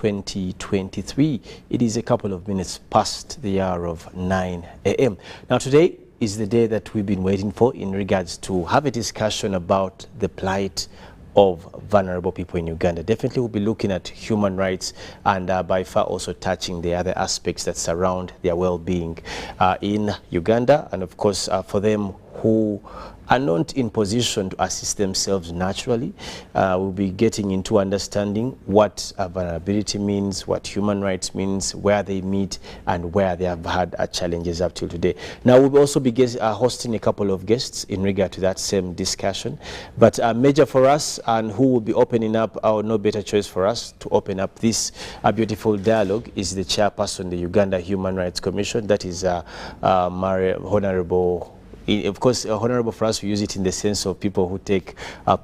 2023. It is a couple of minutes past the hour of 9 a.m. Now today is the day that we've been waiting for in regards to have a discussion about the plight of vulnerable people in Uganda. Definitely we'll be looking at human rights and by far also touching the other aspects that surround their well-being in Uganda, and of course for them who are not in position to assist themselves naturally. We'll be getting into understanding what vulnerability means, what human rights means, where they meet, and where they have had challenges up till today. Now, we'll also be hosting a couple of guests in regard to that same discussion. But major for us, and who will be opening up, our no better choice for us to open up this beautiful dialogue, is the chairperson of the Uganda Human Rights Commission, that is Honorable. Of course, honorable for us, we use it in the sense of people who take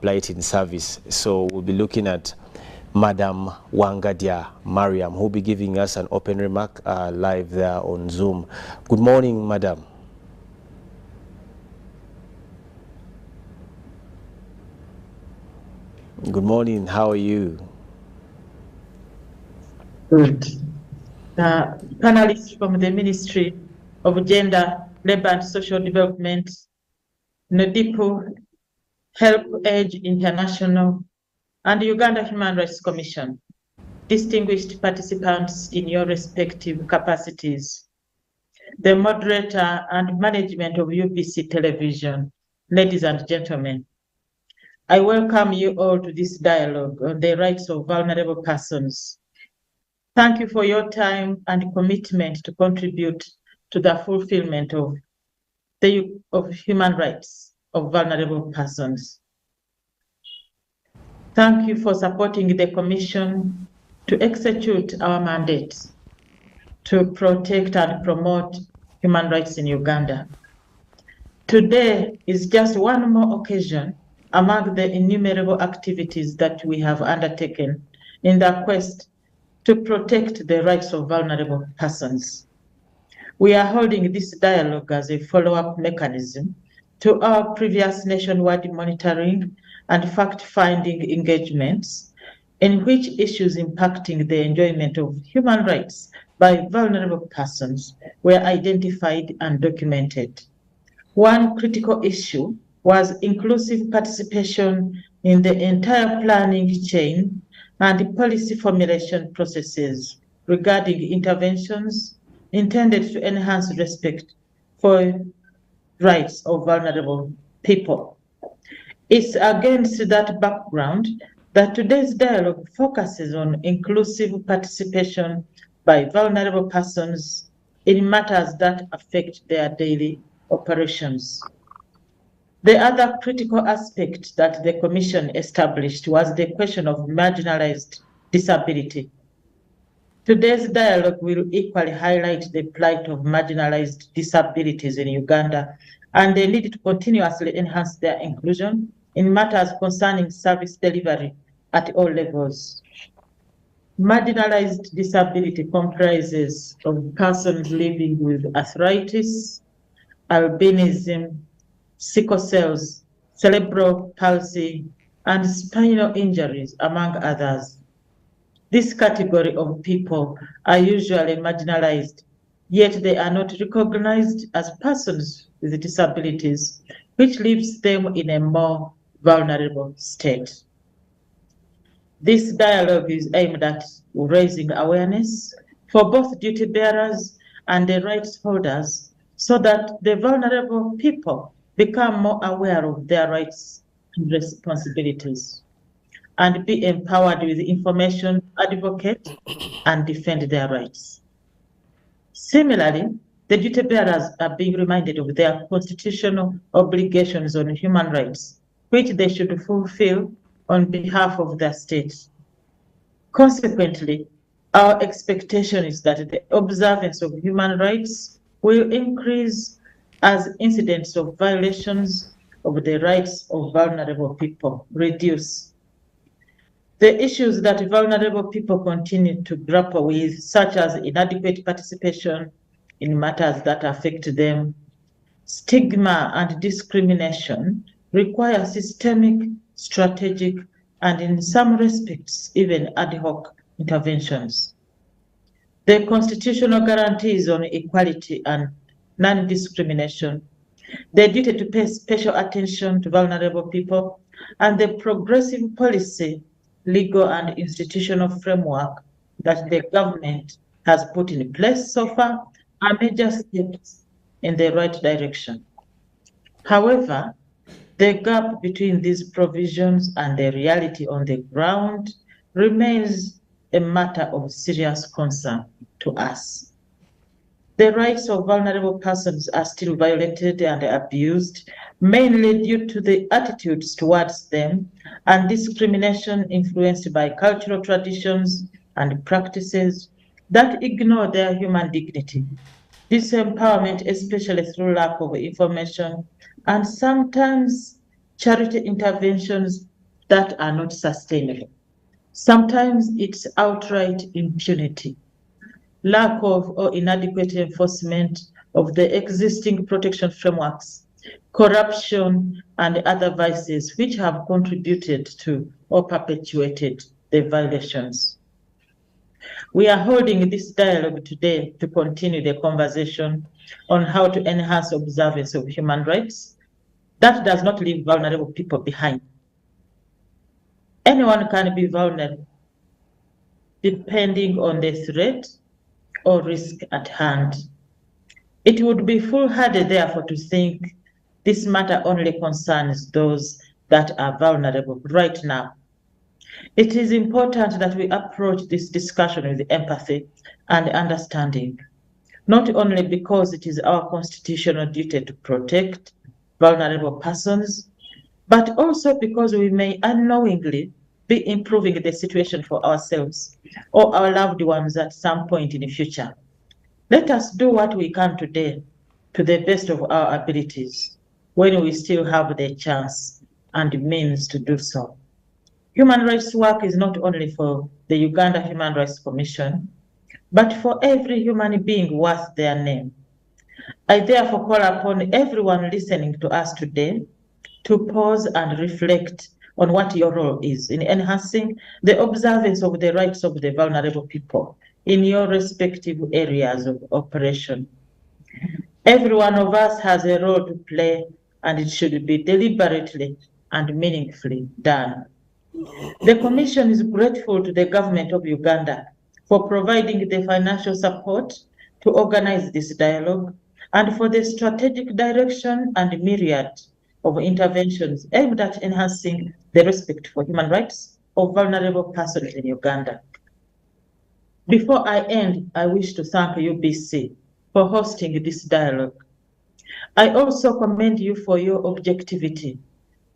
plight in service. So we'll be looking at Madam Wangadia Mariam, who will be giving us an open remark live there on Zoom. Good morning, Madam. Good morning. How are you? Good. Panelists from the Ministry of Gender, Labour and Social Development, NODIPO, Help Age International, and Uganda Human Rights Commission, distinguished participants in your respective capacities, the moderator and management of UBC Television, ladies and gentlemen, I welcome you all to this dialogue on the rights of vulnerable persons. Thank you for your time and commitment to contribute to the fulfillment of human rights of vulnerable persons. Thank you for supporting the Commission to execute our mandate to protect and promote human rights in Uganda. Today is just one more occasion among the innumerable activities that we have undertaken in the quest to protect the rights of vulnerable persons. We are holding this dialogue as a follow-up mechanism to our previous nationwide monitoring and fact-finding engagements in which issues impacting the enjoyment of human rights by vulnerable persons were identified and documented. One critical issue was inclusive participation in the entire planning chain and policy formulation processes regarding interventions intended to enhance respect for rights of vulnerable people. It's against that background that today's dialogue focuses on inclusive participation by vulnerable persons in matters that affect their daily operations. The other critical aspect that the Commission established was the question of marginalized disability. Today's dialogue will equally highlight the plight of marginalized disabilities in Uganda and the need to continuously enhance their inclusion in matters concerning service delivery at all levels. Marginalized disability comprises of persons living with arthritis, albinism, sickle cells, cerebral palsy, and spinal injuries, among others. This category of people are usually marginalized, yet they are not recognized as persons with disabilities, which leaves them in a more vulnerable state. This dialogue is aimed at raising awareness for both duty bearers and the rights holders so that the vulnerable people become more aware of their rights and responsibilities and be empowered with information, advocate, and defend their rights. Similarly, the duty bearers are being reminded of their constitutional obligations on human rights, which they should fulfill on behalf of their state. Consequently, our expectation is that the observance of human rights will increase as incidents of violations of the rights of vulnerable people reduce. The issues that vulnerable people continue to grapple with, such as inadequate participation in matters that affect them, stigma and discrimination, require systemic, strategic, and in some respects, even ad hoc interventions. The constitutional guarantees on equality and non-discrimination, the duty to pay special attention to vulnerable people, and the progressive policy, legal, and institutional framework that the government has put in place so far are major steps in the right direction. However, the gap between these provisions and the reality on the ground remains a matter of serious concern to us. The rights of vulnerable persons are still violated and abused, mainly due to the attitudes towards them and discrimination influenced by cultural traditions and practices that ignore their human dignity. Disempowerment, especially through lack of information, and sometimes charity interventions that are not sustainable. Sometimes it's outright impunity, lack of or inadequate enforcement of the existing protection frameworks, corruption, and other vices which have contributed to or perpetuated the violations. We are holding this dialogue today to continue the conversation on how to enhance observance of human rights that does not leave vulnerable people behind. Anyone can be vulnerable depending on the threat or risk at hand. It would be foolhardy, therefore, to think this matter only concerns those that are vulnerable right now. It is important that we approach this discussion with empathy and understanding, not only because it is our constitutional duty to protect vulnerable persons, but also because we may unknowingly be improving the situation for ourselves or our loved ones at some point in the future. Let us do what we can today to the best of our abilities when we still have the chance and means to do so. Human rights work is not only for the Uganda Human Rights Commission, but for every human being worth their name. I therefore call upon everyone listening to us today to pause and reflect on what your role is in enhancing the observance of the rights of the vulnerable people in your respective areas of operation. Every one of us has a role to play, and it should be deliberately and meaningfully done. The Commission is grateful to the government of Uganda for providing the financial support to organize this dialogue and for the strategic direction and myriad of interventions aimed at enhancing the respect for human rights of vulnerable persons in Uganda. Before I end, I wish to thank UBC for hosting this dialogue. I also commend you for your objectivity,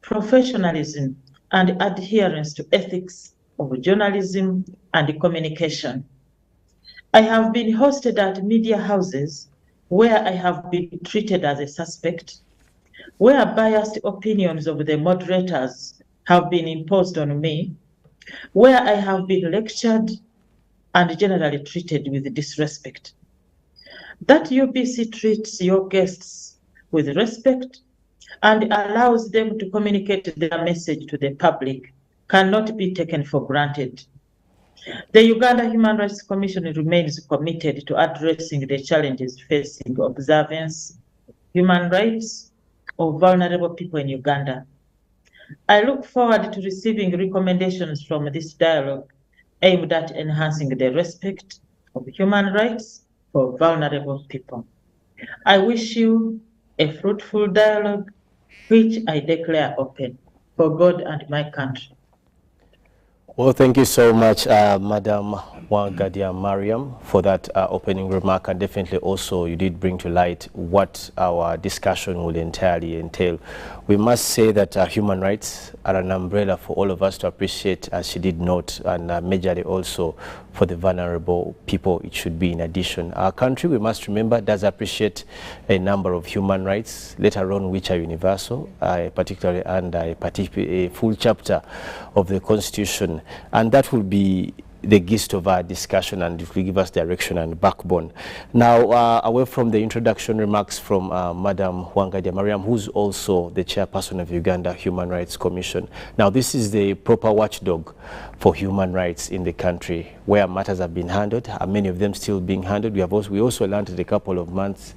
professionalism, and adherence to ethics of journalism and communication. I have been hosted at media houses where I have been treated as a suspect, where biased opinions of the moderators have been imposed on me, where I have been lectured and generally treated with disrespect. That UBC treats your guests with respect and allows them to communicate their message to the public cannot be taken for granted. The Uganda Human Rights Commission remains committed to addressing the challenges facing observance, human rights of vulnerable people in Uganda. I look forward to receiving recommendations from this dialogue aimed at enhancing the respect of human rights for vulnerable people. I wish you a fruitful dialogue, which I declare open for God and my country. Well, thank you so much, Madam Wangadia Mariam, for that opening remark, and definitely also you did bring to light what our discussion will entirely entail. We must say that human rights are an umbrella for all of us to appreciate, as she did note, and majorly also for the vulnerable people it should be in addition. Our country, we must remember, does appreciate a number of human rights, let alone which are universal, particularly under a full chapter of the Constitution. And that will be the gist of our discussion, and it will give us direction and backbone. Now, away from the introduction remarks from Madam Wangadia Mariam, who's also the chairperson of Uganda Human Rights Commission. Now, this is the proper watchdog for human rights in the country, where matters have been handled, many of them still being handled. We also learned that a couple of months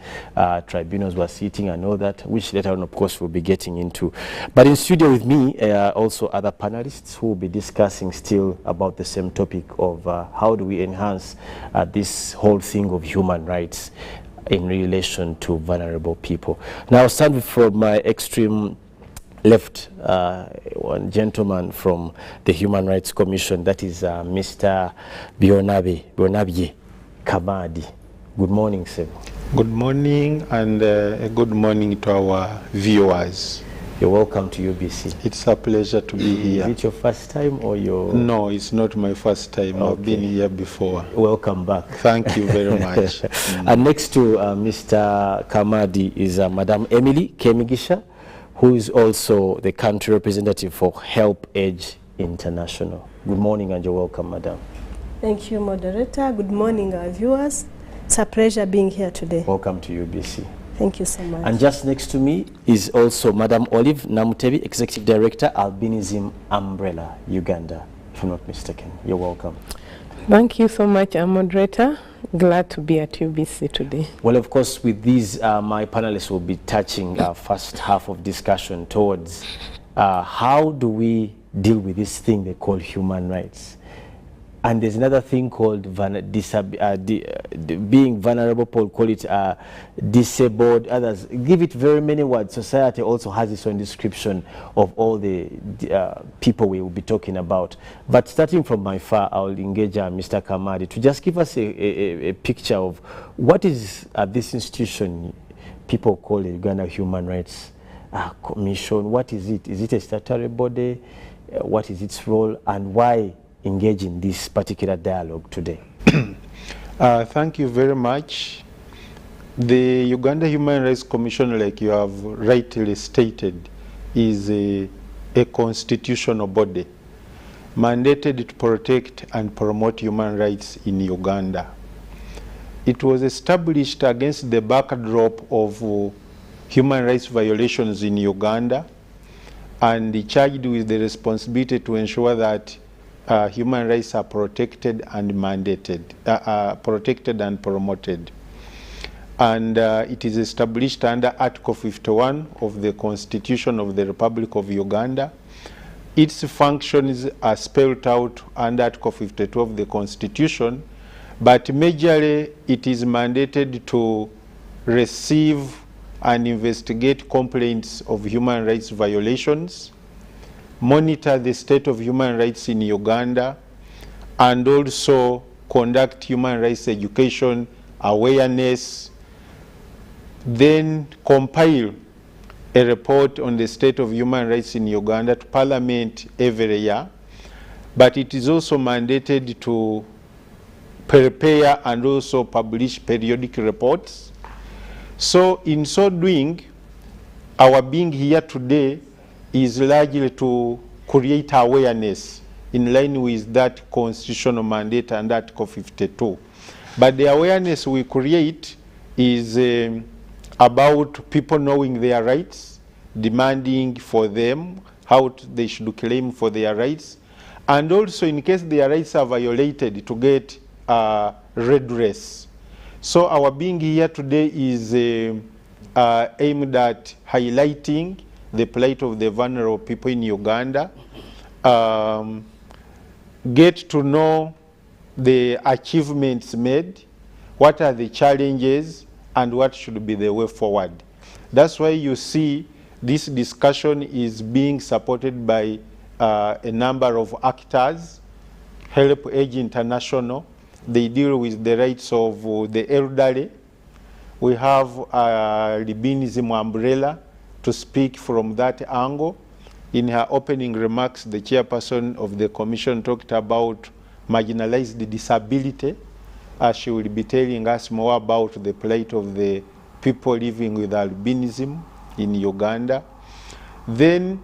tribunals were sitting and all that, which later on, of course, we'll be getting into. But in studio with me, also other panelists who will be discussing still about the same topic of how do we enhance this whole thing of human rights in relation to vulnerable people. Now, starting from my extreme left, one gentleman from the Human Rights Commission, that is Mr. Bionabye Kamadi. Good morning, sir. Good morning, and a good morning to our viewers. You're welcome to UBC. It's a pleasure to be here. Is it your first time or your... No, it's not my first time. Okay. I've been here before. Welcome back. Thank you very much. And next to Mr. Kamadi is Madam Emily Kemigisha, who is also the country representative for Help Age International. Good morning and you're welcome, Madam. Thank you, moderator. Good morning, our viewers. It's a pleasure being here today. Welcome to UBC. Thank you so much. And just next to me is also Madam Olive Namutebi, Executive Director, Albinism Umbrella, Uganda, if I'm not mistaken. You're welcome. Thank you so much, moderator. Glad to be at UBC today. Well, of course, with these, my panelists will be touching our first half of discussion towards how do we deal with this thing they call human rights. And there's another thing called being vulnerable, Paul call it disabled, others give it very many words. Society also has its own description of all the people we will be talking about. But starting from my far, I will engage Mr. Kamadi to just give us a picture of what is this institution people call the Uganda Human Rights Commission. What is it? Is it a statutory body? What is its role, and why engage in this particular dialogue today? Thank you very much. The Uganda Human Rights Commission, like you have rightly stated, is a constitutional body mandated to protect and promote human rights in Uganda. It was established against the backdrop of human rights violations in Uganda, and charged with the responsibility to ensure that human rights are protected and mandated, protected and promoted. And it is established under Article 51 of the Constitution of the Republic of Uganda. Its functions are spelled out under Article 52 of the Constitution, but majorly it is mandated to receive and investigate complaints of human rights violations, monitor the state of human rights in Uganda, and also conduct human rights education, awareness, then compile a report on the state of human rights in Uganda to Parliament every year. But it is also mandated to prepare and also publish periodic reports. So in so doing, our being here today is largely to create awareness in line with that constitutional mandate and Article 52. But the awareness we create is about people knowing their rights, demanding for them, how they should claim for their rights, and also in case their rights are violated to get redress. So our being here today is aimed at highlighting the plight of the vulnerable people in Uganda, get to know the achievements made, what are the challenges, and what should be the way forward. That's why you see this discussion is being supported by a number of actors. Help Age International, they deal with the rights of the elderly. We have Albinism Umbrella to speak from that angle. In her opening remarks, the chairperson of the commission talked about marginalized disability. She will be telling us more about the plight of the people living with albinism in Uganda. Then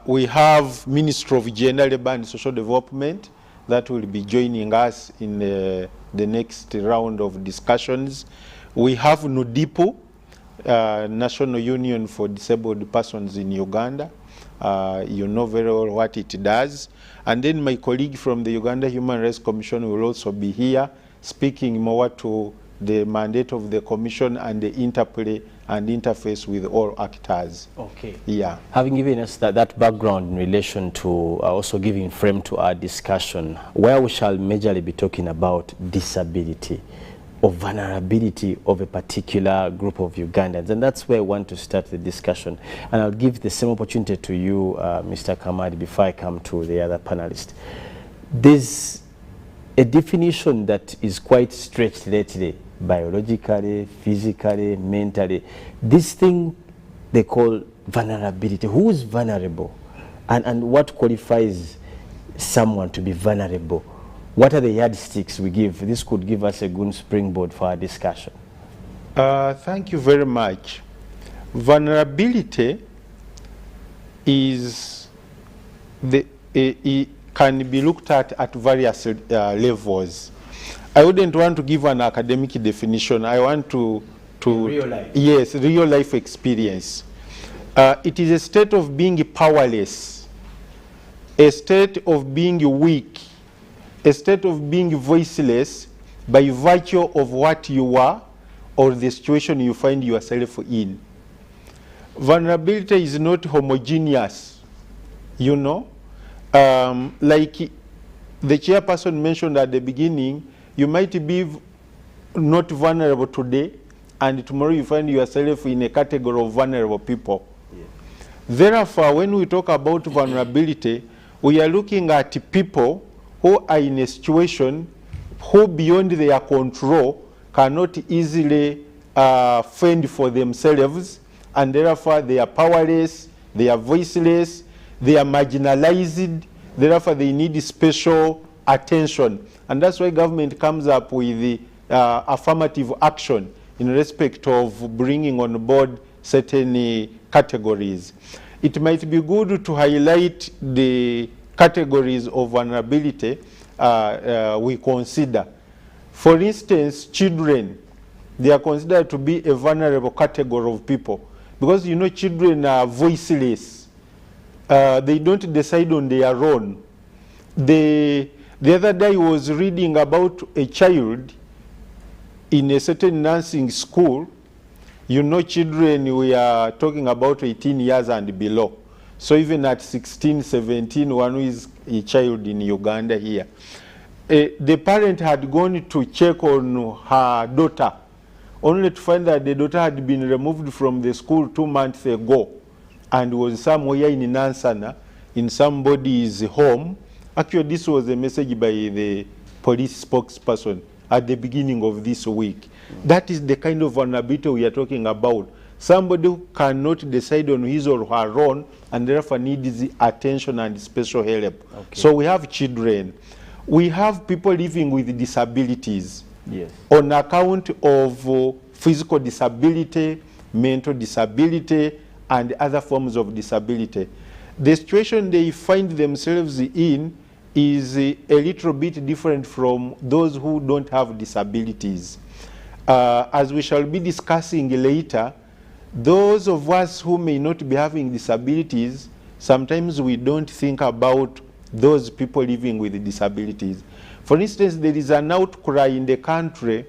we have Ministry of Gender, Labour and Social Development. that will be joining us in the next round of discussions. We have NUDIPU, National Union for Disabled Persons in Uganda. You know very well what it does. And then my colleague from the Uganda Human Rights Commission will also be here, speaking more to the mandate of the Commission and the interplay and interface with all actors. Okay. Yeah. Having given us that background in relation to also giving frame to our discussion, where we shall majorly be talking about disability or vulnerability of a particular group of Ugandans, and that's where I want to start the discussion. And I'll give the same opportunity to you, Mr. Kamadi, before I come to the other panelists. There's a definition that is quite stretched lately, biologically, physically, mentally. This thing they call vulnerability. Who is vulnerable? And what qualifies someone to be vulnerable? What are the yardsticks we give? This could give us a good springboard for our discussion. Thank you very much. Vulnerability is it can be looked at various levels. I wouldn't want to give an academic definition. I want to real life. Yes, real life experience. It is a state of being powerless, a state of being weak, a state of being voiceless by virtue of what you are or the situation you find yourself in. Vulnerability is not homogeneous, you know. Like the chairperson mentioned at the beginning, you might be not vulnerable today, and tomorrow you find yourself in a category of vulnerable people. Yeah. Therefore, when we talk about vulnerability, we are looking at people who are in a situation who beyond their control cannot easily fend for themselves, and therefore they are powerless, they are voiceless, they are marginalized, therefore they need special attention. And that's why government comes up with the affirmative action in respect of bringing on board certain categories. It might be good to highlight the categories of vulnerability we consider. For instance, children, they are considered to be a vulnerable category of people because, you know, children are voiceless. They don't decide on their own. The other day I was reading about a child in a certain nursing school. You know, children, we are talking about 18 years and below. So even at 16, 17, one who is a child in Uganda here. The parent had gone to check on her daughter, only to find that the daughter had been removed from the school 2 months ago and was somewhere in Nansana, in somebody's home. Actually, this was a message by the police spokesperson at the beginning of this week. That is the kind of vulnerability we are talking about. Somebody who cannot decide on his or her own and therefore needs attention and special help. Okay. So we have children. We have people living with disabilities. Yes. On account of physical disability, mental disability, and other forms of disability. The situation they find themselves in is a little bit different from those who don't have disabilities. As we shall be discussing later, those of us who may not be having disabilities, sometimes we don't think about those people living with disabilities. For instance, there is an outcry in the country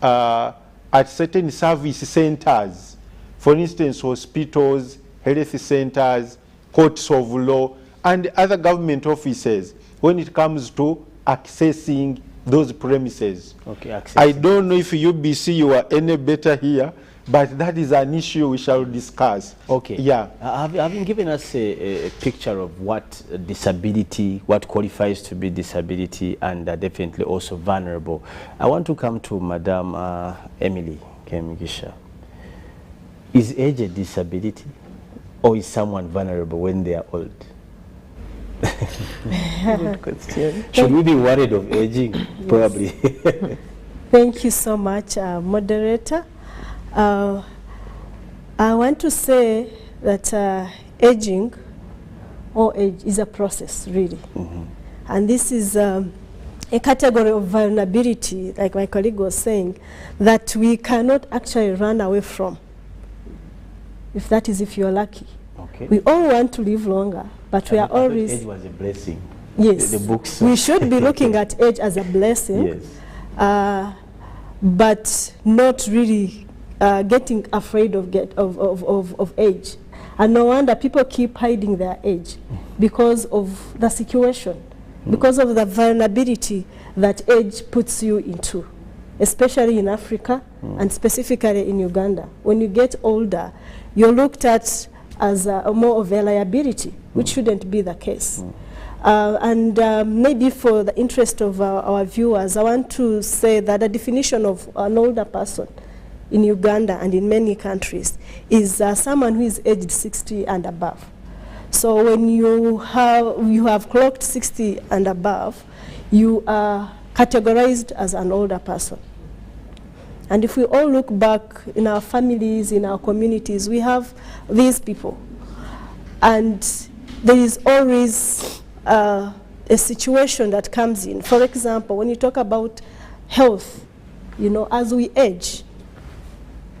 at certain service centers. For instance, hospitals, health centers, courts of law, and other government offices when it comes to accessing those premises. Okay, I don't know if UBC you are any better here, but that is an issue we shall discuss. Okay. Yeah. Having given us a picture of what disability, what qualifies to be disability, and definitely also vulnerable, I want to come to Madam Emily Kemigisha. Is age a disability, or is someone vulnerable when they are old? Good question. Should we be worried of aging? Yes. Probably. Thank you so much, moderator. I want to say that aging or age is a process, really. And this is a category of vulnerability, like my colleague was saying, that we cannot actually run away from. If you're lucky. Okay. We all want to live longer, but we are always... Age was a blessing. Yes. The books. We should be looking at age as a blessing. Yes. But not really getting afraid of age. And no wonder people keep hiding their age because of the situation, because of the vulnerability that age puts you into, especially in Africa and specifically in Uganda. When you get older, you're looked at as more of a liability, which shouldn't be the case. Maybe for the interest of our viewers, I want to say that the definition of an older person in Uganda and in many countries is someone who is aged 60 and above. So when you have clocked 60 and above, you are categorized as an older person. And if we all look back in our families, in our communities, we have these people. And there is always a situation that comes in. For example, when you talk about health, you know, as we age,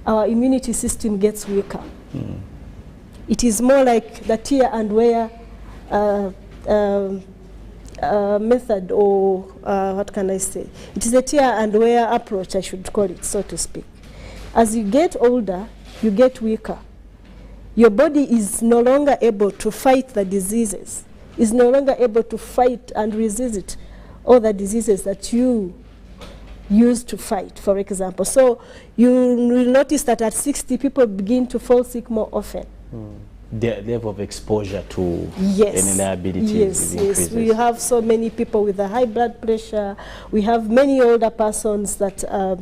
our immunity system gets weaker. It is more like the tear and wear method, or what can I say? It is a tear and wear approach, I should call it, so to speak. As you get older, you get weaker. Your body is no longer able to fight the diseases, is no longer able to fight and resist all the diseases that you used to fight, for example. So you will notice that at 60, people begin to fall sick more often. The level of exposure to yes. any liabilities yes. We have so many people with a high blood pressure. We have many older persons that are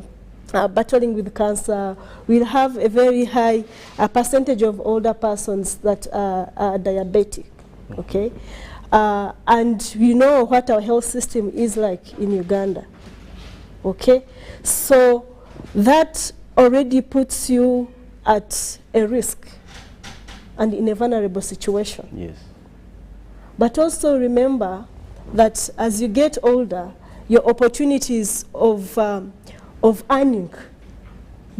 battling with cancer. We have a very high percentage of older persons that are diabetic. Okay, and we know what our health system is like in Uganda. Okay, so that already puts you at a risk and in a vulnerable situation. Yes. But also remember that as you get older, your opportunities of earning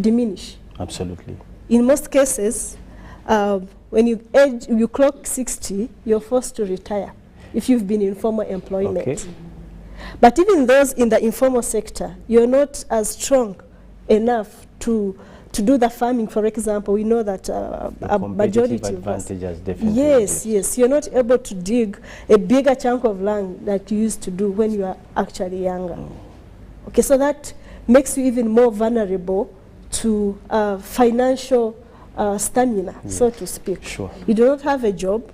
diminish. Absolutely. In most cases, when you clock 60, you're forced to retire if you've been in formal employment. Okay. But even those in the informal sector, you're not as strong enough to do the farming, for example. We know that a majority of us, yes, you're not able to dig a bigger chunk of land like you used to do when you are actually younger. Okay, so that makes you even more vulnerable to financial stamina, so to speak. Sure. You do not have a job.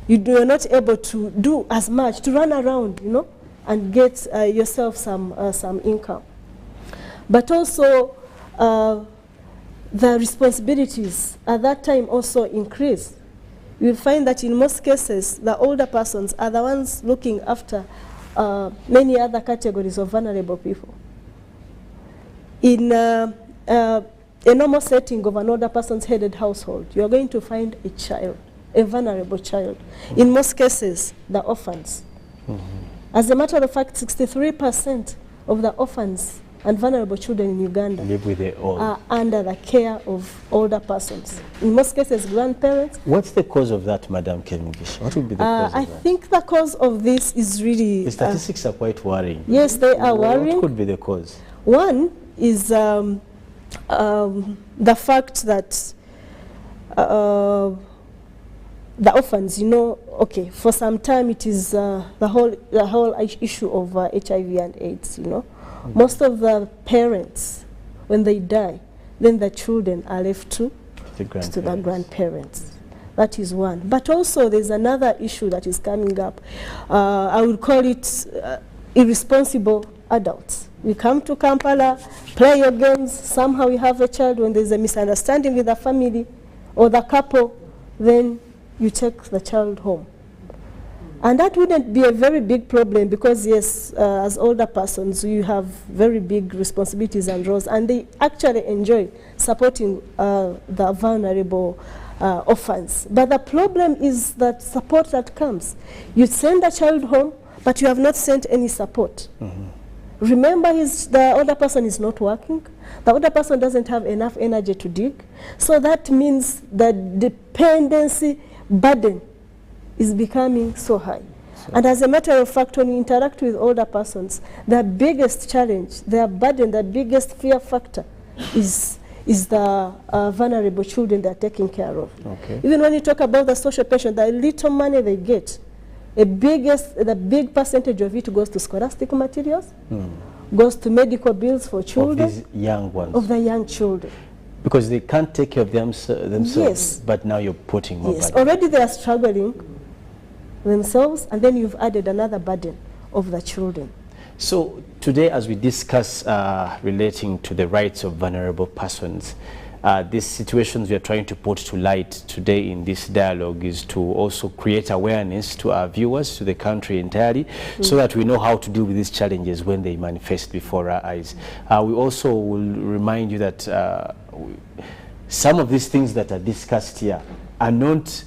You are not able to do as much, to run around, you know, and get yourself some income. But also, the responsibilities at that time also increase. You'll find that in most cases, the older persons are the ones looking after many other categories of vulnerable people. In a normal setting of an older person's headed household, you're going to find a child, a vulnerable child. In most cases, the orphans. As a matter of fact, 63% of the orphans and vulnerable children in Uganda live with their old. Are under the care of older persons. In most cases, grandparents. What's the cause of that, Madam Kelmugisha? What would be the cause of that? I think the cause of this is really... The statistics are quite worrying. Yes, they are worrying. What could be the cause? One is the fact that the orphans, you know, okay, for some time it is the whole issue of HIV and AIDS, you know. Most of the parents, when they die, then the children are left to the grandparents. That is one. But also there's another issue that is coming up. I would call it irresponsible adults. We come to Kampala, play your games, somehow you have a child. When there's a misunderstanding with the family or the couple, then you take the child home. And that wouldn't be a very big problem because, yes, as older persons, you have very big responsibilities and roles, and they actually enjoy supporting the vulnerable orphans. But the problem is that support that comes. You send a child home, but you have not sent any support. Remember, the older person is not working. The older person doesn't have enough energy to dig. So that means the dependency burden is becoming so high. And as a matter of fact, when you interact with older persons, their biggest challenge, their burden, their biggest fear factor is the vulnerable children they're taking care of. Okay. Even when you talk about the social pension, the little money they get, the big percentage of it goes to scholastic materials, goes to medical bills for children. Of these young ones. Of the young children. Because they can't take care of themselves, Yes. but now you're putting more Yes, burden. already they are struggling themselves, and then you've added another burden of the children. So today, as we discuss relating to the rights of vulnerable persons, these situations we are trying to put to light today in this dialogue is to also create awareness to our viewers, to the country entirely, so that we know how to deal with these challenges when they manifest before our eyes. We also will remind you that some of these things that are discussed here are not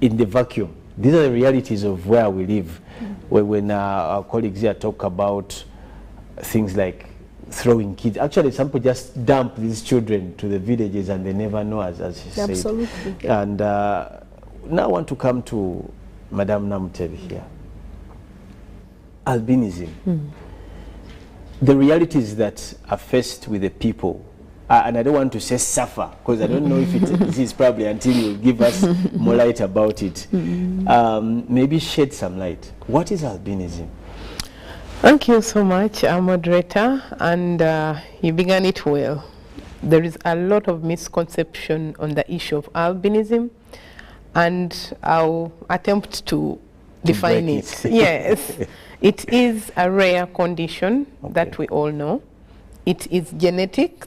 in the vacuum. These are the realities of where we live. When our colleagues here talk about things like throwing kids, actually some people just dump these children to the villages and they never know, as she said. Absolutely. And now I want to come to Madame Namutebi here. Albinism. The realities that are faced with the people, and I don't want to say suffer, because I don't know if it is probably until you give us more light about it. Maybe shed some light. What is albinism? Thank you so much, moderator, and you began it well. There is a lot of misconception on the issue of albinism, and I'll attempt to define it. Yes, it is a rare condition that we all know. It is genetic.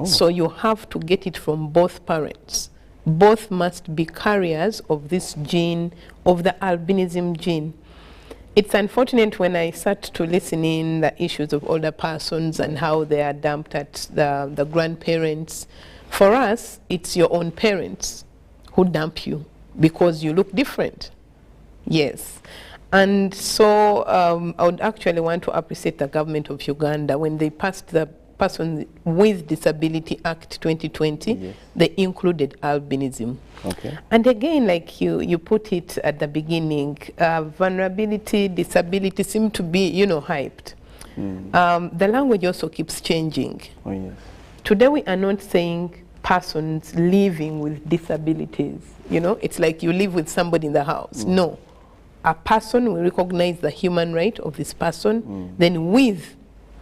So you have to get it from both parents. Both must be carriers of this gene, of the albinism gene. It's unfortunate when I start to listen in the issues of older persons and how they are dumped at the grandparents. For us, it's your own parents who dump you because you look different. Yes. And so I would actually want to appreciate the government of Uganda when they passed the Person with Disability Act 2020, yes. They included albinism. Okay. And again, like you put it at the beginning, vulnerability, disability seem to be, hyped. The language also keeps changing. Oh, yes. Today we are not saying persons living with disabilities. It's like you live with somebody in the house. No. A person will recognize the human right of this person, then with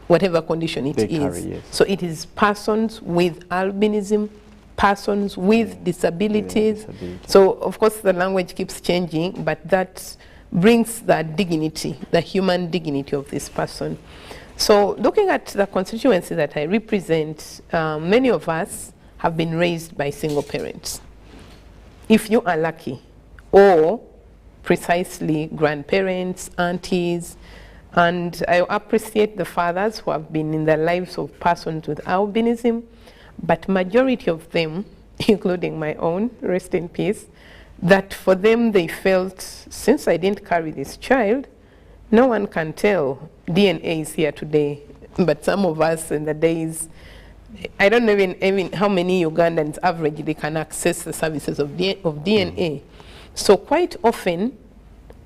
whatever condition it is. Carry, yes. So it is persons with albinism, persons with disabilities. So of course the language keeps changing, but that brings the dignity, the human dignity of this person. So looking at the constituency that I represent, many of us have been raised by single parents. If you are lucky, or precisely grandparents, aunties, and I appreciate the fathers who have been in the lives of persons with albinism, but majority of them, including my own, rest in peace, that for them they felt, since I didn't carry this child, no one can tell. DNA is here today, but some of us in the days, I don't know even how many Ugandans averagely can access the services of DNA. So quite often,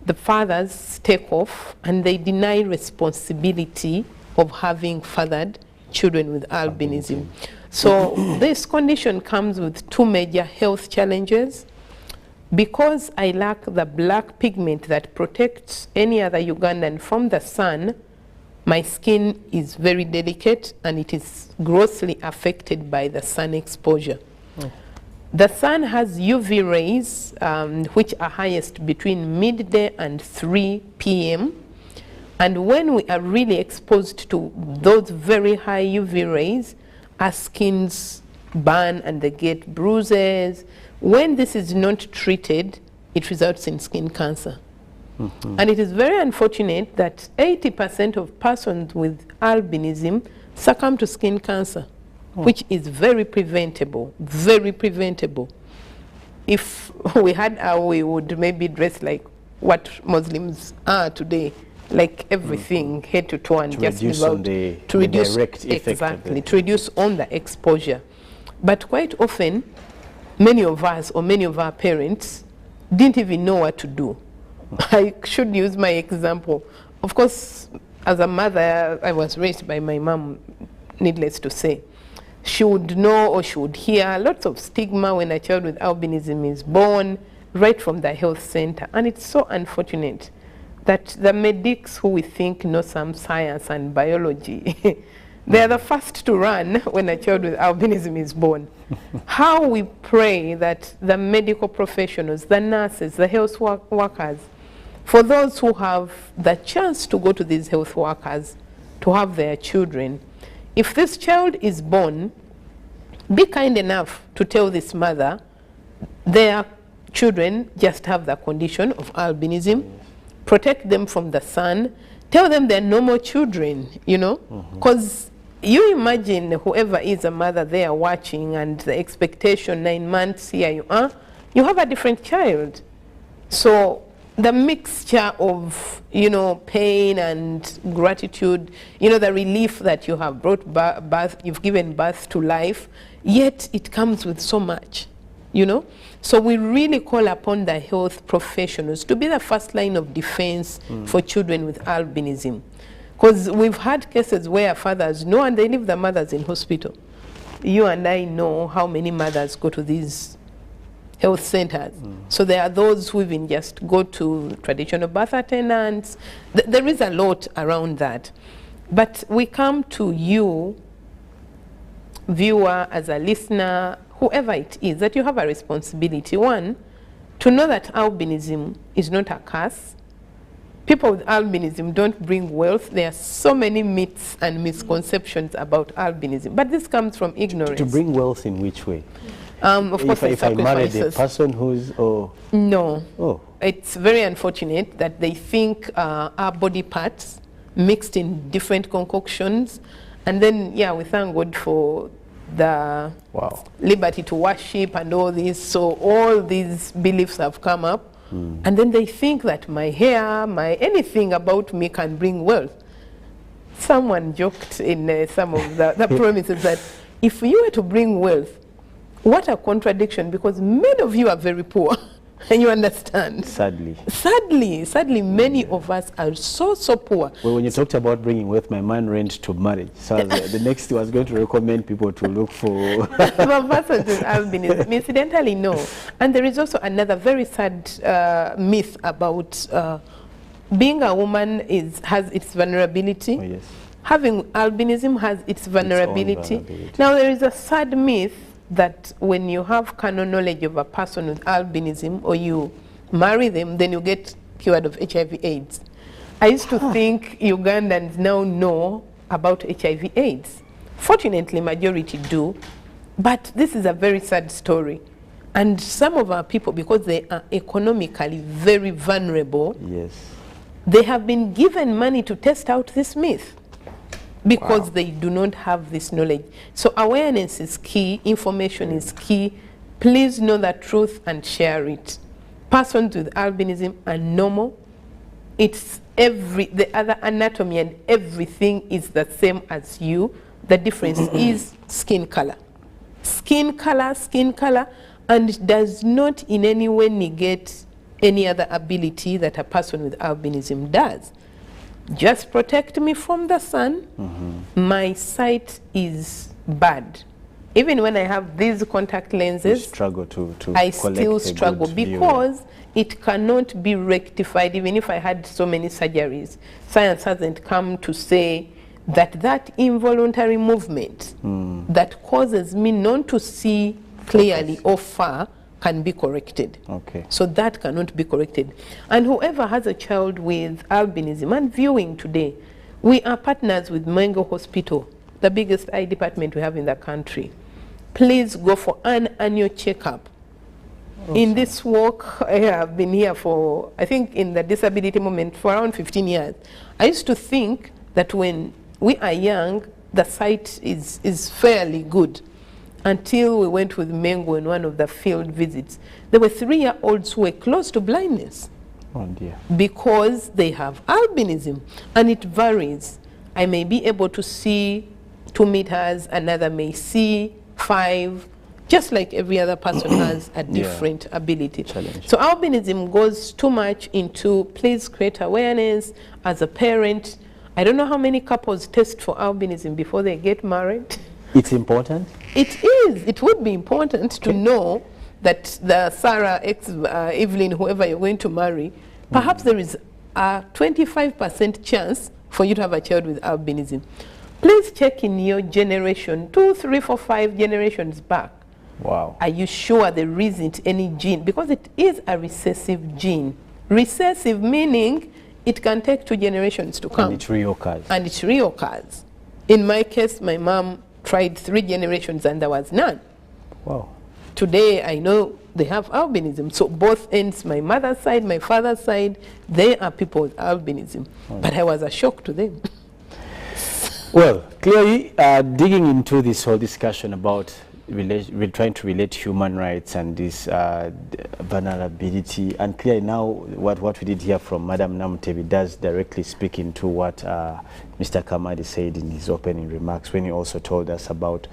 the fathers take off and they deny responsibility of having fathered children with albinism. So this condition comes with two major health challenges. Because I lack the black pigment that protects any other Ugandan from the sun, my skin is very delicate and it is grossly affected by the sun exposure. The sun has UV rays, which are highest between midday and 3 p.m. And when we are really exposed to those very high UV rays, our skins burn and they get bruises. When this is not treated, it results in skin cancer. And it is very unfortunate that 80% of persons with albinism succumb to skin cancer. Which is very preventable, very preventable. If we had we would maybe dress like what Muslims are today, like everything, head to toe, and To just reduce live on out, the to reduce direct effect of exactly, the- to reduce on the exposure. But quite often, many of us or many of our parents didn't even know what to do. I should use my example. Of course, as a mother, I was raised by my mom, needless to say. She would know or she would hear lots of stigma when a child with albinism is born, right from the health center. And it's so unfortunate that the medics who we think know some science and biology, they are the first to run when a child with albinism is born. How we pray that the medical professionals, the nurses, the health workers, for those who have the chance to go to these health workers to have their children, if this child is born, be kind enough to tell this mother their children just have the condition of albinism, protect them from the sun, tell them they're normal children, you know, because you imagine whoever is a mother there watching and the expectation 9 months, here you are, you have a different child. So the mixture of, you know, pain and gratitude, you know, the relief that you have brought birth, you've given birth to life, yet it comes with so much, you know. So we really call upon the health professionals to be the first line of defense for children with albinism. Because we've had cases where fathers know and they leave the mothers in hospital. You and I know how many mothers go to these health centers. So there are those who even just go to traditional birth attendants. There is a lot around that. But we come to you, viewer, as a listener, whoever it is, that you have a responsibility. One, to know that albinism is not a curse. People with albinism don't bring wealth. There are so many myths and misconceptions about albinism. But this comes from ignorance. To bring wealth in which way? Of course, if I married a sacrifices. person who's, No. oh, It's very unfortunate that they think our body parts mixed in different concoctions. And then, yeah, we thank God for the wow. liberty to worship and all this. So all these beliefs have come up. And then they think that my hair, my anything about me can bring wealth. Someone joked in some of the promises that if you were to bring wealth, what a contradiction, because many of you are very poor. And you understand? Sadly. Sadly, many of us are so poor. Well, when you talked about bringing wealth, my mind went to marriage. So the next thing I was going to recommend people to look for. For persons with albinism, incidentally, no. And there is also another very sad myth about being a woman has its vulnerability. Oh, yes. Having albinism has its vulnerability. vulnerability. Now, there is a sad myth that when you have canon knowledge of a person with albinism or you marry them, then you get cured of HIV/AIDS. I used to think Ugandans now know about HIV/AIDS. Fortunately, majority do, but this is a very sad story. And some of our people, because they are economically very vulnerable, Yes. they have been given money to test out this myth, because they do not have this knowledge. So awareness is key, information is key. Please know the truth and share it. Persons with albinism are normal. It's the other anatomy and everything is the same as you. The difference is skin color. Skin color, and does not in any way negate any other ability that a person with albinism does. Just protect me from the sun. My sight is bad. Even when I have these contact lenses, You struggle to I collect still a struggle good view. because it cannot be rectified. Even if I had so many surgeries, science hasn't come to say that involuntary movement that causes me not to see clearly or far can be corrected. Okay. So that cannot be corrected. And whoever has a child with albinism and viewing today, we are partners with Mengo Hospital, the biggest eye department we have in the country. Please go for an annual checkup. Awesome. In this work, I have been here for, I think in the disability movement, for around 15 years. I used to think that when we are young, the sight is fairly good. Until we went with Mengo in one of the field visits. There were 3-year-olds who were close to blindness. Oh dear. because they have albinism, and it varies. I may be able to see 2 meters, another may see 5, just like every other person has a different ability. Challenge. So albinism goes too much into, please create awareness as a parent. I don't know how many couples test for albinism before they get married. It's important? It is. It would be important to know that the Sarah, Evelyn, whoever you're going to marry, perhaps there is a 25% chance for you to have a child with albinism. Please check in your generation, 2, 3, 4, 5 generations back. Wow. Are you sure there isn't any gene? Because it is a recessive gene. Recessive meaning it can take 2 generations to come. And it reoccurs. And it reoccurs. In my case, my mom tried 3 generations and there was none. Wow. Today, I know they have albinism. So both ends, my mother's side, my father's side, they are people with albinism. But I was a shock to them. Well, clearly, digging into this whole discussion about we're trying to relate human rights and this vulnerability, and clearly now what we did hear from Madam Namutebi does directly speak into what Mr. Kamadi said in his opening remarks when he also told us about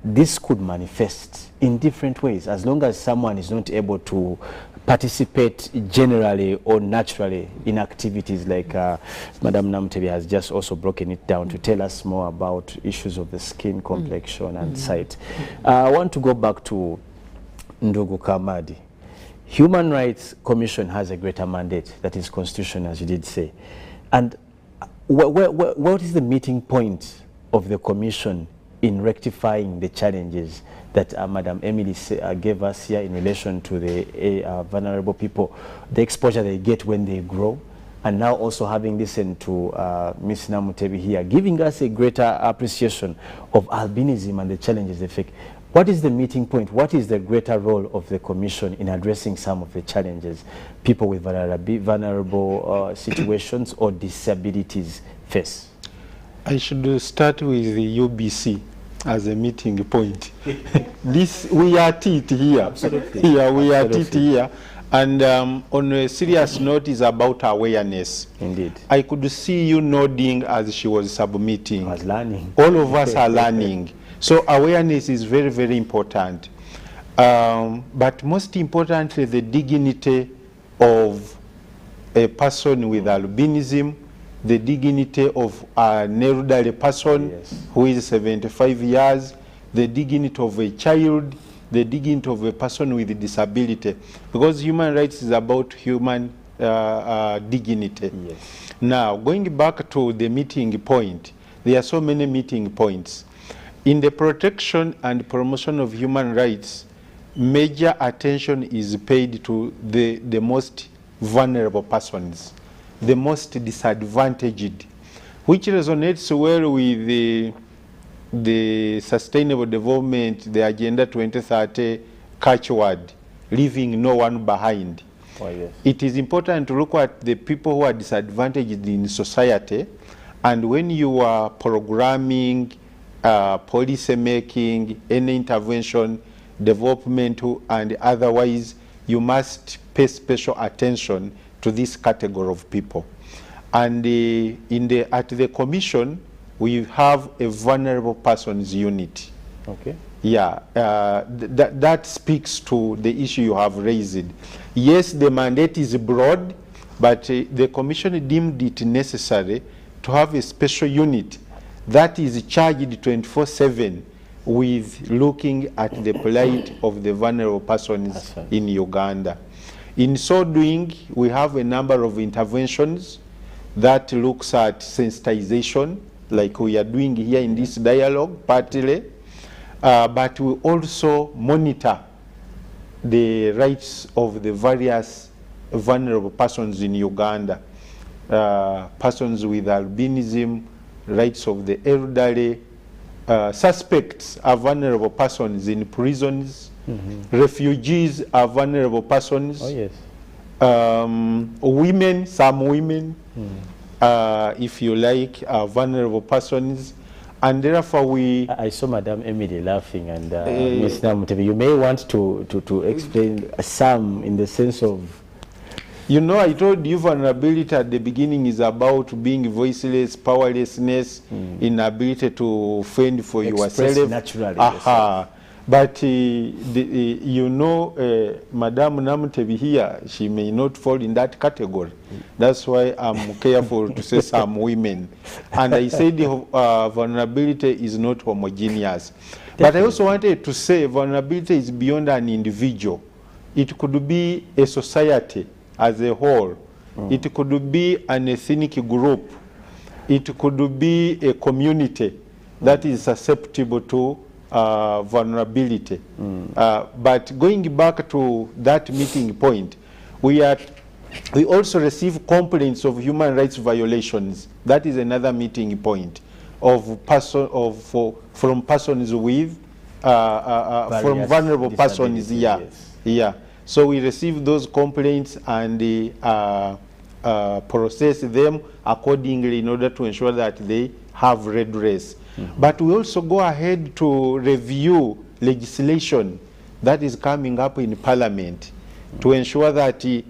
this could manifest in different ways as long as someone is not able to participate generally or naturally in activities like Madam Namutebi has just also broken it down to tell us more about issues of the skin complexion and sight. I want to go back to Ndugu Kamadi. Human Rights Commission has a greater mandate that is constitutional, as you did say. And what is the meeting point of the commission in rectifying the challenges that Madam Emily gave us here in relation to the vulnerable people, the exposure they get when they grow, and now also having listened to Ms. Namutebi here, giving us a greater appreciation of albinism and the challenges they face. What is the meeting point? What is the greater role of the Commission in addressing some of the challenges people with vulnerable situations or disabilities face? I should start with the UBC as a meeting point. This, we are at it here. Absolutely. Yeah, we are at it here. And on a serious note is about awareness. Indeed. I could see you nodding as she was submitting. I was learning. All of us are learning. So awareness is very, very important. But most importantly, the dignity of a person with albinism, the dignity of an elderly person who is 75 years, the dignity of a child, the dignity of a person with a disability. Because human rights is about human dignity. Yes. Now, going back to the meeting point, there are so many meeting points. In the protection and promotion of human rights, major attention is paid to the most vulnerable persons, the most disadvantaged, which resonates well with the Sustainable Development, the Agenda 2030 catchword, leaving no one behind. Oh, yes. It is important to look at the people who are disadvantaged in society, and when you are programming, policy making, any intervention, developmental and otherwise, you must pay special attention to this category of people. And at the commission, we have a vulnerable persons unit. Okay. Yeah, that speaks to the issue you have raised. Yes, the mandate is broad, but the commission deemed it necessary to have a special unit that is charged 24/7 with looking at the plight of the vulnerable persons in Uganda. In so doing, we have a number of interventions that looks at sensitization, like we are doing here in this dialogue, partly, but we also monitor the rights of the various vulnerable persons in Uganda, persons with albinism, rights of the elderly, suspects are vulnerable persons in prisons, refugees are vulnerable persons, Oh, yes. Women, some women, if you like, are vulnerable persons, and therefore we... I saw Madam Emily laughing, and Ms. Namutebi, you may want to explain some in the sense of You know, I told you vulnerability at the beginning is about being voiceless, powerlessness, inability to fend for Express yourself. naturally. Aha. But you know, Madam Namutebi here, she may not fall in that category. That's why I'm careful to say some women. And I said vulnerability is not homogeneous. But I also wanted to say vulnerability is beyond an individual. It could be a society as a whole. It could be an ethnic group. It could be a community that is susceptible to vulnerability. But going back to that meeting point, we also receive complaints of human rights violations. That is another meeting point of from persons with from vulnerable persons. Yeah, yeah. So we receive those complaints and process them accordingly in order to ensure that they have redress. But we also go ahead to review legislation that is coming up in Parliament to ensure that they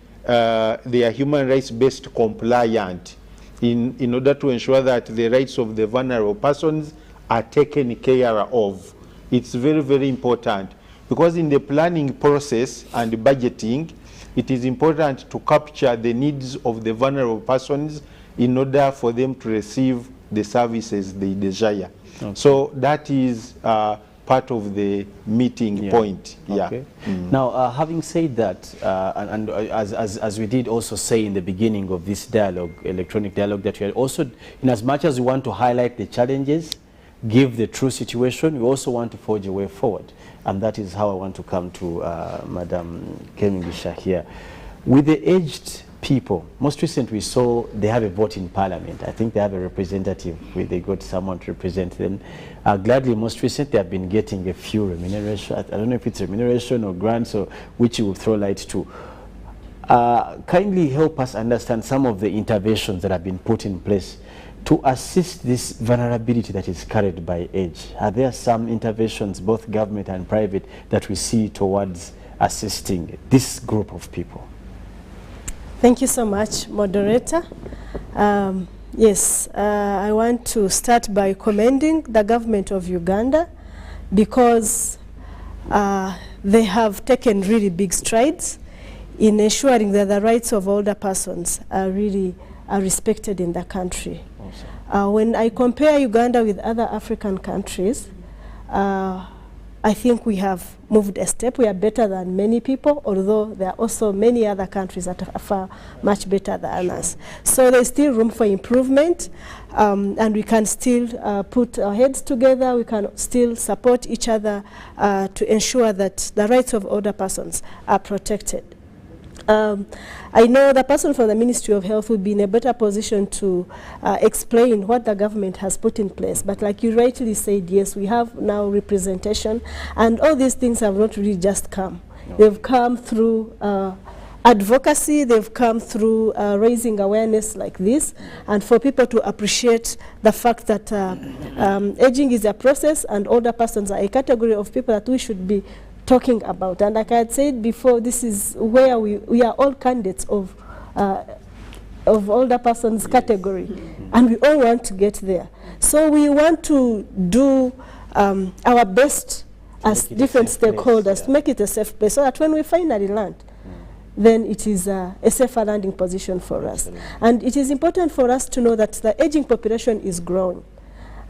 are human rights based compliant in order to ensure that the rights of the vulnerable persons are taken care of. It's very, very important because in the planning process and budgeting, it is important to capture the needs of the vulnerable persons in order for them to receive the services they desire. Okay. So that is part of the meeting point. Okay. Yeah. Now, having said that, and as we did also say in the beginning of this dialogue, electronic dialogue, that we are also, in as much as we want to highlight the challenges, give the true situation, we also want to forge a way forward. And that is how I want to come to Madam Kemingisha here. With the aged people, most recently we saw they have a vote in Parliament. I think they have a representative where they got someone to represent them. Gladly, most recently they have been getting a few remuneration. I don't know if it's remuneration or grants or which you will throw light to. Kindly help us understand some of the interventions that have been put in place to assist this vulnerability that is carried by age. Are there some interventions, both government and private, that we see towards assisting this group of people? Thank you so much, moderator. Yes, I want to start by commending the government of Uganda because they have taken really big strides in ensuring that the rights of older persons are really respected in the country. When I compare Uganda with other African countries, I think we have moved a step. We are better than many people, although there are also many other countries that are far much better than us. So there's still room for improvement, and we can still put our heads together. We can still support each other to ensure that the rights of older persons are protected. I know the person from the Ministry of Health will be in a better position to explain what the government has put in place. But like you rightly said, yes, we have now representation, and all these things have not really just come. No. They've come through advocacy, they've come through raising awareness like this, and for people to appreciate the fact that aging is a process and older persons are a category of people that we should be talking about. And like I had said before, this is where we are all candidates of older persons category, and we all want to get there. So we want to do our best as different stakeholders to make it a safe place, so that when we finally land, then it is a safer landing position for us. And it is important for us to know that the aging population is growing.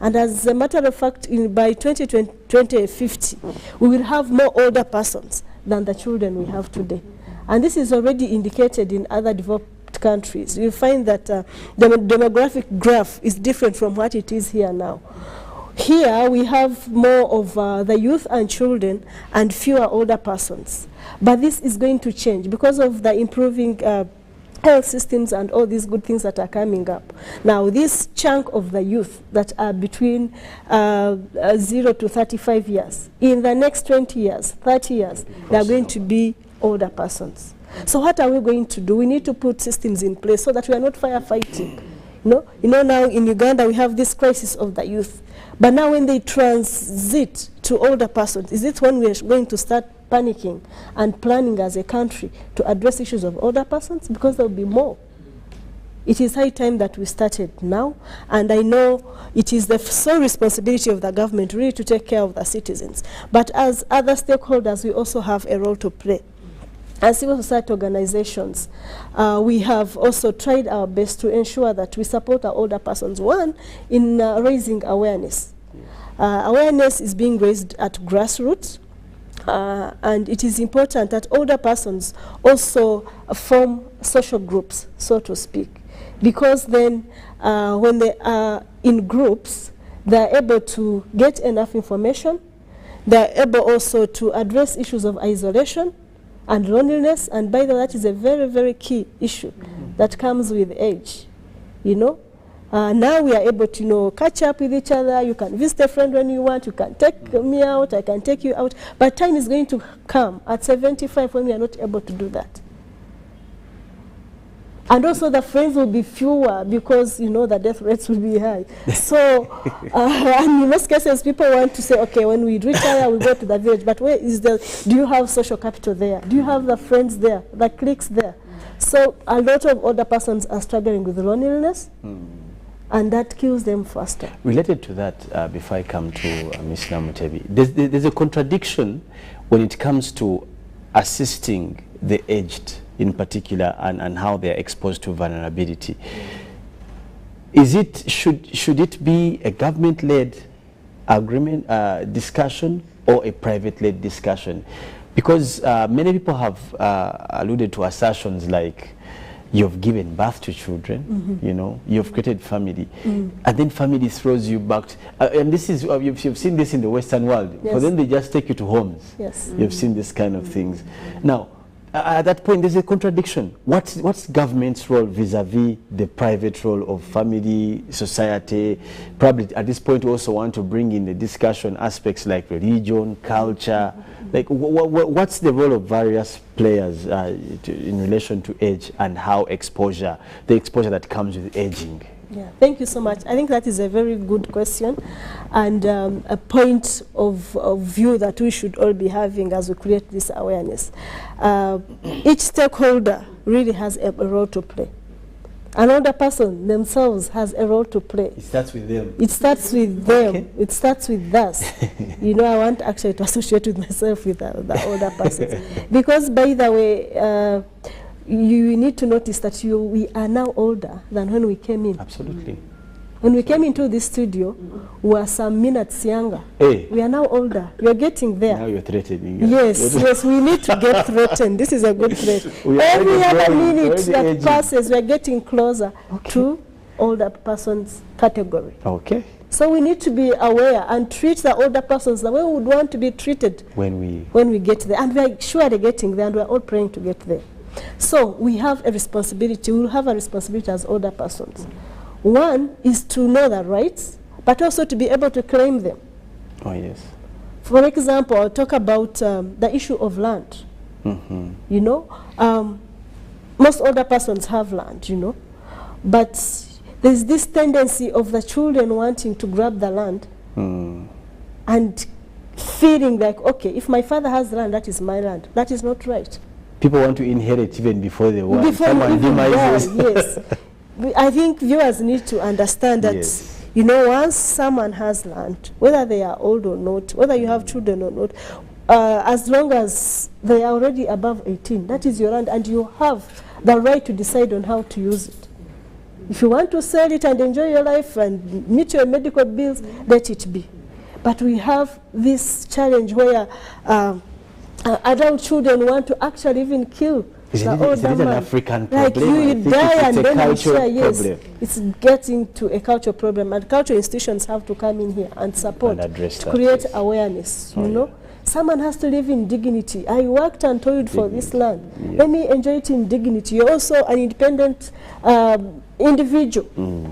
And as a matter of fact, by 2050, we will have more older persons than the children we have today. And this is already indicated in other developed countries. You'll find that the demographic graph is different from what it is here now. Here, we have more of the youth and children and fewer older persons. But this is going to change because of the improving health systems and all these good things that are coming up. Now, this chunk of the youth that are between 0 to 35 years, in the next 20 years, 30 years, they are going to be older persons. So what are we going to do? We need to put systems in place so that we are not firefighting. You know, now in Uganda we have this crisis of the youth. But now when they transit to older persons, is it when we are going to start panicking and planning as a country to address issues of older persons, because there will be more. It is high time that we started now, and I know it is the sole responsibility of the government really to take care of the citizens. But as other stakeholders, we also have a role to play. As civil society organizations, we have also tried our best to ensure that we support our older persons. One, in raising awareness. Awareness is being raised at grassroots, and it is important that older persons also form social groups, so to speak, because then when they are in groups, they are able to get enough information. They are able also to address issues of isolation and loneliness, and by the way, that is a very, very key issue that comes with age, you know. Now we are able to, you know, catch up with each other. You can visit a friend when you want. You can take me out. I can take you out. But time is going to come at 75 when we are not able to do that. And also the friends will be fewer because, you know, the death rates will be high. So, and in most cases, people want to say, okay, when we retire, we go to the village. But where is the, do you have social capital there? Do you have the friends there, the cliques there? So a lot of older persons are struggling with loneliness, and that kills them faster. Related to that, before I come to Ms. Namutebi, there's a contradiction when it comes to assisting the aged in particular, and how they're exposed to vulnerability. Is it, should it be a government-led agreement, discussion, or a private-led discussion? Because many people have alluded to assertions like, you've given birth to children, you know, you've created family, and then family throws you back. And this is, you've seen this in the Western world. Yes. For them, they just take you to homes. Yes. You've seen this kind of things. Now, at that point, there's a contradiction. What's government's role vis-a-vis the private role of family, society? Probably at this point, we also want to bring in the discussion aspects like religion, culture. Like, what's the role of various players in relation to age, and how the exposure that comes with aging? Yeah, thank you so much. I think that is a very good question, and a point of view that we should all be having as we create this awareness. Each stakeholder really has a role to play. An older person themselves has a role to play. It starts with them. It starts with them. Okay. It starts with us. You know, I want actually to associate with myself with the older persons. Because, by the way, you need to notice that we are now older than when we came in. Absolutely. When we came into this studio, we were some minutes younger. Hey. We are now older. We are getting there. Now you're threatening us. Yes, yes, we need to get threatened. This is a good threat. Every other minute that passes, we are getting closer to older persons category. Okay. So we need to be aware and treat the older persons the way we would want to be treated when we get there. And we are surely getting there, and we are all praying to get there. So we have a responsibility. We will have a responsibility as older persons. One is to know their rights, but also to be able to claim them. Oh, yes. For example, I'll talk about the issue of land. You know, most older persons have land, you know, but there's this tendency of the children wanting to grab the land and feeling like, okay, if my father has land, that is my land. That is not right. People want to inherit even before they want. Before Someone demises. yes. I think viewers need to understand that, Yes. you know, once someone has land, whether they are old or not, whether you have children or not, as long as they are already above 18, that is your land, and you have the right to decide on how to use it. If you want to sell it and enjoy your life and meet your medical bills, let it be. But we have this challenge where adult children want to actually even kill the older man. An African like problem? you die and then you share. Yes, problem. it's getting to a cultural problem, and cultural institutions have to come in here and support And address to that, create yes. awareness. Oh, You know, someone has to live in dignity. I worked and toiled for this land. Yeah. Let me enjoy it in dignity. You're also an independent individual,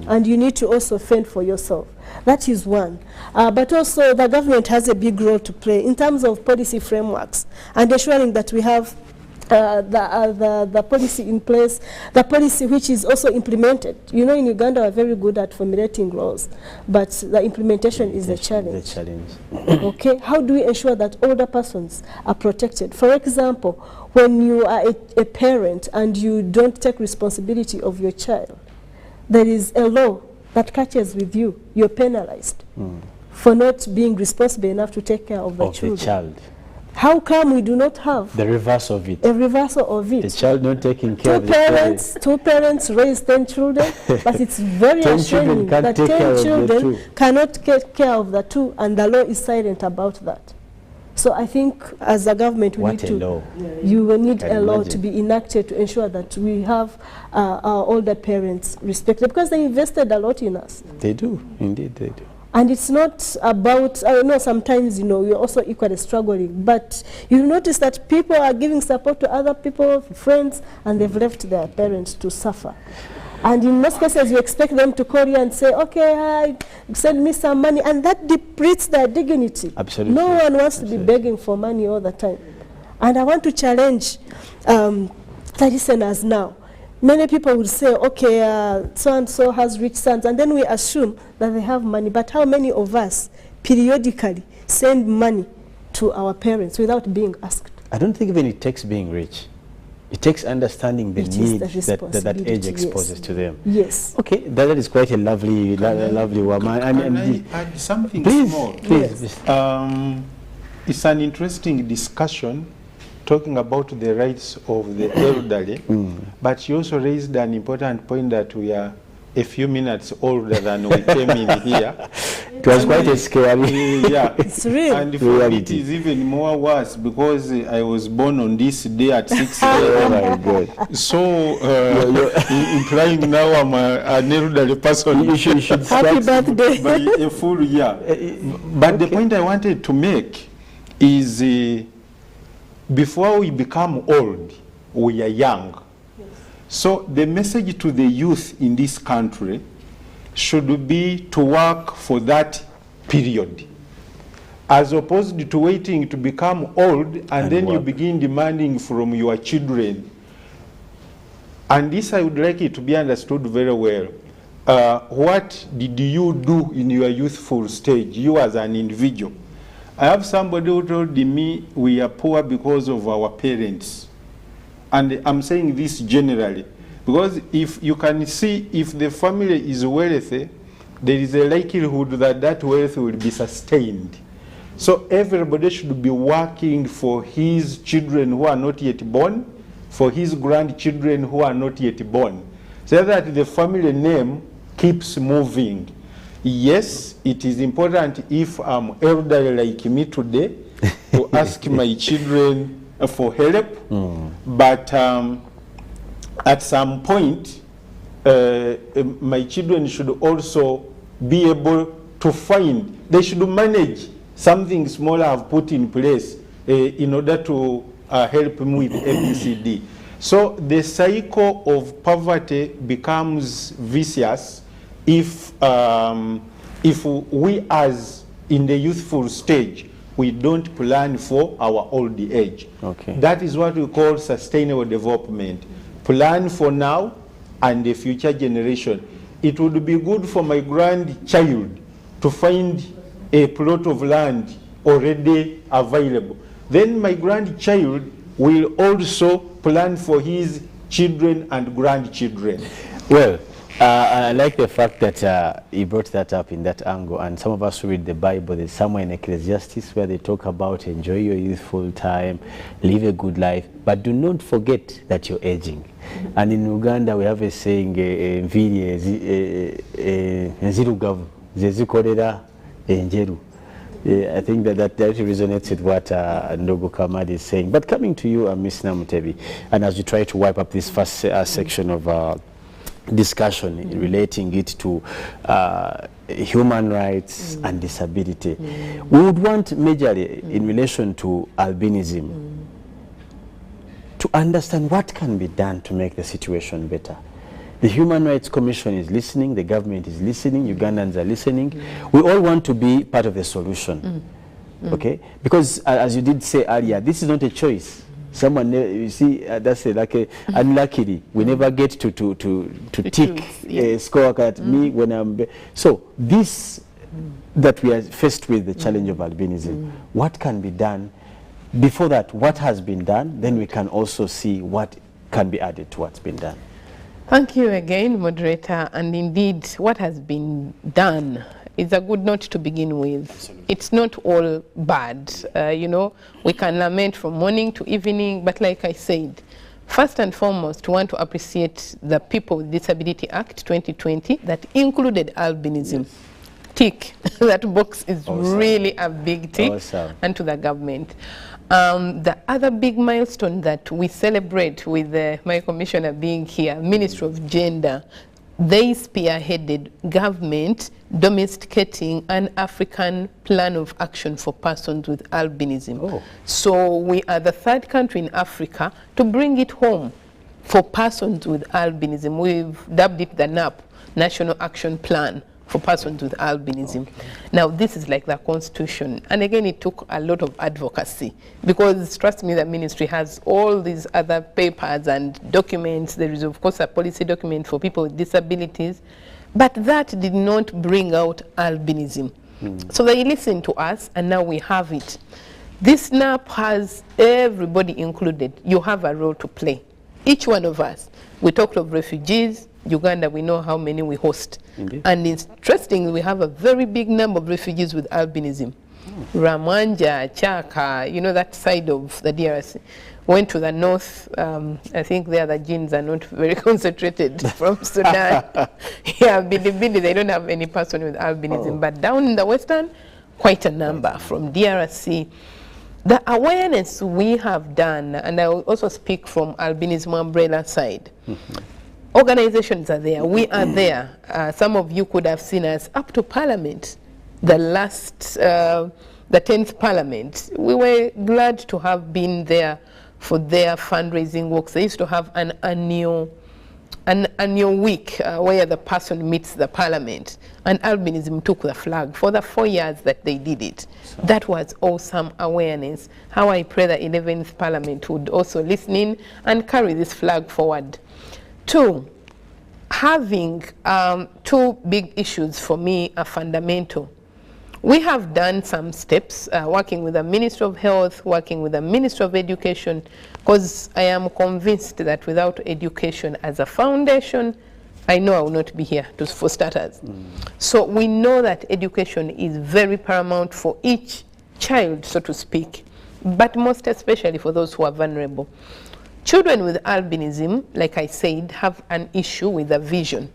and you need to also fend for yourself. That is one. But also the government has a big role to play in terms of policy frameworks and ensuring that we have the policy in place, the policy which is also implemented. You know, in Uganda, we're very good at formulating laws, but the implementation is the challenge. The challenge. Okay, how do we ensure that older persons are protected? For example, when you are a parent and you don't take responsibility of your child, there is a law that catches with you. You're penalized for not being responsible enough to take care of the children. The child. How come we do not have the reverse of it? A reversal of it. The child not taking care of the parents, 2 parents raise 10 children, but it's very ashamed that 10 children cannot take care of the 2, and the law is silent about that. So I think as a government we need you will need a law to be enacted to ensure that we have our older parents respected, because they invested a lot in us. They do, indeed they do. And it's not about, I know sometimes, you know, we're also equally struggling, but you notice that people are giving support to other people, friends, and they've left their parents to suffer. And in most cases, you expect them to call you and say, okay, send me some money, and that depletes their dignity. Absolutely. No one wants to be begging for money all the time. And I want to challenge the listeners now. Many people will say, okay, so-and-so has rich sons, and then we assume that they have money. But how many of us periodically send money to our parents without being asked? I don't think even it takes being rich. It takes understanding the need that age exposes to them. Yes. Okay, that is quite a lovely, lovely woman. Can I add something small? Please. It's an interesting discussion talking about the rights of the elderly, but you also raised an important point that we are a few minutes older than we came in here. It was quite a scary. Yeah, it's real. And it is even more worse because I was born on this day at 6 a.m. Oh my God. So, implying now I'm an elderly person. You should Happy birthday. By a full year. But the point I wanted to make is before we become old, we are young. So the message to the youth in this country should be to work for that period, as opposed to waiting to become old and then you begin demanding from your children. And this I would like it to be understood very well. What did you do in your youthful stage, you as an individual? I have somebody who told me we are poor because of our parents. And I'm saying this generally, because if you can see, if the family is wealthy, there is a likelihood that that wealth will be sustained. So everybody should be working for his children who are not yet born, for his grandchildren who are not yet born, so that the family name keeps moving. Yes, it is important if I'm elderly like me today to ask my children for help, but at some point, my children should also be able to find, they should manage something small I've put in place in order to help me with ABCD. So the cycle of poverty becomes vicious if we as in the youthful stage, we don't plan for our old age. Okay. That is what we call sustainable development. Plan for now and the future generation. It would be good for my grandchild to find a plot of land already available. Then my grandchild will also plan for his children and grandchildren. Well, I like the fact that you brought that up in that angle, and some of us who read the Bible, there's somewhere in Ecclesiastes where they talk about enjoy your youthful time, live a good life, but do not forget that you're aging. And in Uganda we have a saying, nzirugavu zezikolera enjeru. I think that resonates with what Ndogo Kamadi is saying. But coming to you, Ms. Namutebi, and as you try to wipe up this first section of discussion relating it to human rights and disability, we would want majorly in relation to albinism to understand what can be done to make the situation better. The Human Rights Commission is listening, the government is listening, Ugandans are listening. We all want to be part of the solution, okay? Because as you did say earlier, this is not a choice. Someone, you see, that's it, like unluckily, we never get to tick choose, yeah. score at me when I'm... So this, that we are faced with the challenge of albinism, what can be done? Before that, what has been done? Then we can also see what can be added to what's been done. Thank you again, moderator. And indeed, what has been done is a good note to begin with. Absolutely. It's not all bad. You know, we can lament from morning to evening, but like I said, first and foremost, we want to appreciate the People with Disability Act 2020 that included albinism. Yes. Tick. That box is awesome. Really a big tick, awesome. And to the government. The other big milestone that we celebrate with my commissioner being here, Ministry of Gender, they spearheaded government domesticating an African plan of action for persons with albinism. Oh. So we are the third country in Africa to bring it home for persons with albinism. We've dubbed it the NAP, National Action Plan for persons with albinism. Okay. Now this is like the constitution, and again it took a lot of advocacy, because trust me, the ministry has all these other papers and documents. There is of course a policy document for people with disabilities, but that did not bring out albinism. So they listened to us, and now we have it. This NAP has everybody included. You have a role to play, each one of us. We talked of refugees. Uganda, we know how many we host. Indeed. And interestingly, we have a very big number of refugees with albinism. Ramwanja, Chaka, you know, that side of the DRC. Went to the north. I think there the genes are not very concentrated from Sudan. Yeah, Bidi, they don't have any person with albinism. But down in the western, quite a number from DRC. The awareness we have done, and I will also speak from albinism umbrella side. Organizations are there, we are there. Some of you could have seen us up to Parliament, the 10th Parliament. We were glad to have been there for their fundraising works. They used to have an annual week where the person meets the Parliament, and albinism took the flag for the 4 years that they did it. So that was awesome awareness. How I pray the 11th Parliament would also listen in and carry this flag forward. Two, having two big issues for me are fundamental. We have done some steps, working with the Ministry of Health, working with the Ministry of Education, because I am convinced that without education as a foundation, I know I will not be here for starters. So we know that education is very paramount for each child, so to speak, but most especially for those who are vulnerable. Children with albinism, like I said, have an issue with the vision.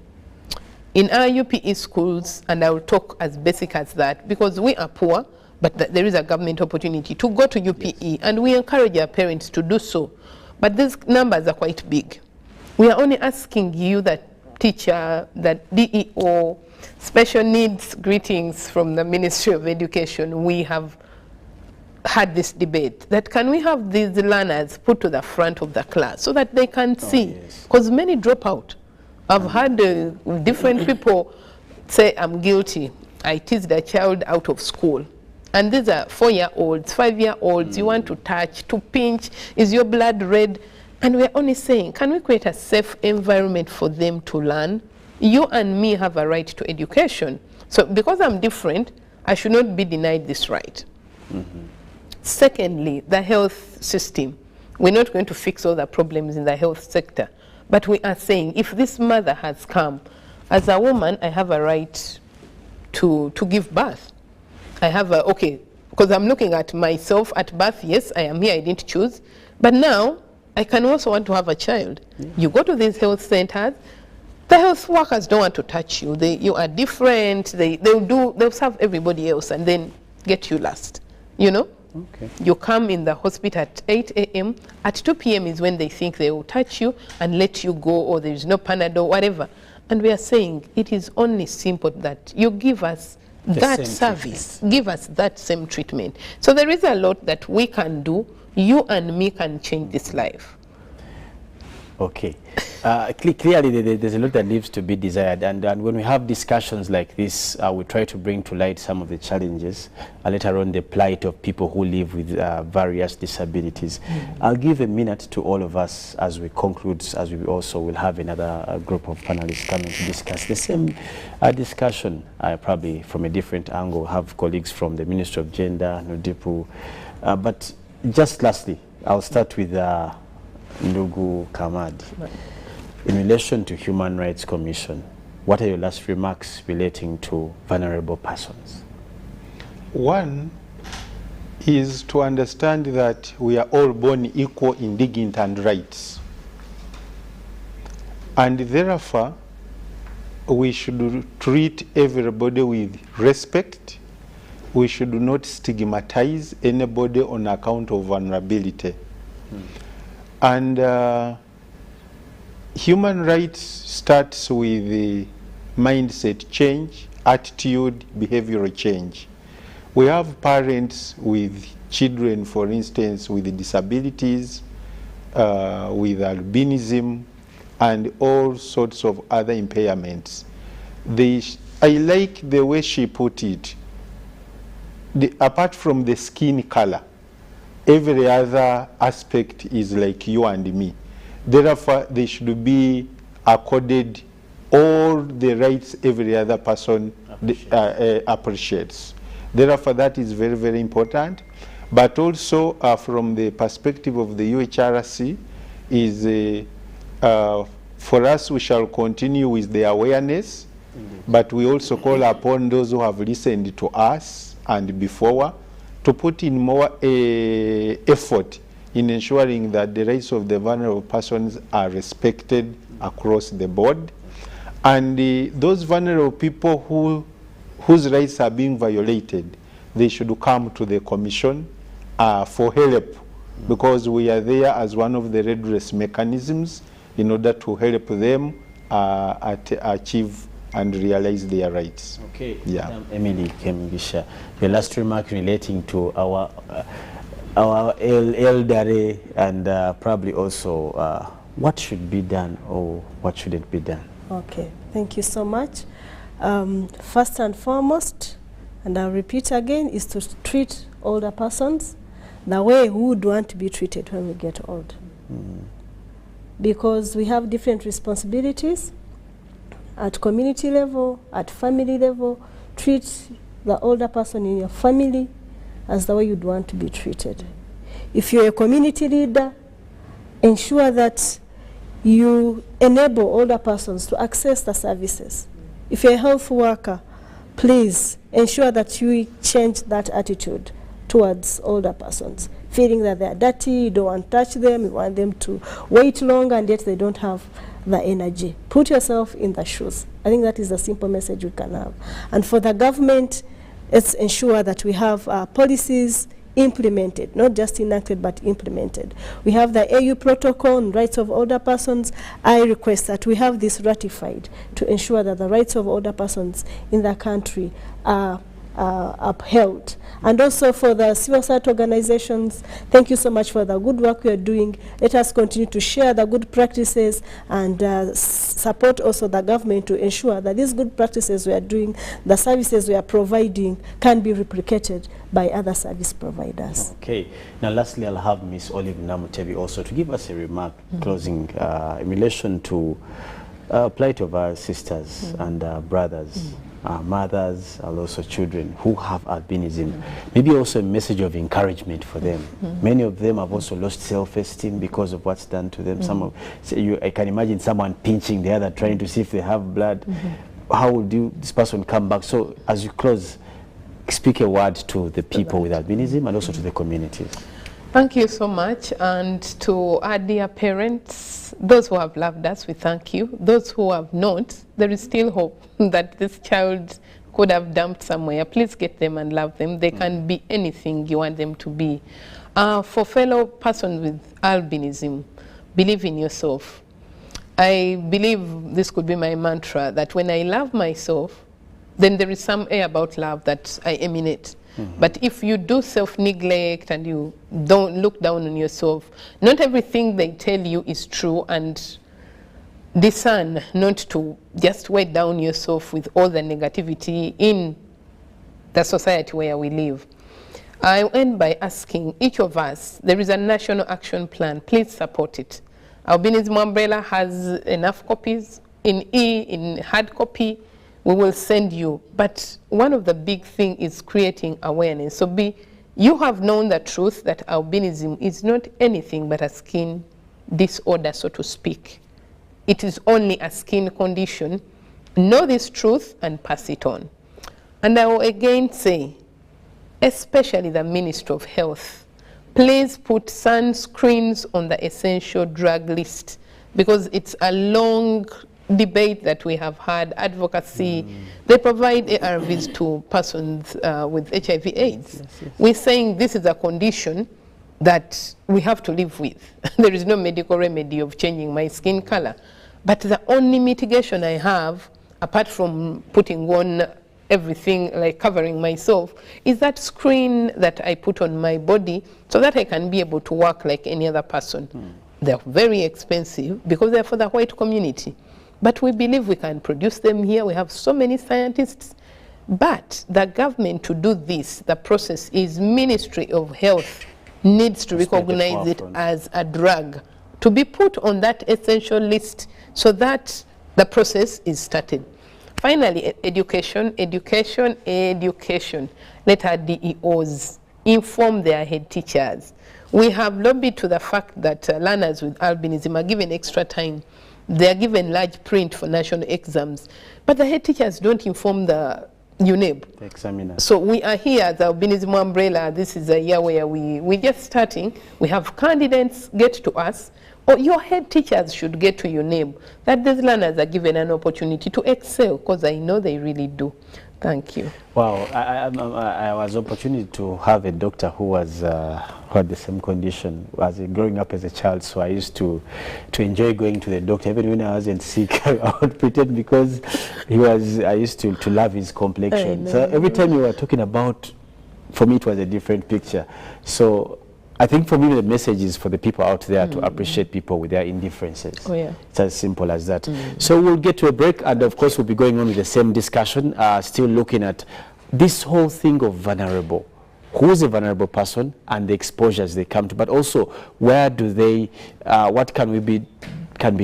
In our UPE schools, and I will talk as basic as that, because we are poor, but there is a government opportunity to go to UPE, yes. And we encourage our parents to do so. But these numbers are quite big. We are only asking you, that teacher, that DEO, special needs, greetings from the Ministry of Education. We have had this debate that can we have these learners put to the front of the class so that they can see, because many drop out. I've had different people say, I'm guilty, I teased a child out of school, and these are 4-year-olds, 5-year-olds. You want to touch, to pinch, is your blood red? And we're only saying, can we create a safe environment for them to learn? You and me have a right to education, so because I'm different, I should not be denied this right. Secondly, the health system. We're not going to fix all the problems in the health sector, but we are saying, if this mother has come, as a woman, I have a right to give birth. I have a, okay, because I'm looking at myself at birth, yes, I am here, I didn't choose, but now I can also want to have a child. You go to these health centers, the health workers don't want to touch you. You are different, they'll serve everybody else and then get you last, you know? Okay. You come in the hospital at 8 a.m. At 2 p.m. is when they think they will touch you and let you go, or there is no Panadol, whatever. And we are saying it is only simple that you give us that service, give us that same treatment. So there is a lot that we can do. You and me can change this life. Okay. Clearly, there's a lot that leaves to be desired, and when we have discussions like this, we try to bring to light some of the challenges, later on the plight of people who live with various disabilities. I'll give a minute to all of us as we conclude, as we also will have another group of panelists coming to discuss the same discussion, probably from a different angle. Have colleagues from the Ministry of Gender, Nodipu, but just lastly, I'll start with Ndugu Kamadi. In relation to Human Rights Commission, what are your last remarks relating to vulnerable persons? One is to understand that we are all born equal in dignity and rights. And therefore, we should treat everybody with respect. We should not stigmatize anybody on account of vulnerability. And human rights starts with the mindset change, attitude, behavioral change. We have parents with children, for instance, with disabilities, with albinism, and all sorts of other impairments. I like the way she put it. Apart from the skin color, every other aspect is like you and me. Therefore, they should be accorded all the rights every other person appreciates. Therefore, that is very, very important. But also, from the perspective of the UHRC, is for us, we shall continue with the awareness, but we also call upon those who have listened to us and before to put in more effort in ensuring that the rights of the vulnerable persons are respected across the board. And those vulnerable people whose rights are being violated, they should come to the Commission for help, because we are there as one of the redress mechanisms in order to help them achieve and realize their rights. Okay, yeah. Emily Kemugisha, your last remark relating to our elderly and probably also what should be done or what shouldn't be done. Okay, thank you so much. First and foremost, and I'll repeat again, is to treat older persons the way we would want to be treated when we get old. Because we have different responsibilities at community level, at family level. Treat the older person in your family as the way you'd want to be treated. If you're a community leader, ensure that you enable older persons to access the services. If you're a health worker, please ensure that you change that attitude towards older persons. Feeling that they're dirty, you don't want to touch them, you want them to wait longer, and yet they don't have the energy. Put yourself in the shoes. I think that is the simple message we can have. And for the government, let's ensure that we have policies implemented, not just enacted, but implemented. We have the AU Protocol on Rights of Older Persons. I request that we have this ratified to ensure that the rights of older persons in the country are upheld. And also for the civil society organizations, thank you so much for the good work we are doing. Let us continue to share the good practices and support also the government to ensure that these good practices we are doing, the services we are providing, can be replicated by other service providers. Okay. Now lastly, I'll have Ms. Olive Namutebi also to give us a remark closing in relation to plight of our sisters and brothers, mothers, and also children who have albinism. Maybe also a message of encouragement for them. Many of them have also lost self-esteem because of what's done to them. Some of, I can imagine someone pinching the other, trying to see if they have blood. How would this person come back? So as you close, speak a word to the people with albinism and also to the communities. Thank you so much. And to our dear parents, those who have loved us, we thank you. Those who have not, there is still hope that this child could have dumped somewhere. Please get them and love them. They can be anything you want them to be. For fellow persons with albinism, believe in yourself. I believe this could be my mantra, that when I love myself, then there is some air about love that I emanate. But if you do self-neglect and you don't look down on yourself, not everything they tell you is true, and discern not to just weigh down yourself with all the negativity in the society where we live. I end by asking each of us, there is a national action plan, please support it. Albinism Umbrella has enough copies in hard copy, we will send you. But one of the big things is creating awareness. So you have known the truth that albinism is not anything but a skin disorder, so to speak. It is only a skin condition. Know this truth and pass it on. And I will again say, especially the Ministry of Health, please put sunscreens on the essential drug list, because it's a long debate that we have had, advocacy. They provide ARVs to persons with HIV/AIDS. Yes. We're saying this is a condition that we have to live with. There is no medical remedy of changing my skin color. But the only mitigation I have, apart from putting on everything, like covering myself, is that screen that I put on my body so that I can be able to work like any other person. They're very expensive because they're for the white community. But we believe we can produce them here. We have so many scientists. But the government, to do this, the process is Ministry of Health needs to recognize it as a drug, to be put on that essential list so that the process is started. Finally, education. Let our DEOs inform their head teachers. We have lobbied to the fact that learners with albinism are given extra time. They are given large print for national exams, but the head teachers don't inform the UNEB. The examiners. So we are here, the Albinism Umbrella. This is a year where we're just starting. We have candidates get to us, or your head teachers should get to UNEB, that these learners are given an opportunity to excel, because I know they really do. Thank you. Wow, I was opportunity to have a doctor who was who had the same condition as growing up as a child. So I used to enjoy going to the doctor even when I wasn't sick. I would pretend, because I used to love his complexion. So every time you were talking about, for me it was a different picture. So I think for me the message is for the people out there to appreciate people with their indifferences. Oh, yeah. It's as simple as that. So we'll get to a break, and of course we'll be going on with the same discussion, still looking at this whole thing of vulnerable. Who is a vulnerable person and the exposures they come to, but also where do they, what can be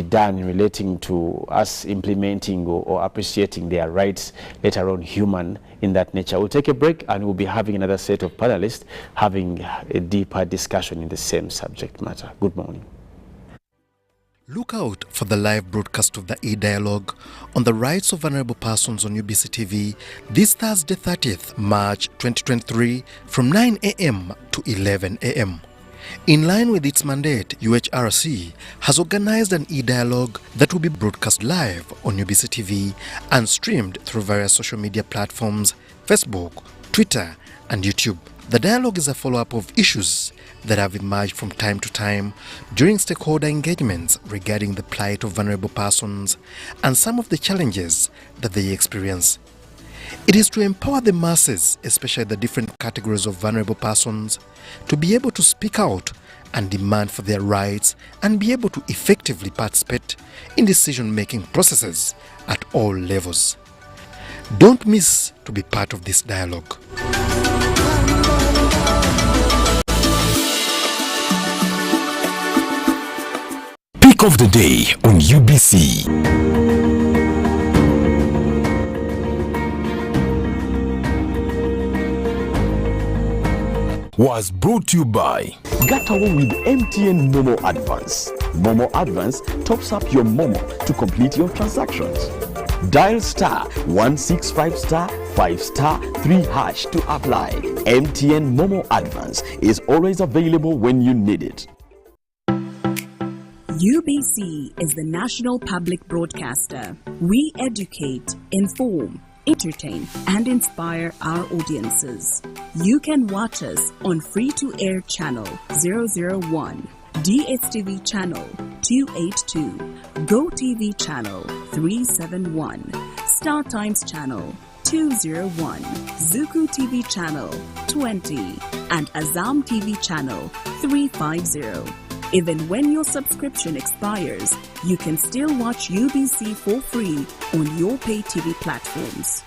done in relating to us implementing or appreciating their rights, let alone human in that nature. We'll take a break and we'll be having another set of panelists having a deeper discussion in the same subject matter. Good morning. Look out for the live broadcast of the e-dialogue on the rights of vulnerable persons on UBC TV this Thursday 30th March 2023 from 9 a.m. to 11 a.m. In line with its mandate, UHRC has organized an e-dialogue that will be broadcast live on UBC TV and streamed through various social media platforms, Facebook, Twitter, and YouTube. The dialogue is a follow-up of issues that have emerged from time to time during stakeholder engagements regarding the plight of vulnerable persons and some of the challenges that they experience. It is to empower the masses, especially the different categories of vulnerable persons, to be able to speak out and demand for their rights and be able to effectively participate in decision-making processes at all levels. Don't miss to be part of this dialogue. Pick of the day on UBC. Was brought to you by Gatawo with MTN Momo Advance. Momo Advance tops up your Momo to complete your transactions. Dial *165*5*3# to apply. MTN Momo Advance is always available when you need it. UBC is the national public broadcaster. We educate, inform, entertain, and inspire our audiences. You can watch us on free-to-air channel 001, DSTV channel 282, GoTV channel 371, Star Times channel 201, Zuku TV channel 20, and Azam TV channel 350. Even when your subscription expires, you can still watch UBC for free on your pay TV platforms.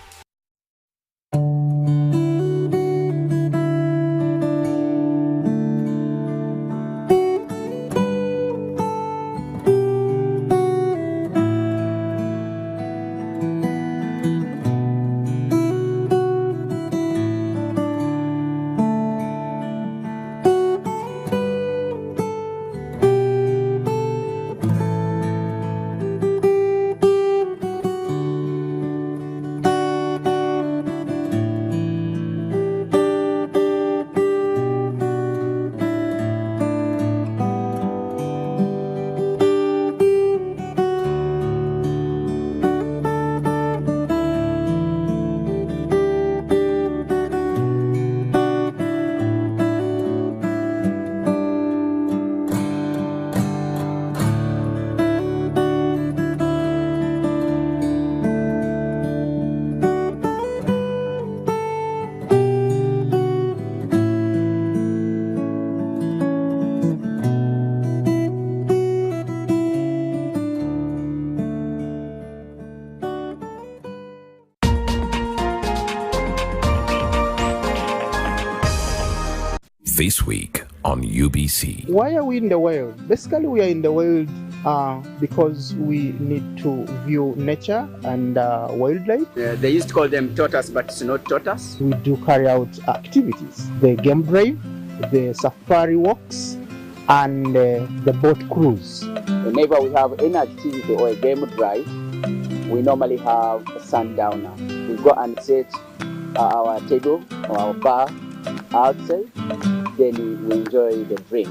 This week on UBC. Why are we in the wild? Basically, we are in the wild because we need to view nature and wildlife. They used to call them tortoise, but it's not tortoise. We do carry out activities, the game drive, the safari walks, and the boat cruise. Whenever we have any activity or a game drive, we normally have a sundowner. We go and set our table or our bar outside, then we enjoy the drink.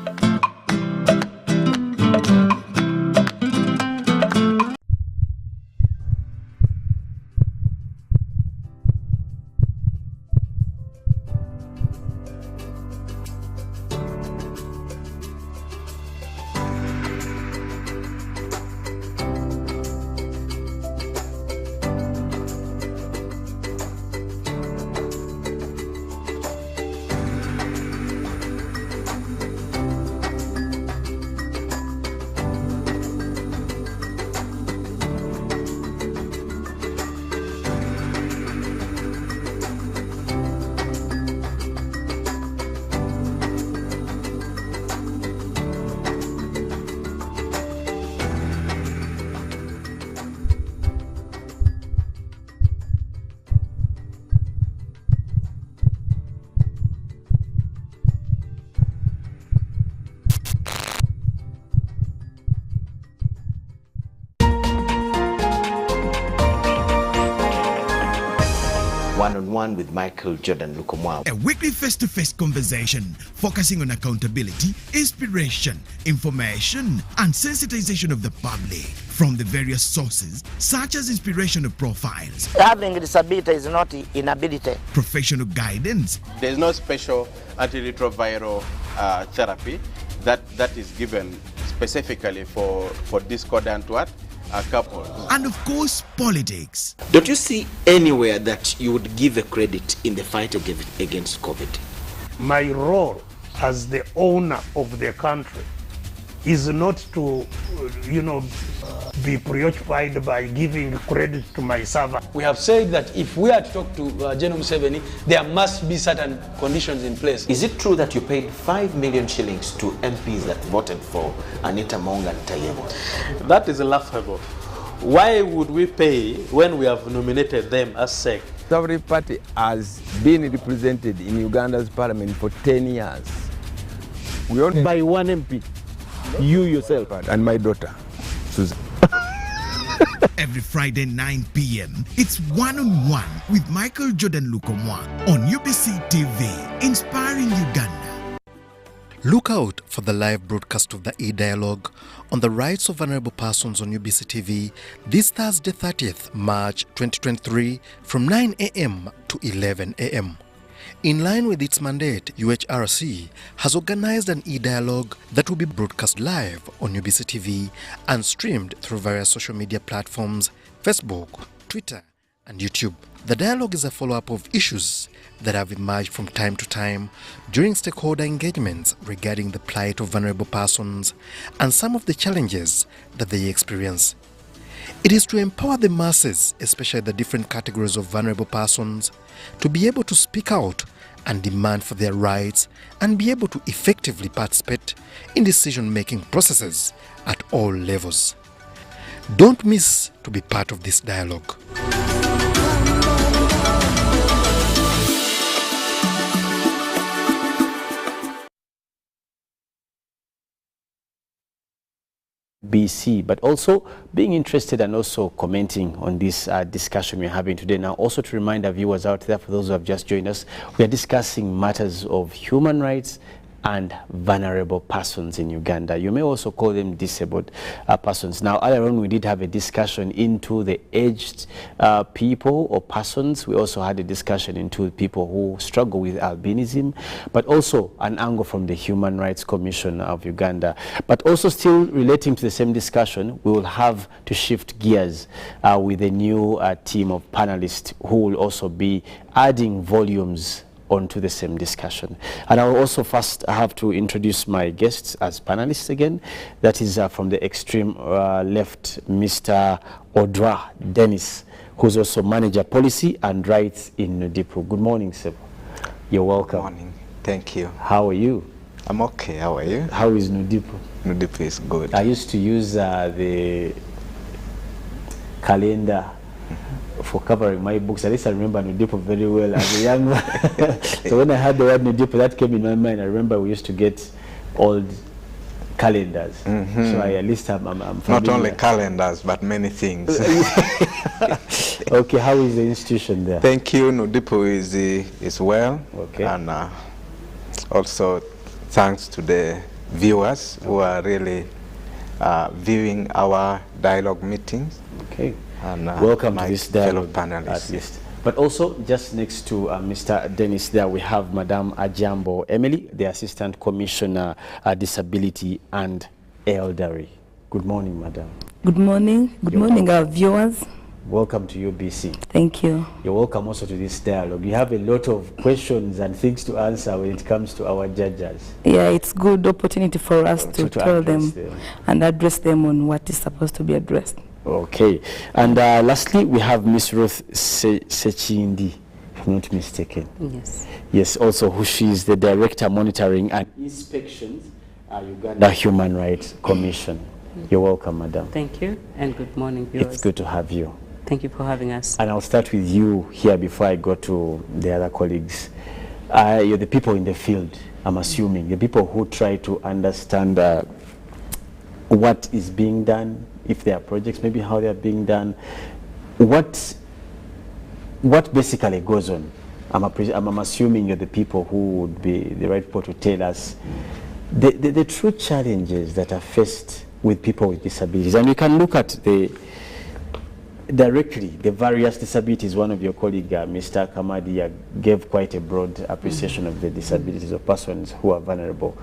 One-on-one with Michael Jordan Lukomwa. A weekly face-to-face conversation focusing on accountability, inspiration, information, and sensitization of the public from the various sources such as inspirational profiles. Having a disability is not inability. Professional guidance. There is no special antiretroviral therapy that is given specifically for discordant couples. And of course, politics. Don't you see anywhere that you would give a credit in the fight against COVID? My role as the owner of the country is not to, be preoccupied by giving credit to my servant. We have said that if we are to talk to General Museveni, there must be certain conditions in place. Is it true that you paid 5 million shillings to MPs that voted for Anita Monga and Tayebo? That is laughable. Why would we pay when we have nominated them as SEC? Every party has been represented in Uganda's parliament for 10 years. We only by one MP, you yourself and my daughter, Susan. Every Friday 9 p.m. it's One-on-One with Michael Jordan Lukomwa on UBC TV, inspiring Uganda. Look out for the live broadcast of the e-dialogue on the rights of vulnerable persons on UBC TV this Thursday 30th March 2023 from 9 a.m. to 11 a.m. In line with its mandate, UHRC has organized an e-dialogue that will be broadcast live on UBC TV and streamed through various social media platforms, Facebook, Twitter, and YouTube. The dialogue is a follow-up of issues that have emerged from time to time during stakeholder engagements regarding the plight of vulnerable persons and some of the challenges that they experience. It is to empower the masses, especially the different categories of vulnerable persons, to be able to speak out and demand for their rights and be able to effectively participate in decision-making processes at all levels. Don't miss to be part of this dialogue. BC, but also being interested and also commenting on this discussion we're having today. Now, also to remind our viewers out there, for those who have just joined us, we are discussing matters of human rights and vulnerable persons in Uganda. You may also call them disabled persons. Now, earlier on, we did have a discussion into the aged people or persons. We also had a discussion into people who struggle with albinism, but also an angle from the Human Rights Commission of Uganda. But also still relating to the same discussion, we will have to shift gears with a new team of panelists who will also be adding volumes onto the same discussion. And I will also first have to introduce my guests as panelists again. That is from the extreme left, Mr. Odra Dennis, who's also Manager Policy and Rights in NUDIPO. Good morning, sir. You're welcome. Good morning. Thank you. How are you? I'm okay. How are you? How is NUDIPO? NUDIPO is good. I used to use the calendar for covering my books. At least I remember NUDIPO very well as a young man. So when I heard the word NUDIPO, that came in my mind. I remember we used to get old calendars. So at least I'm familiar. Not only calendars, but many things. Okay, how is the institution there? Thank you. NUDIPO is well. Okay. And also thanks to the viewers who are really viewing our dialogue meetings. Okay. And welcome to this dialogue, at least. But also, just next to Mr. Dennis there, we have Madame Ajambo Emily, the Assistant Commissioner, Disability and Elderly. Good morning, Madam. Good morning. Good morning, our viewers. Welcome to UBC. Thank you. You're welcome also to this dialogue. You have a lot of questions and things to answer when it comes to our judges. Yeah, it's good opportunity for us to tell them and address them on what is supposed to be addressed. Okay. And lastly, we have Miss Ruth Sechindi, if I'm not mistaken. Yes. Yes, also who she is the Director Monitoring and Inspections, Uganda Human Rights Commission. You're welcome, Madam. Thank you, and good morning, viewers. It's good to have you. Thank you for having us. And I'll start with you here before I go to the other colleagues. You're the people in the field, I'm assuming, the people who try to understand what is being done, if there are projects, maybe how they are being done, what basically goes on. I'm assuming you're the people who would be the right people to tell us the true challenges that are faced with people with disabilities. And we can look at the various disabilities. One of your colleagues, Mr. Kamadi, gave quite a broad appreciation of the disabilities of persons who are vulnerable.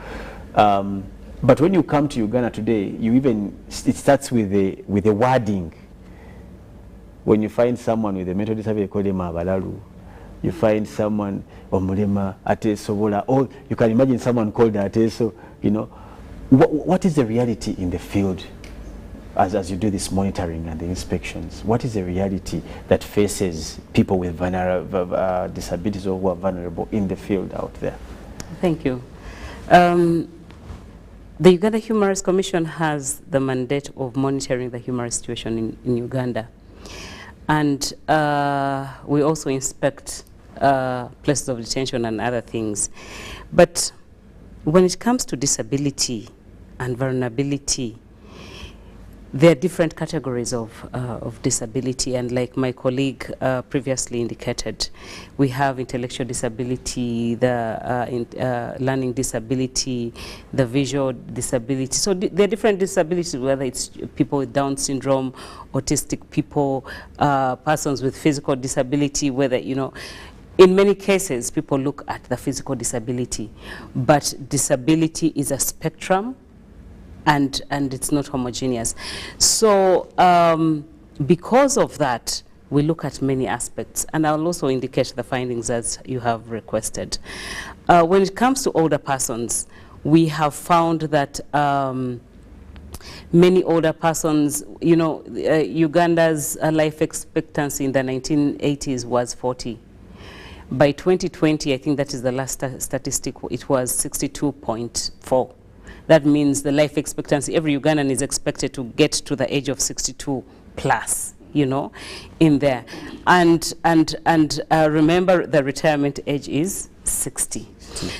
But when you come to Uganda today, it starts with the wording. When you find someone with a mental disability, call them abalalu. You find someone omulema atesobola, or you can imagine someone called ateso. You know, what is the reality in the field as you do this monitoring and the inspections? What is the reality that faces people with disabilities or who are vulnerable in the field out there? Thank you. The Uganda Human Rights Commission has the mandate of monitoring the human rights situation in Uganda. And we also inspect places of detention and other things. But when it comes to disability and vulnerability, there are different categories of disability, and like my colleague previously indicated, we have intellectual disability, the learning disability, the visual disability. So there are different disabilities, whether it's people with Down syndrome, autistic people, persons with physical disability, whether, you know, in many cases people look at the physical disability, but disability is a spectrum, and it's not homogeneous. So because of that, we look at many aspects, and I'll also indicate the findings as you have requested. When it comes to older persons, we have found that many older persons, you know, Uganda's life expectancy in the 1980s was 40. By 2020, I think that is the last statistic, it was 62.4. That means the life expectancy, every Ugandan is expected to get to the age of 62 plus, you know, in there. And remember, the retirement age is 60.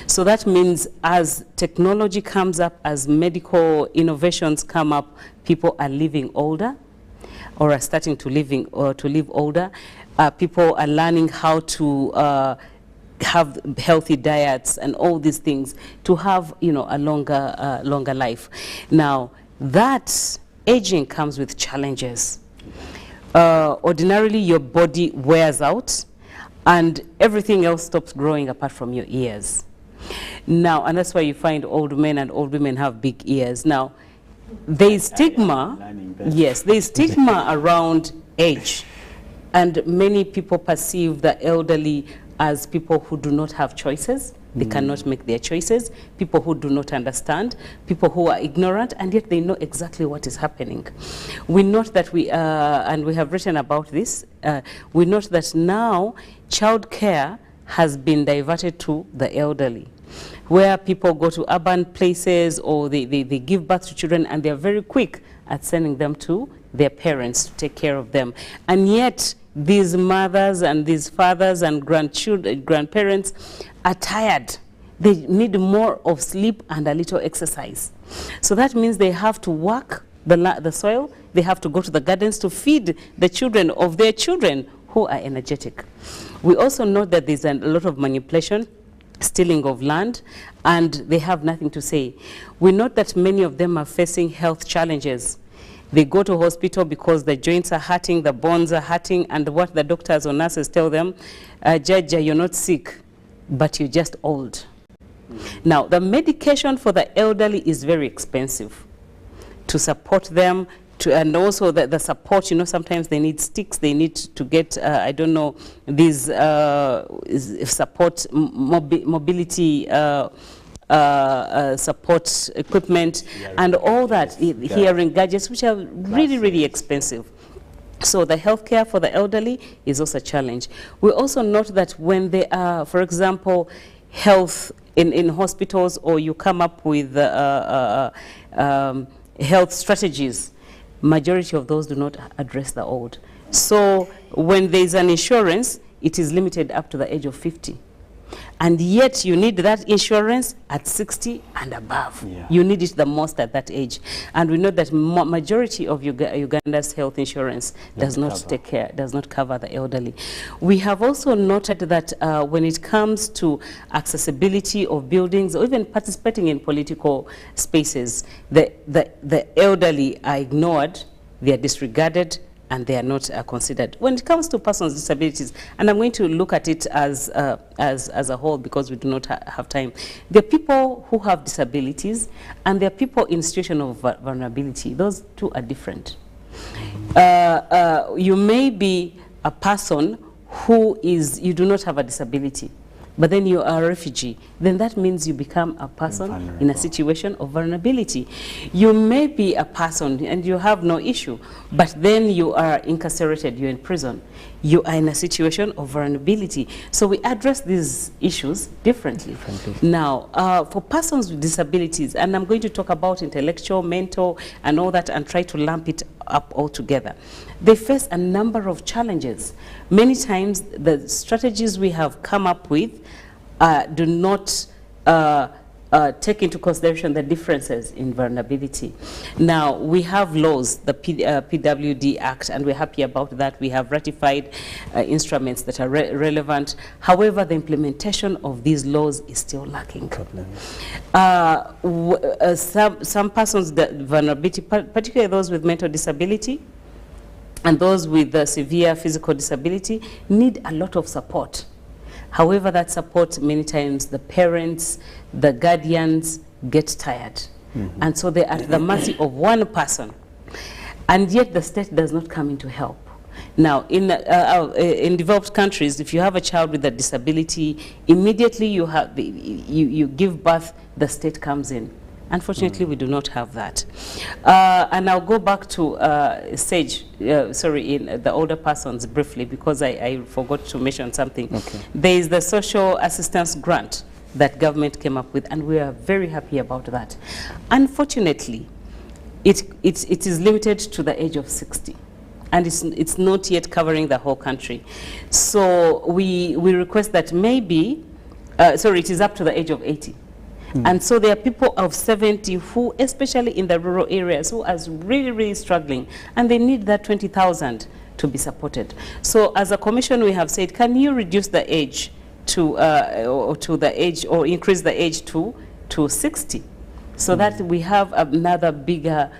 So that means as technology comes up, as medical innovations come up, people are living older or are starting to live older. People are learning how to have healthy diets and all these things to have, you know, a longer life. Now, that aging comes with challenges. Ordinarily, your body wears out and everything else stops growing apart from your ears. Now, and that's why you find old men and old women have big ears. Now, there is stigma, yes, there is stigma around age. And many people perceive the elderly as people who do not have choices. They cannot make their choices. People who do not understand. People who are ignorant, and yet they know exactly what is happening. We note that and we have written about this, we note that now child care has been diverted to the elderly, where people go to urban places or they give birth to children and they're very quick at sending them to their parents to take care of them. And yet these mothers and these fathers and grandparents are tired. They need more of sleep and a little exercise. So that means they have to work the soil, they have to go to the gardens to feed the children of their children who are energetic. We also know that there's a lot of manipulation, stealing of land, and they have nothing to say. We note that many of them are facing health challenges. They go to hospital because the joints are hurting, the bones are hurting, and what the doctors or nurses tell them, Jaja, you're not sick, but you're just old. Now, the medication for the elderly is very expensive to support them, and also the support, you know, sometimes they need sticks, they need to get, I don't know, these support, mobility support equipment, and all that, hearing gadgets, which are really, really expensive. So the healthcare for the elderly is also a challenge. We also note that when they are, for example, health in hospitals, or you come up with health strategies, majority of those do not address the old. So when there is an insurance, it is limited up to the age of 50. And yet you need that insurance at 60 and above. Yeah. You need it the most at that age. And we know that majority of Uganda's health insurance does not cover the elderly. We have also noted that when it comes to accessibility of buildings or even participating in political spaces, the elderly are ignored, they are disregarded, and they are not considered. When it comes to persons with disabilities, and I'm going to look at it as a whole because we do not have time, there are people who have disabilities and there are people in situation of vulnerability. Those two are different. You may be a person who you do not have a disability, but then you are a refugee, then that means you become a person in a situation of vulnerability. You may be a person and you have no issue, but then you are incarcerated, you're in prison. You are in a situation of vulnerability. So we address these issues differently. Now, for persons with disabilities, and I'm going to talk about intellectual, mental, and all that, and try to lump it up all together. They face a number of challenges. Many times, the strategies we have come up with do not take into consideration the differences in vulnerability. Now, we have laws, the PWD Act, and we're happy about that. We have ratified instruments that are relevant. However, the implementation of these laws is still lacking. Some persons with vulnerability, particularly those with mental disability, and those with severe physical disability, need a lot of support. However, that support, many times the parents, the guardians get tired. And so they're at the mercy of one person. And yet the state does not come in to help. Now, in developed countries, if you have a child with a disability, immediately you give birth, the state comes in. Unfortunately, we do not have that. And I'll go back to in the older persons briefly, because I forgot to mention something. Okay. There is the social assistance grant that government came up with, and we are very happy about that. Unfortunately, it is limited to the age of 60. And it's not yet covering the whole country. So we request that maybe, it is up to the age of 80. And so there are people of 70 who, especially in the rural areas, who are really, really struggling, and they need that 20,000 to be supported. So as a commission, we have said, can you reduce the age to the age, or increase the age to 60, so that we have another bigger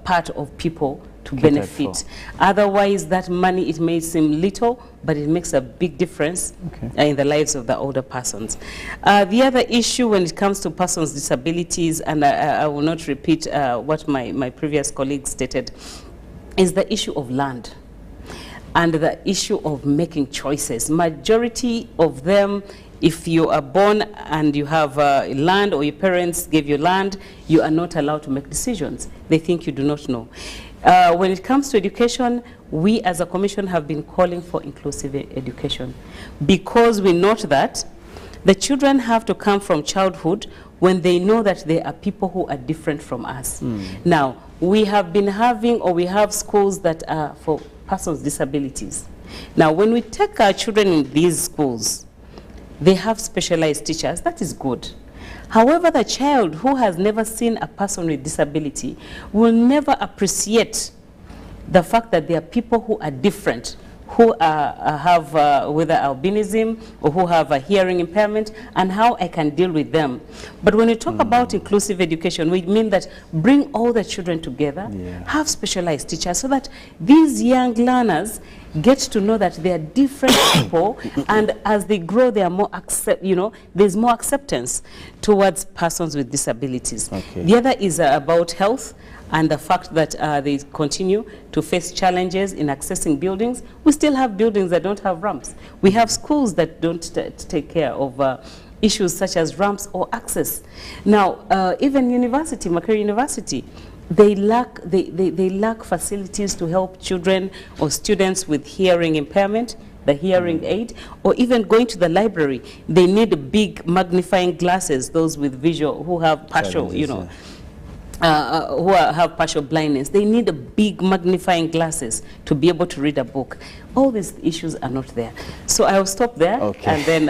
part of people to benefit. Otherwise, that money, it may seem little, but it makes a big difference in the lives of the older persons. The other issue when it comes to persons with disabilities, and I will not repeat what my previous colleague stated, is the issue of land and the issue of making choices. Majority of them, if you are born and you have land, or your parents gave you land, you are not allowed to make decisions. They think you do not know. When it comes to education, we as a commission have been calling for inclusive education, because we note that the children have to come from childhood when they know that there are people who are different from us. Now, we have been having, or we have schools that are for persons with disabilities. Now, when we take our children in these schools, they have specialized teachers. That is good. However, the child who has never seen a person with disability will never appreciate the fact that there are people who are different, who have whether albinism or who have a hearing impairment, and how I can deal with them. But when we talk about inclusive education, we mean that bring all the children together, have specialized teachers, so that these young learners get to know that they are different people, and as they grow, they are more there's more acceptance towards persons with disabilities. The other is about health, and the fact that they continue to face challenges in accessing buildings. We still have buildings that don't have ramps. We have schools that don't take care of issues such as ramps or access. Now, even university, Makerere University, they lack facilities to help children or students with hearing impairment, the hearing aid, or even going to the library. They need big magnifying glasses, those with visual, who have partial, who have partial blindness. They need a big magnifying glasses to be able to read a book. All these issues are not there. So I will stop there, and then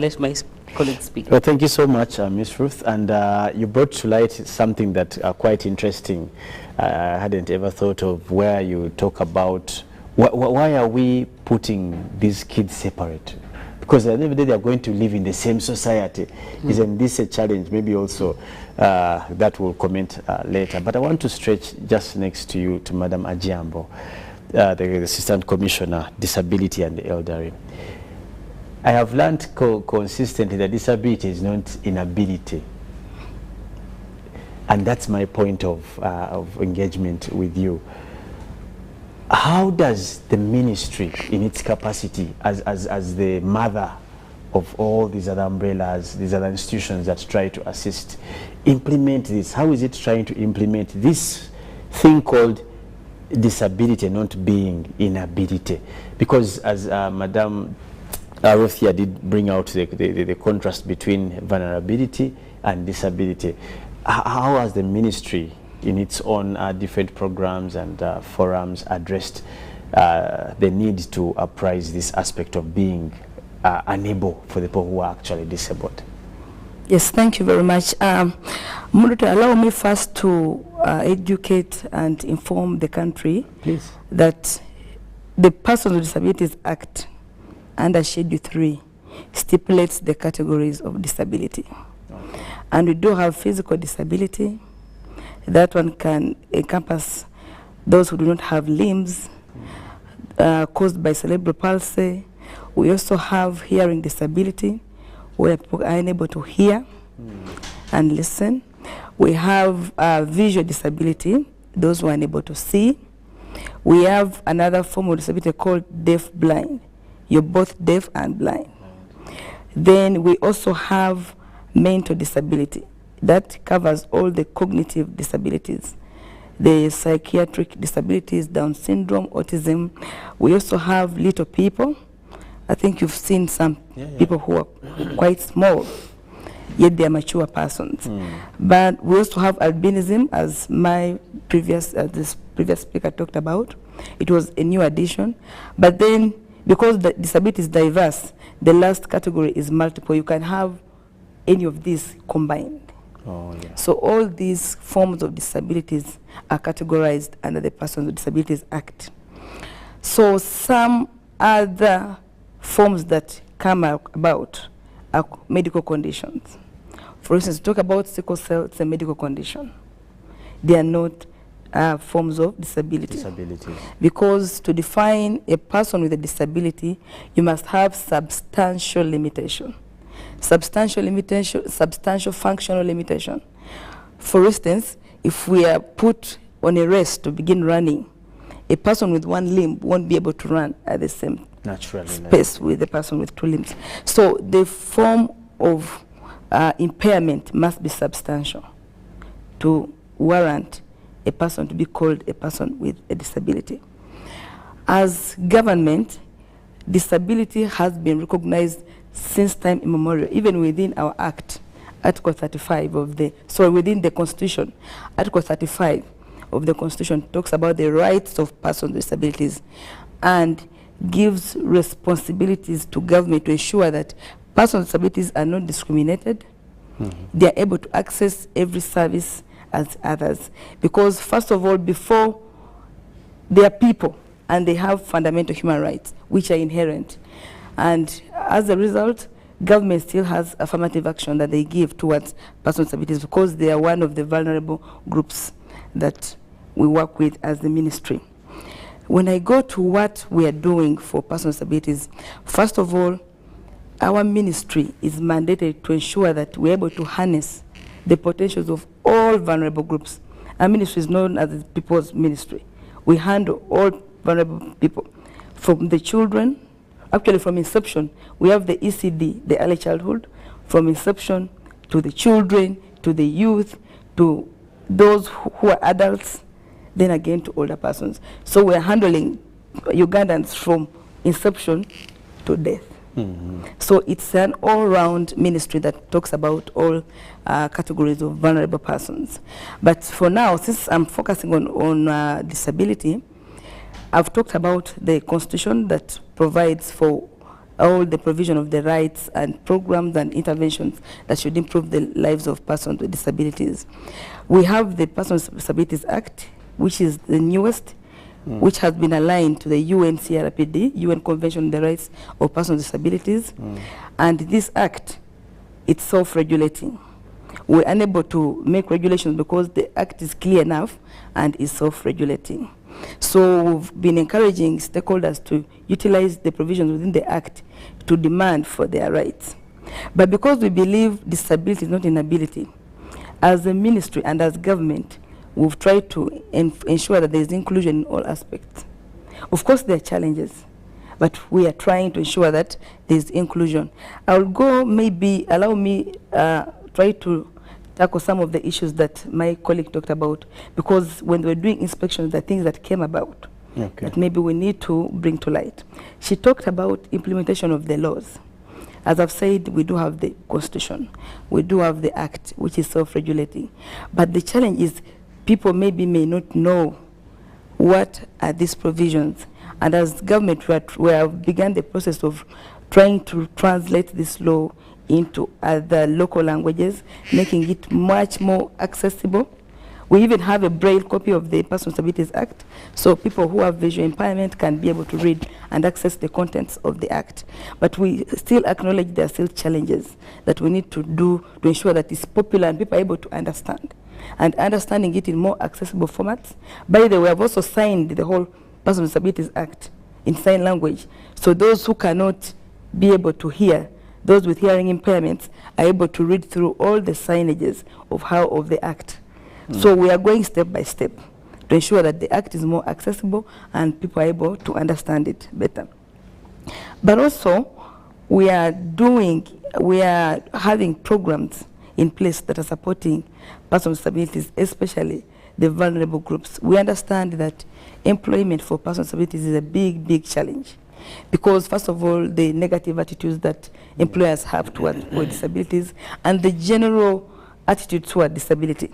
let my colleagues speak. Well, thank you so much, Ms. Ruth. And you brought to light something that quite interesting. I hadn't ever thought of, where you talk about why are we putting these kids separate? Because at the end of the day, they are going to live in the same society. Isn't this a challenge? Maybe also that will comment later. But I want to stretch just next to you, to Madam Ajiambo, the Assistant Commissioner, Disability and the Elderly. I have learned consistently that disability is not inability. And that's my point of engagement with you. How does the ministry, in its capacity as the mother of all these other umbrellas, these other institutions that try to assist, implement this? How is it trying to implement this thing called disability, not being inability? Because as Madam Ruth here did bring out the contrast between vulnerability and disability, how has the ministry, in its own different programs and forums, addressed the need to apprise this aspect of being unable for the people who are actually disabled? Yes, thank you very much. Moderator, allow me first to educate and inform the country, please, that the Persons with Disabilities Act under Schedule 3 stipulates the categories of disability. And we do have physical disability. That one can encompass those who do not have limbs caused by cerebral palsy. We also have hearing disability, where people are unable to hear and listen. We have visual disability, those who are unable to see. We have another form of disability called deaf-blind. You're both deaf and blind. Then we also have mental disability. That covers all the cognitive disabilities, the psychiatric disabilities, Down syndrome, autism. We also have little people. I think you've seen some people who are quite small, yet they are mature persons. But we also have albinism, as this previous speaker talked about. It was a new addition. But then, because the disability is diverse, the last category is multiple. You can have any of these combined. Oh, yeah. So all these forms of disabilities are categorized under the Persons with Disabilities Act. So some other forms that come about are medical conditions. For instance, talk about sickle cell, it's a medical condition. They are not forms of disability. Because to define a person with a disability, you must have substantial limitation. Substantial functional limitation. For instance, if we are put on a race to begin running, a person with one limb won't be able to run at the same space with the person with two limbs. So the form of impairment must be substantial to warrant a person to be called a person with a disability. As government, disability has been recognized since time immemorial, even within our Act, Article 35 of the, within the Constitution, Article 35 of the Constitution talks about the rights of persons with disabilities and gives responsibilities to government to ensure that persons with disabilities are not discriminated. They are able to access every service as others. Because first of all, before they are people and they have fundamental human rights, which are inherent. And as a result, government still has affirmative action that they give towards persons with disabilities because they are one of the vulnerable groups that we work with as the ministry. When I go to what we are doing for persons with disabilities, first of all, our ministry is mandated to ensure that we're able to harness the potentials of all vulnerable groups. Our ministry is known as the People's Ministry. We handle all vulnerable people, from the children. Actually, from inception, we have the ECD, the early childhood, from inception to the children, to the youth, to those who are adults, then again to older persons. So we're handling Ugandans from inception to death. So it's an all-round ministry that talks about all categories of vulnerable persons. But for now, since I'm focusing on disability, I've talked about the Constitution that provides for all the provision of the rights and programs and interventions that should improve the lives of persons with disabilities. We have the Persons with Disabilities Act, which is the newest, which has been aligned to the UN CRPD, UN Convention on the Rights of Persons with Disabilities. And this act, it's self-regulating. We're unable to make regulations because the act is clear enough and is self-regulating. So we've been encouraging stakeholders to utilize the provisions within the act to demand for their rights. But because we believe disability is not inability, as a ministry and as government, we've tried to ensure that there is inclusion in all aspects. Of course, there are challenges, but we are trying to ensure that there is inclusion. I'll go, maybe, allow me try to tackle some of the issues that my colleague talked about, because when we're doing inspections, there are things that came about that maybe we need to bring to light. She talked about implementation of the laws. As I've said, we do have the Constitution. We do have the Act, which is self-regulating. But the challenge is people maybe may not know what are these provisions. And as government, we have begun the process of trying to translate this law into other local languages, making it much more accessible. We even have a braille copy of the Persons with Disabilities Act, so people who have visual impairment can be able to read and access the contents of the Act. But we still acknowledge there are still challenges that we need to do to ensure that it's popular and people are able to understand. And understanding it in more accessible formats. By the way, we have also signed the whole Persons with Disabilities Act in sign language, so those who cannot be able to hear, those with hearing impairments, are able to read through all the signages of the Act. So we are going step by step to ensure that the Act is more accessible and people are able to understand it better. But also, we are having programs in place that are supporting persons with disabilities, especially the vulnerable groups. We understand that employment for persons with disabilities is a big, big challenge because, first of all, the negative attitudes that employers have toward disabilities and the general attitude toward disability.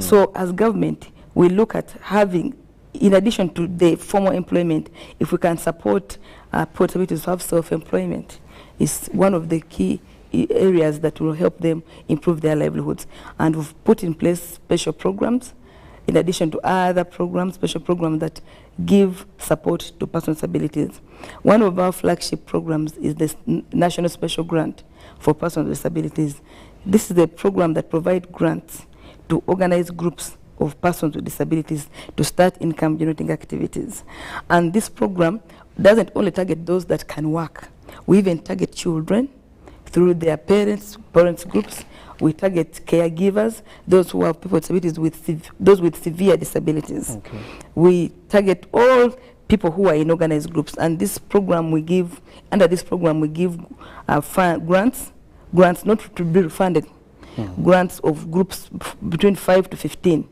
So as government, we look at having, in addition to the formal employment, if we can support people with disabilities to have self-employment, is one of the key areas that will help them improve their livelihoods. And we've put in place special programs, in addition to other programs, special programs that give support to persons with disabilities. One of our flagship programs is the National Special Grant for Persons with Disabilities. This is a program that provides grants to organize groups of persons with disabilities to start income-generating activities. And this program doesn't only target those that can work. We even target children through their parents groups. We target caregivers, those who have people with disabilities, those with severe disabilities. Okay. We target all people who are in organized groups. And this program we give, under this program we give grants not to be refunded, grants of groups between 5 to 15.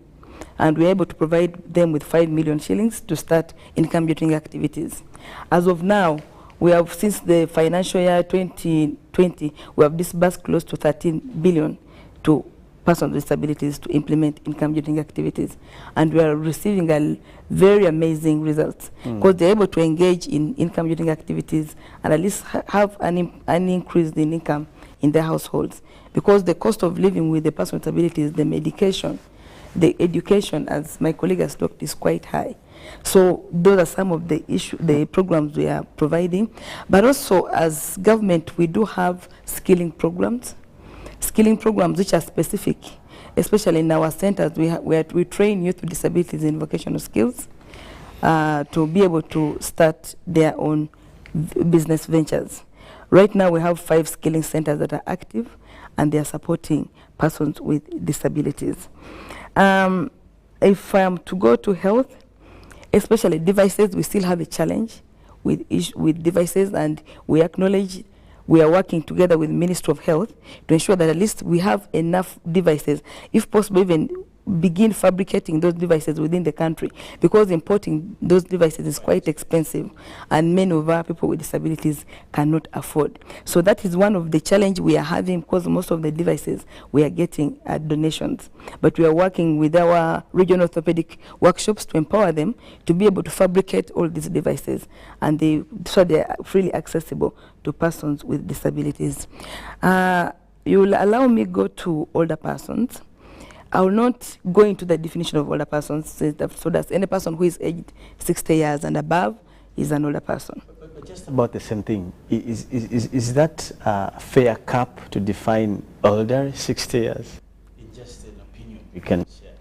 And we're able to provide them with 5 million shillings to start income-generating activities. As of now, we have, since the financial year 2020, we have disbursed close to 13 billion to persons with disabilities to implement income-generating activities. And we are receiving very amazing results because they're able to engage in income-generating activities and at least have an increase in income in their households. Because the cost of living with the person with disabilities, the medication, the education, as my colleague has talked, is quite high. So those are some of the programs we are providing. But also, as government, we do have skilling programs which are specific, especially in our centers. We train youth with disabilities in vocational skills to be able to start their own business ventures. Right now, we have 5 skilling centers that are active, and they are supporting persons with disabilities. If I am to go to health, especially devices, we still have a challenge with devices, and we acknowledge we are working together with the Ministry of Health to ensure that at least we have enough devices, if possible even begin fabricating those devices within the country, because importing those devices is quite expensive and many of our people with disabilities cannot afford. So that is one of the challenges we are having, because most of the devices we are getting are donations. But we are working with our regional orthopedic workshops to empower them to be able to fabricate all these devices, and so they are freely accessible to persons with disabilities. You will allow me go to older persons. I will not go into the definition of older persons, so that any person who is aged 60 years and above is an older person. But just about the same thing, is that a fair cap to define older 60 years? It's just an opinion you can share.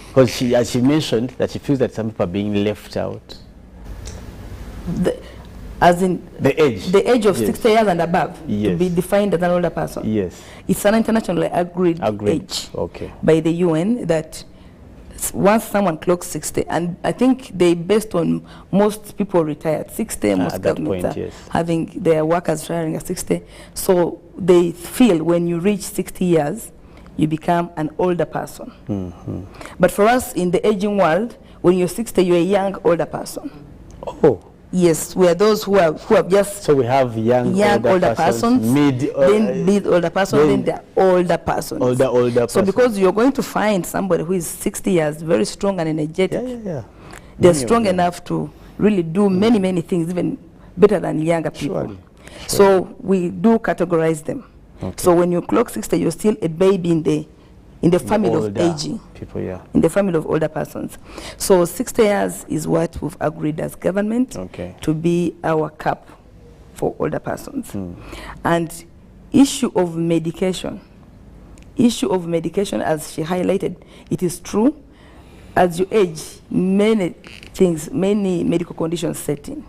Because as she mentioned, that she feels that some people are being left out. As in the age of 60 years and above, to be defined as an older person. Yes. It's an internationally agreed age by the UN that once someone clocks 60, and I think they based on most people retired 60, most governments are having their workers retiring at 60. So they feel when you reach 60 years, you become an older person. But for us in the aging world, when you're 60, you're a young older person. Oh. Yes, we are those who have just. So we have young older persons, mid older persons, then the older persons. Older. So because you're going to find somebody who is 60 years, very strong and energetic. They're strong enough to really do many things, even better than younger people. So we do categorize them. So when you clock 60, you're still a baby in the family of aging people, in the family of older persons. So 60 years is what we've agreed as government to be our cap for older persons. And issue of medication, as she highlighted, it is true. As you age, many medical conditions set in,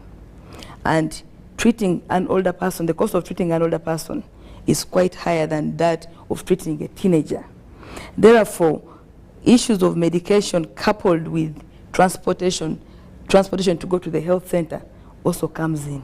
and treating an older person, the cost of treating an older person is quite higher than that of treating a teenager. Therefore, issues of medication coupled with transportation to go to the health center also comes in.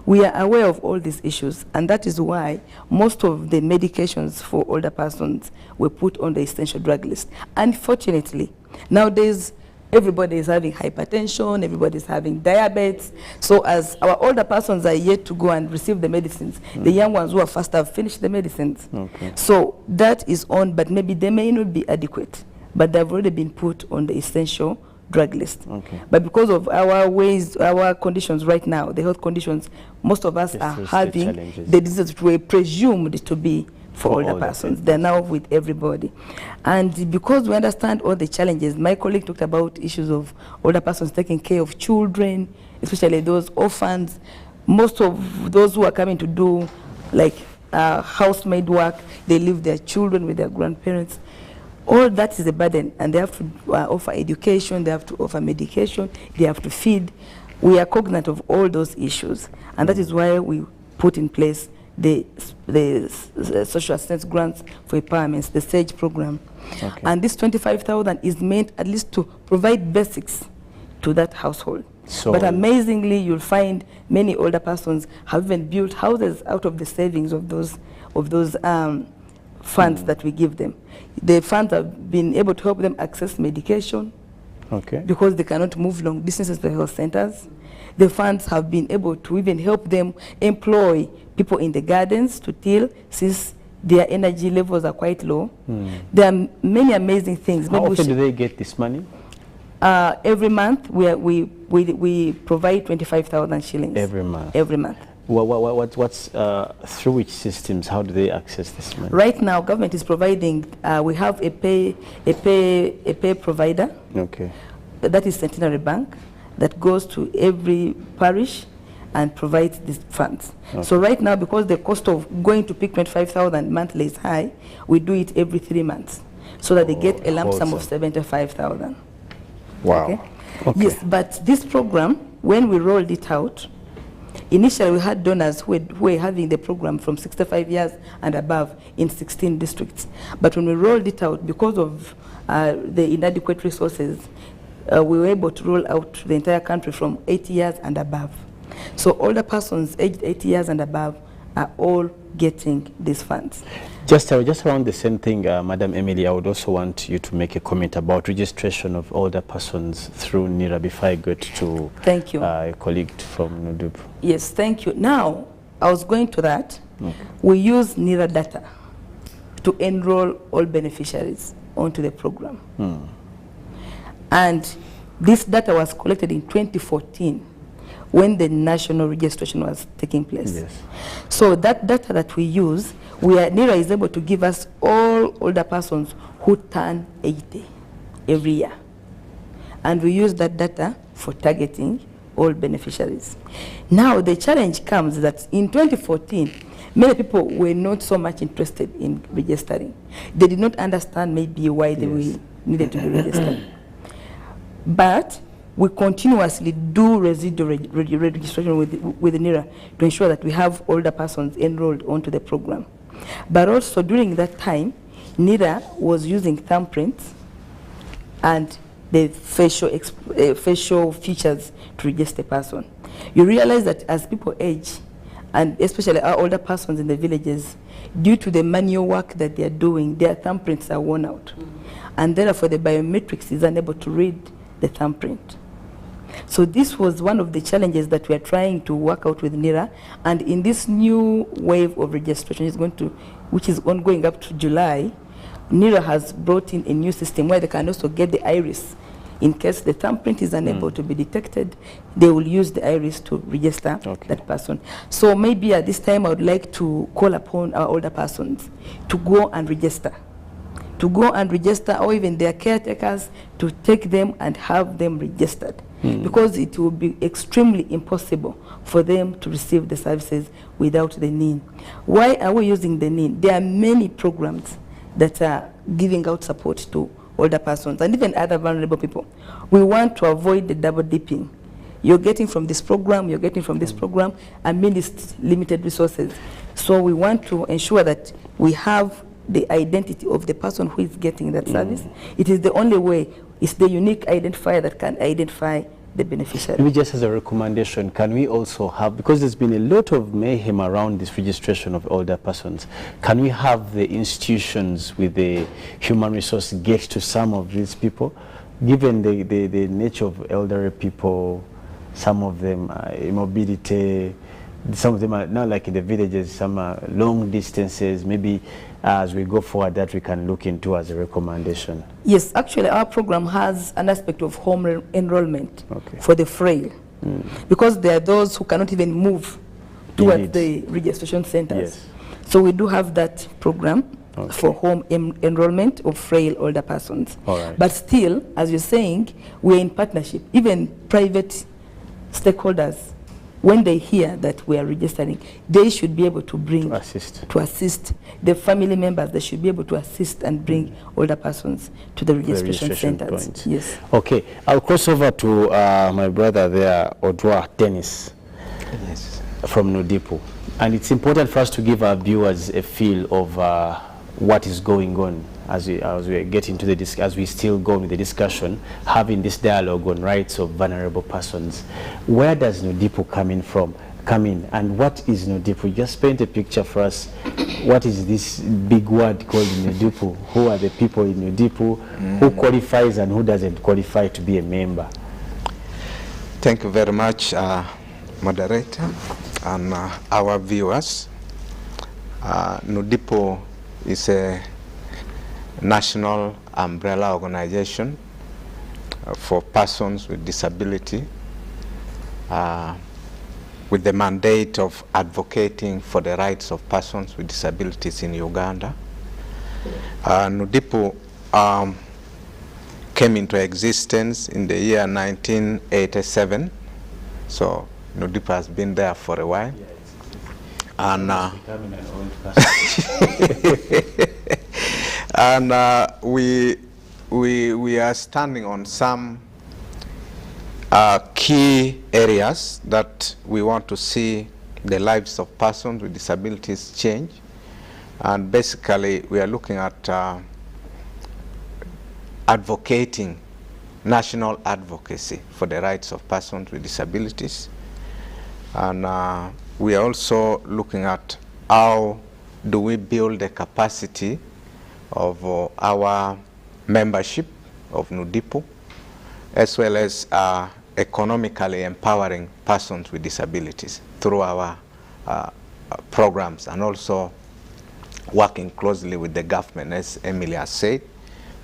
We are aware of all these issues, and that is why most of the medications for older persons were put on the essential drug list. Unfortunately, nowadays, everybody is having hypertension, everybody is having diabetes. So as our older persons are yet to go and receive the medicines, the young ones who are fast have finished the medicines. Okay. So that is on, but maybe they may not be adequate, but they've already been put on the essential drug list. Okay. But because of our conditions right now, the health conditions, most of us are having the diseases which were presumed to be for older persons. They're now with everybody. And because we understand all the challenges, my colleague talked about issues of older persons taking care of children, especially those orphans. Most of those who are coming to do like housemaid work, they leave their children with their grandparents. All that is a burden, and they have to offer education, they have to offer medication, they have to feed. We are cognizant of all those issues, and that is why we put in place the social assistance grants for empowerment, the SAGE program. Okay. And this 25,000 is meant at least to provide basics to that household. So but amazingly, you'll find many older persons have even built houses out of the savings of those funds that we give them. The funds have been able to help them access medication, okay, because they cannot move long distances to the health centers. The funds have been able to even help them employ people in the gardens to till, since their energy levels are quite low. There are many amazing things. How often do they get this money? Every month we provide 25,000 shillings. Every month? Every month. What's through which systems? How do they access this money? Right now, government is providing. We have a pay provider. Okay. That is Centenary Bank, that goes to every parish and provides these funds. Okay. So right now, because the cost of going to pick 25,000 monthly is high, we do it every 3 months, so that they get a lump sum of 75,000. Wow. Okay? Yes, but this program, when we rolled it out, initially we had donors who were having the program from 65 years and above in 16 districts. But when we rolled it out, because of the inadequate resources, we were able to roll out to the entire country from 80 years and above. So older persons aged 80 years and above are all getting these funds. Just around the same thing, Madam Emily, I would also want you to make a comment about registration of older persons through NIRA before I get to thank you. A colleague from Nudub. Yes, thank you. Now, I was going to that. Okay. We use NIRA data to enroll all beneficiaries onto the program. And this data was collected in 2014 when the national registration was taking place. Yes. So that data that we use, NIRA is able to give us all older persons who turn 80 every year. And we use that data for targeting all beneficiaries. Now the challenge comes that in 2014, many people were not so much interested in registering. They did not understand maybe why they needed to be registered. But we continuously do residual registration with NIRA to ensure that we have older persons enrolled onto the program. But also during that time, NIRA was using thumbprints and the facial features to register a person. You realize that as people age, and especially our older persons in the villages, due to the manual work that they are doing, their thumbprints are worn out. And therefore the biometrics is unable to read the thumbprint. So this was one of the challenges that we are trying to work out with NIRA, and in this new wave of registration which is ongoing up to July, NIRA has brought in a new system where they can also get the iris. In case the thumbprint is unable to be detected, they will use the iris to register that person. So maybe at this time I would like to call upon our older persons to go and register. Or even their caretakers to take them and have them registered. Because it will be extremely impossible for them to receive the services without the NIN. Why are we using the NIN? There are many programs that are giving out support to older persons and even other vulnerable people. We want to avoid the double dipping. You're getting from this program, you're getting from this program, amidst limited resources. So we want to ensure that we have the identity of the person who is getting that service. It is the only way It's the unique identifier that can identify the beneficiary. Maybe just as a recommendation, can we also have, because there's been a lot of mayhem around this registration of older persons, can we have the institutions with the human resource get to some of these people? Given the nature of elderly people, some of them are immobility, some of them are not like in the villages, some are long distances. Maybe as we go forward, that we can look into as a recommendation. Yes, actually our program has an aspect of home enrollment for the frail, because there are those who cannot even move towards the registration centers. Yes. So we do have that program for home enrollment of frail older persons. All right. But still, as you're saying, we're in partnership. Even private stakeholders, when they hear that we are registering, they should be able to bring, to assist the family members. They should be able to assist and bring older persons to the registration centers. Point. Yes. Okay, I'll cross over to my brother there, Odwa Dennis, from Nudipo. And it's important for us to give our viewers a feel of what is going on as we get into the as we still go with the discussion, having this dialogue on rights of vulnerable persons. Where does Nudipo come in, and what is Nudipo? Just paint a picture for us. What is this big word called Nudipo? Who are the people in Nudipo? Who qualifies and who doesn't qualify to be a member? Thank you very much, moderator, and our viewers. Nudipo is a national umbrella organization for persons with disability, with the mandate of advocating for the rights of persons with disabilities in Uganda. Nudipo came into existence in the year 1987, so Nudipo has been there for a while. And and we are standing on some key areas that we want to see the lives of persons with disabilities change. And basically we are looking at advocating national advocacy for the rights of persons with disabilities. And we are also looking at how do we build the capacity of our membership of Nudipo, as well as economically empowering persons with disabilities through our programs, and also working closely with the government, as Emily has said,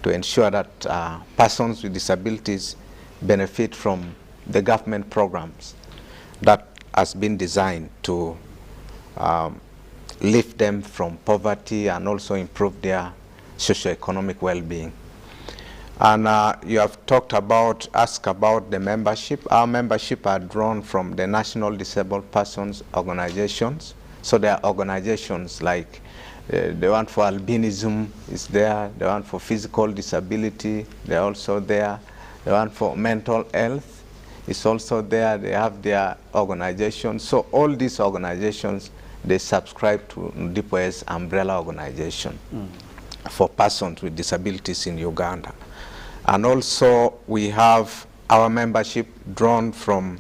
to ensure that persons with disabilities benefit from the government programs that has been designed to lift them from poverty and also improve their socio-economic well-being. And you have asked about the membership. Our membership are drawn from the National Disabled Persons Organizations. So there are organizations like the one for albinism is there, the one for physical disability, they're also there, the one for mental health is also there. They have their organizations. So all these organizations, they subscribe to Nudipo's umbrella organization for persons with disabilities in Uganda. And also we have our membership drawn from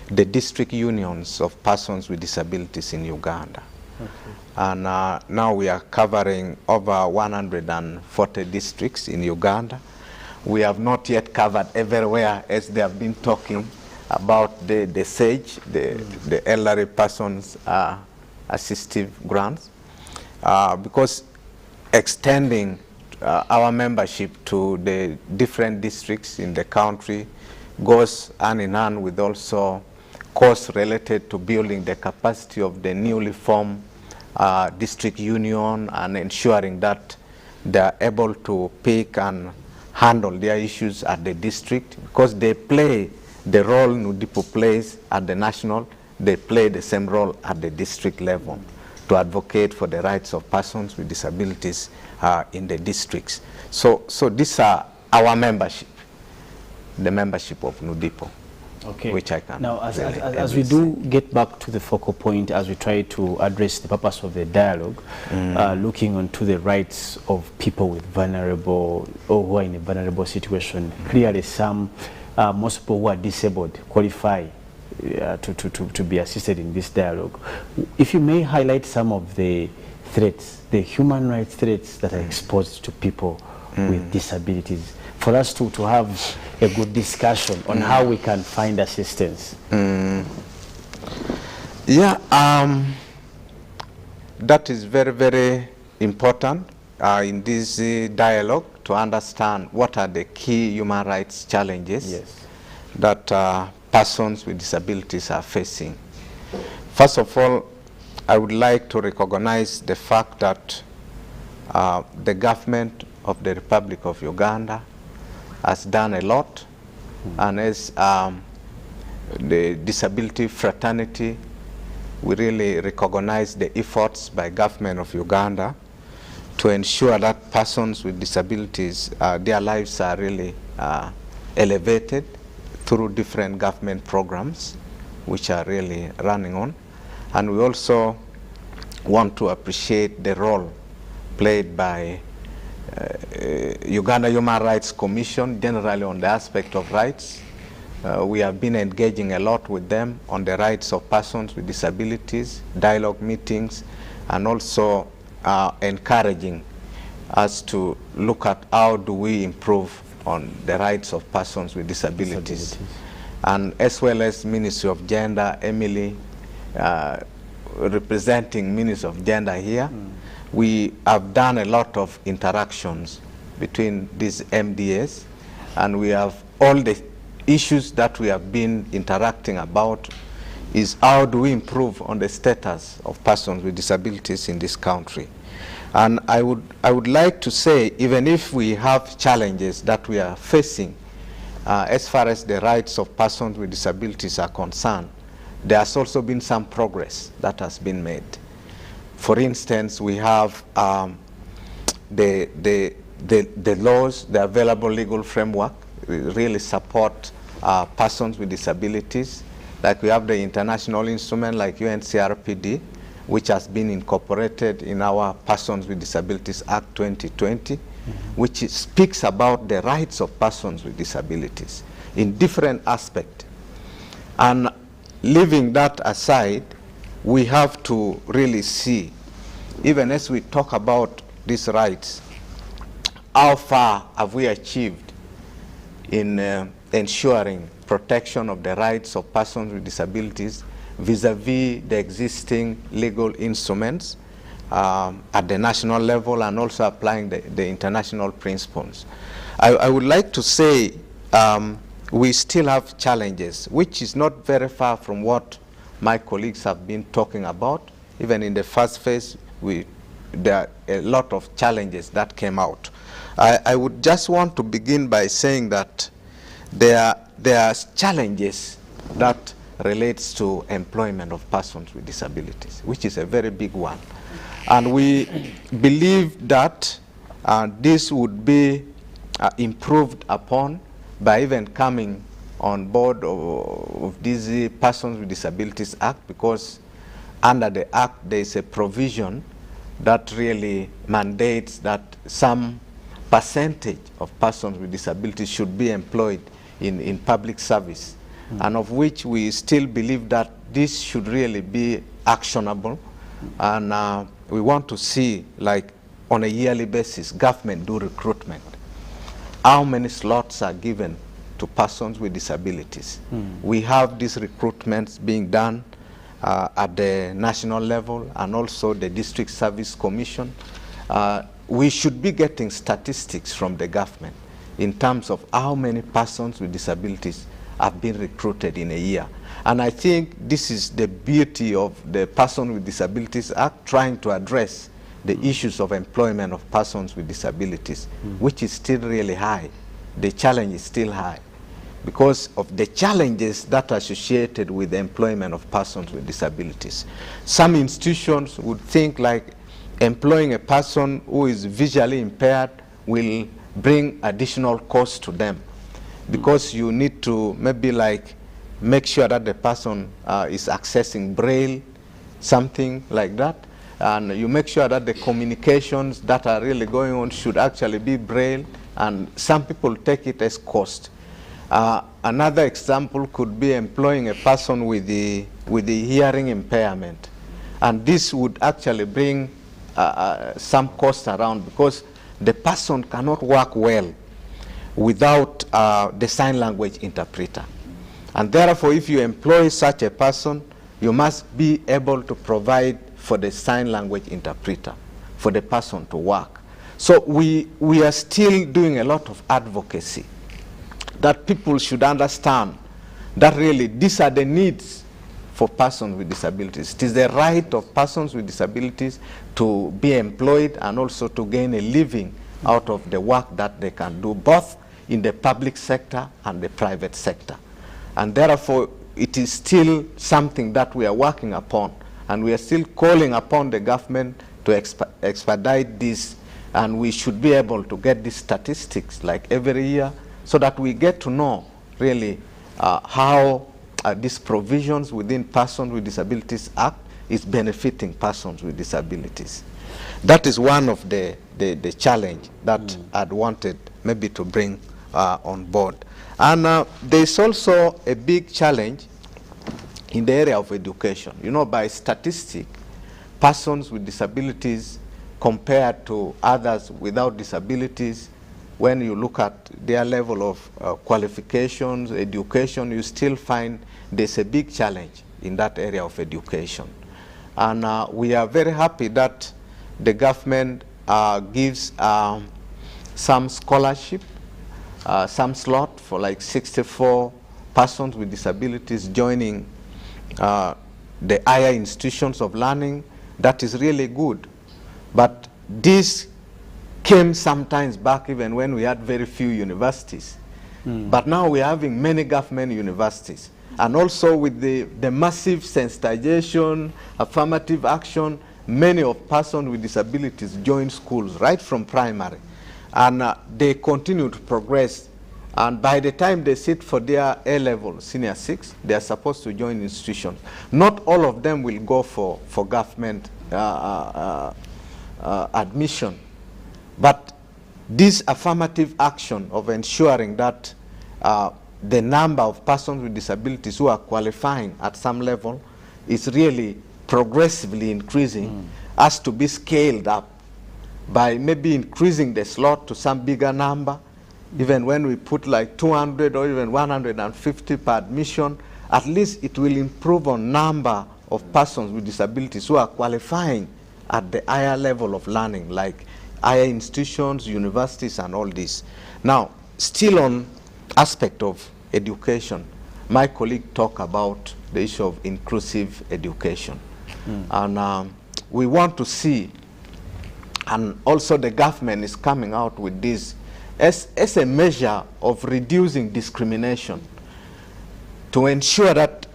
the district unions of persons with disabilities in Uganda. And now we are covering over 140 districts in Uganda. We have not yet covered everywhere, as they have been talking about the SAGE, the elderly persons assistive grants, because extending our membership to the different districts in the country goes hand in hand with also costs related to building the capacity of the newly formed district union and ensuring that they are able to pick and handle their issues at the district, because they play the role Nudipo plays at the national, they play the same role at the district level to advocate for the rights of persons with disabilities in the districts. So these are our membership, the membership of Nudipo. Okay. which I can. Now, as, really as we do get back to the focal point, as we try to address the purpose of the dialogue, looking onto the rights of people with vulnerable or who are in a vulnerable situation, clearly some, most people who are disabled qualify to be assisted in this dialogue. If you may highlight some of the threats, the human rights threats that are exposed to people with disabilities, for us to have a good discussion on how we can find assistance. Yeah, that is very, very important in this dialogue to understand what are the key human rights challenges that persons with disabilities are facing. First of all, I would like to recognize the fact that the government of the Republic of Uganda has done a lot, and as the disability fraternity, we really recognize the efforts by government of Uganda to ensure that persons with disabilities, their lives are really elevated through different government programs which are really running on. And we also want to appreciate the role played by Uganda Human Rights Commission, generally on the aspect of rights. We have been engaging a lot with them on the rights of persons with disabilities, dialogue meetings, and also encouraging us to look at how do we improve on the rights of persons with disabilities. And as well as Ministry of Gender, Emily, representing Ministry of Gender here, we have done a lot of interactions between these MDAs, and we have all the issues that we have been interacting about is how do we improve on the status of persons with disabilities in this country. And I would like to say, even if we have challenges that we are facing as far as the rights of persons with disabilities are concerned, there has also been some progress that has been made. For instance, we have the laws, the available legal framework really support persons with disabilities. Like we have the international instrument like UNCRPD, which has been incorporated in our Persons with Disabilities Act 2020, which speaks about the rights of persons with disabilities in different aspects. And leaving that aside, we have to really see, even as we talk about these rights, how far have we achieved in ensuring protection of the rights of persons with disabilities vis-a-vis the existing legal instruments at the national level, and also applying the international principles. I would like to say we still have challenges, which is not very far from what my colleagues have been talking about. Even in the first phase, there are a lot of challenges that came out. I would just want to begin by saying that there are challenges that relates to employment of persons with disabilities, which is a very big one. And we believe that this would be improved upon by even coming on board of this Persons with Disabilities Act, because under the Act there is a provision that really mandates that some percentage of persons with disabilities should be employed in public service, and of which we still believe that this should really be actionable. And we want to see, like on a yearly basis, government do recruitment. How many slots are given to persons with disabilities? We have these recruitments being done at the national level and also the District Service Commission. We should be getting statistics from the government in terms of how many persons with disabilities have been recruited in a year. And I think this is the beauty of the Persons with Disabilities Act, trying to address the issues of employment of persons with disabilities, which is still really high. The challenge is still high because of the challenges that are associated with the employment of persons with disabilities. Some institutions would think like employing a person who is visually impaired will bring additional cost to them, because you need to maybe like make sure that the person is accessing Braille, something like that. And you make sure that the communications that are really going on should actually be Braille, and some people take it as cost. Another example could be employing a person with the hearing impairment. And this would actually bring some cost around, because the person cannot work well without the sign language interpreter. And therefore, if you employ such a person, you must be able to provide for the sign language interpreter for the person to work. So we are still doing a lot of advocacy that people should understand that really these are the needs for persons with disabilities. It is the right of persons with disabilities to be employed and also to gain a living out of the work that they can do, both in the public sector and the private sector. And therefore, it is still something that we are working upon, and we are still calling upon the government to expedite this, and we should be able to get these statistics like every year, so that we get to know really how these provisions within Persons with Disabilities Act is benefiting persons with disabilities. That is one of the challenge that I'd wanted maybe to bring on board. And there's also a big challenge in the area of education. You know, by statistic, persons with disabilities compared to others without disabilities, when you look at their level of qualifications, education, you still find there's a big challenge in that area of education. And we are very happy that the government gives some scholarship, some slot for like 64 persons with disabilities joining the higher institutions of learning. That is really good. But this came sometimes back even when we had very few universities. But now we're having many government universities. And also with the massive sensitization, affirmative action, many of persons with disabilities join schools right from primary. And they continue to progress. And by the time they sit for their A-level, senior 6, they are supposed to join institutions. Not all of them will go for government admission. But this affirmative action of ensuring that the number of persons with disabilities who are qualifying at some level is really progressively increasing has to be scaled up by maybe increasing the slot to some bigger number. Even when we put like 200 or even 150 per admission, at least it will improve on number of persons with disabilities who are qualifying at the higher level of learning, like higher institutions, universities, and all this. Now, still on aspect of education, my colleague talked about the issue of inclusive education. And we want to see, and also the government is coming out with this as a measure of reducing discrimination, to ensure that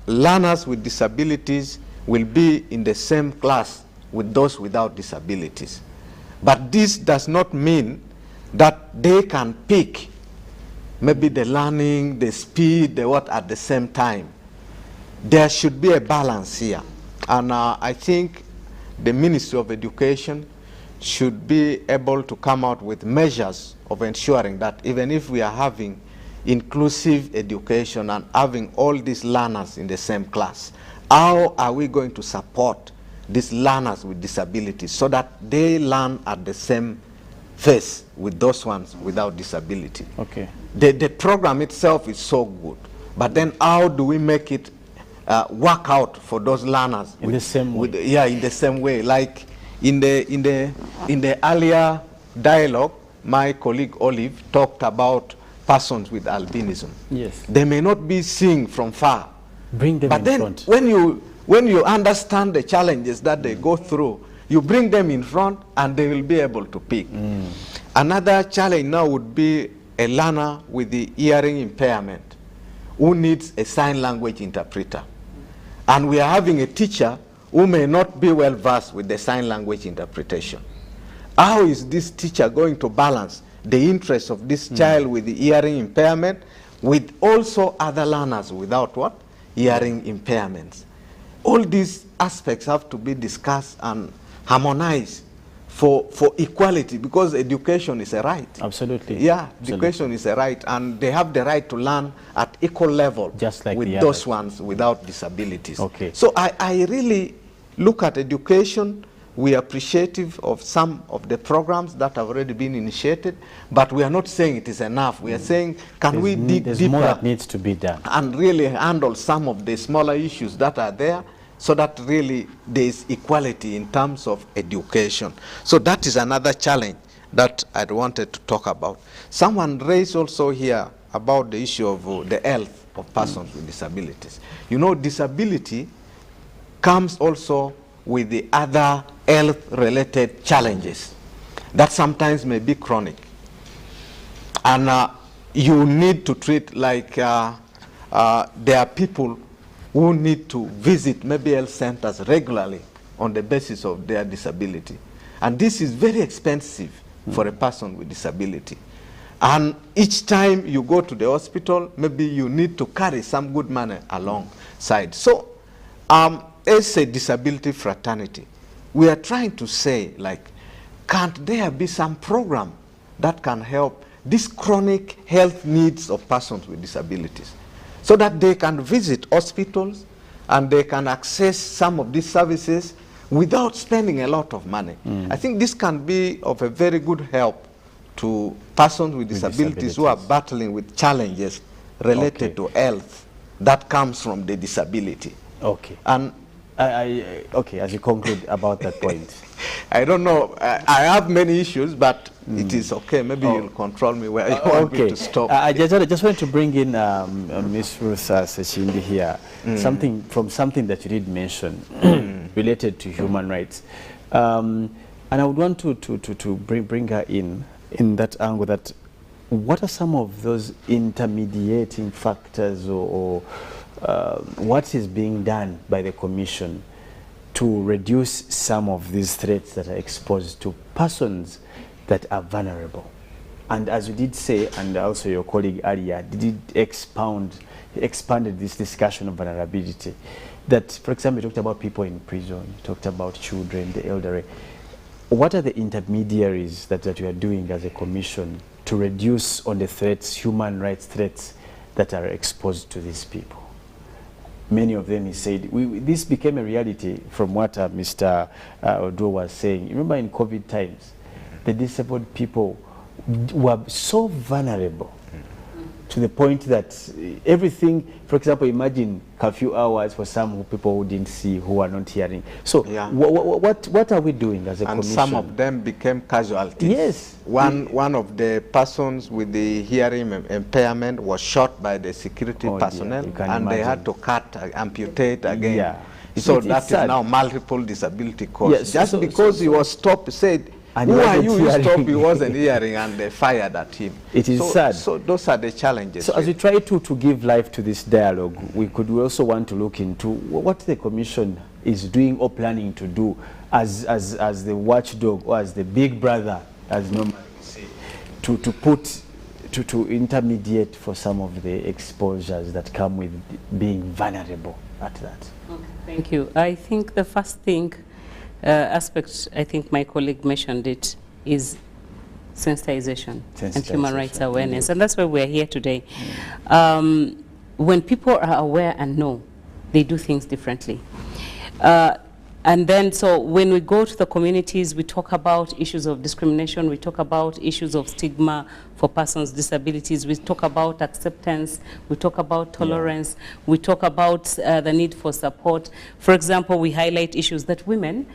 learners with disabilities will be in the same class with those without disabilities. But this does not mean that they can pick maybe the learning, the speed, the what at the same time. There should be a balance here. And I think the Ministry of Education should be able to come out with measures of ensuring that even if we are having inclusive education and having all these learners in the same class, how are we going to support these learners with disabilities so that they learn at the same pace with those ones without disability? Okay. The program itself is so good, but then how do we make it work out for those learners in the same way? In the same way. Like in the earlier dialogue, my colleague Olive talked about persons with albinism. Yes. They may not be seeing from far. Bring them in front. When you understand the challenges that they go through, you bring them in front and they will be able to pick. Another challenge now would be a learner with the hearing impairment who needs a sign language interpreter. And we are having a teacher who may not be well versed with the sign language interpretation. How is this teacher going to balance the interests of this child with the hearing impairment with also other learners without what? Hearing impairments. All these aspects have to be discussed and harmonized for equality, because education is a right. Absolutely. Yeah, Absolutely. education is a right, and they have the right to learn at equal level, just like with the those others. ones without disabilities. Okay. So I really look at education. We are appreciative of some of the programs that have already been initiated, but we are not saying it is enough. We are saying, can we dig There's deeper more that needs to be done, and really handle some of the smaller issues that are there, so that really there is equality in terms of education. So that is another challenge that I wanted to talk about. Someone raised also here about the issue of the health of persons with disabilities. You know, disability comes also with the other health-related challenges that sometimes may be chronic. And you need to treat, like there are people who need to visit maybe health centers regularly on the basis of their disability. And this is very expensive for a person with disability. And each time you go to the hospital, maybe you need to carry some good money alongside. So as a disability fraternity, we are trying to say, like, can't there be some program that can help these chronic health needs of persons with disabilities, so that they can visit hospitals and they can access some of these services without spending a lot of money. I think this can be of a very good help to persons with disabilities who are battling with challenges related to health that comes from the disability. Okay. And okay, as you conclude about that point. I don't know. I have many issues, but it is okay. Maybe you'll control me where you want me to stop. I just wanted to bring in Ms. Ruth Sechindi here. Something that you did mention related to human rights. And I would want to bring her in that angle, that what are some of those intermediating factors or what is being done by the Commission to reduce some of these threats that are exposed to persons that are vulnerable? And as you did say, and also your colleague earlier did expanded this discussion of vulnerability, that, for example, you talked about people in prison, you talked about children, the elderly. What are the intermediaries that you are doing as a Commission to reduce on the threats, human rights threats, that are exposed to these people? Many of them, he said, this became a reality from what Mr. Odo was saying. Remember in COVID times, the disabled people were so vulnerable to the point that everything, for example, imagine curfew hours for some people who didn't see, who are not hearing. So what are we doing as a Commission? And some of them became casualties. Yes. One of the persons with the hearing impairment was shot by the security personnel, and they had to amputate again. Yeah. So that is now multiple disability cause. Yes. Just because he was stopped, said, who are you? He stopped, he wasn't hearing, and they fired at him. It is sad. So those are the challenges. So as we try to give life to this dialogue, we also want to look into what the Commission is doing or planning to do as the watchdog, or as the big brother, as normally we say, to intermediate for some of the exposures that come with being vulnerable at that. Okay, thank you. I think the first thing, aspect, I think my colleague mentioned it, is sensitization and human rights awareness. And that's why we're here today. When people are aware and know, they do things differently. And then, so when we go to the communities, we talk about issues of discrimination, we talk about issues of stigma for persons with disabilities, we talk about acceptance, we talk about tolerance, we talk about the need for support. For example, we highlight issues that women,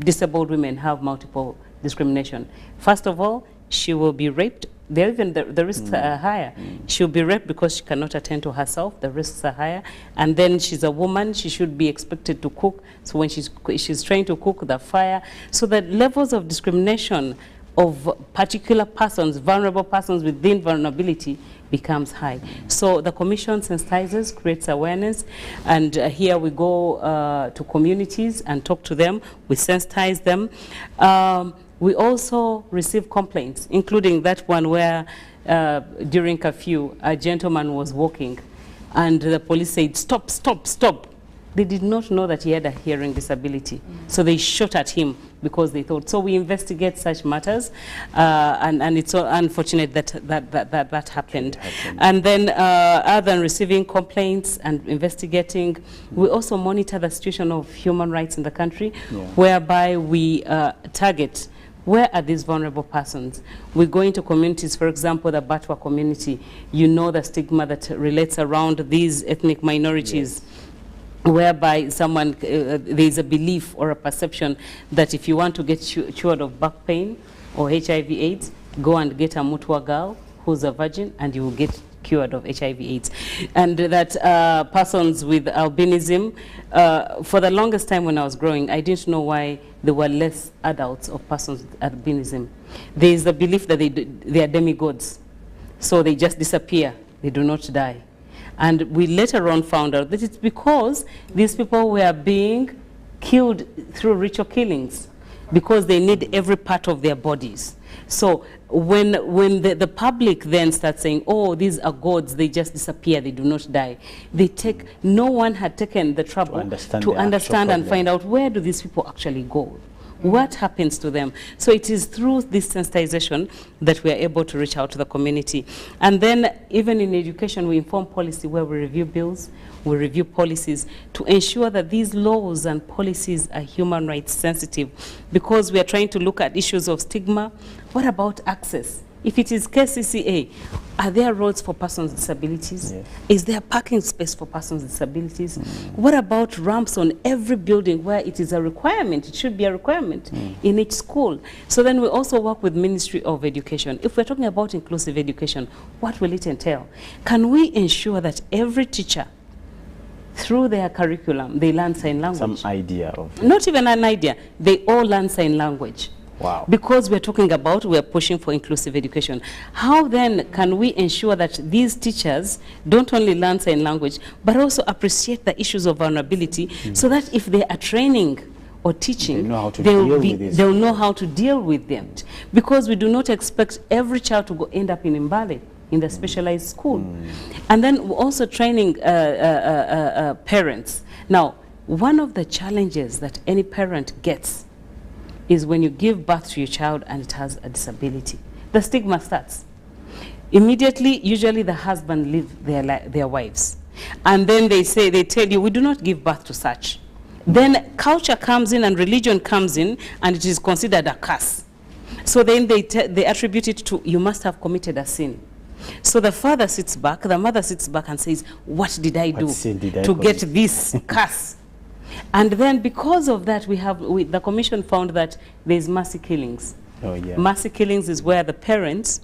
disabled women, have multiple discrimination. First of all, she will be raped. Even the risks are higher. She'll be raped because she cannot attend to herself. The risks are higher. And then she's a woman. She should be expected to cook. So when she's trying to cook, the fire. So the levels of discrimination of particular persons, vulnerable persons within vulnerability, becomes high. So the Commission sensitizes, creates awareness, and here we go to communities and talk to them. We sensitize them. We also receive complaints, including that one where during curfew, a gentleman was walking, and the police said, "Stop, stop, stop." They did not know that he had a hearing disability. So they shot at him because they thought. So we investigate such matters, and it's so unfortunate that happened. And then other than receiving complaints and investigating, we also monitor the situation of human rights in the country, whereby we target where are these vulnerable persons. We go into communities, for example, the Batwa community. You know the stigma that relates around these ethnic minorities. Whereby someone, there's a belief or a perception that if you want to get cured of back pain or HIV/AIDS, go and get a Mutwa girl who's a virgin and you will get cured of HIV/AIDS. And that persons with albinism, for the longest time when I was growing, I didn't know why there were less adults of persons with albinism. There is the belief that they are demigods, so they just disappear, they do not die. And we later on found out that it's because these people were being killed through ritual killings because they need every part of their bodies. So when the public then starts saying, oh, these are gods, they just disappear, they do not die, no one had taken the trouble to understand and find out where do these people actually go. What happens to them? So it is through this sensitization that we are able to reach out to the community. And then even in education, we inform policy where we review bills, we review policies to ensure that these laws and policies are human rights sensitive, because we are trying to look at issues of stigma. What about access? If it is KCCA, are there roads for persons with disabilities? Yes. Is there parking space for persons with disabilities? What about ramps on every building where it is a requirement? It should be a requirement in each school. So then we also work with Ministry of Education. If we're talking about inclusive education, what will it entail? Can we ensure that every teacher, through their curriculum, they learn sign language? Some idea of... Not even an idea. They all learn sign language. Wow. Because we're pushing for inclusive education. How then can we ensure that these teachers don't only learn sign language, but also appreciate the issues of vulnerability, so that if they are training or teaching, they'll know how to deal with them? Because we do not expect every child to end up in Mbale, in the specialized school. And then we're also training parents. Now, one of the challenges that any parent gets is when you give birth to your child and it has a disability. The stigma starts. Immediately, usually the husband leaves their wives. And then they tell you, we do not give birth to such. Then culture comes in and religion comes in and it is considered a curse. So then they attribute it to, you must have committed a sin. So the father sits back, the mother sits back and says, what did I do to get this curse? And then because of that, the commission found that there's mercy killings. Oh, yeah. Mercy killings is where the parents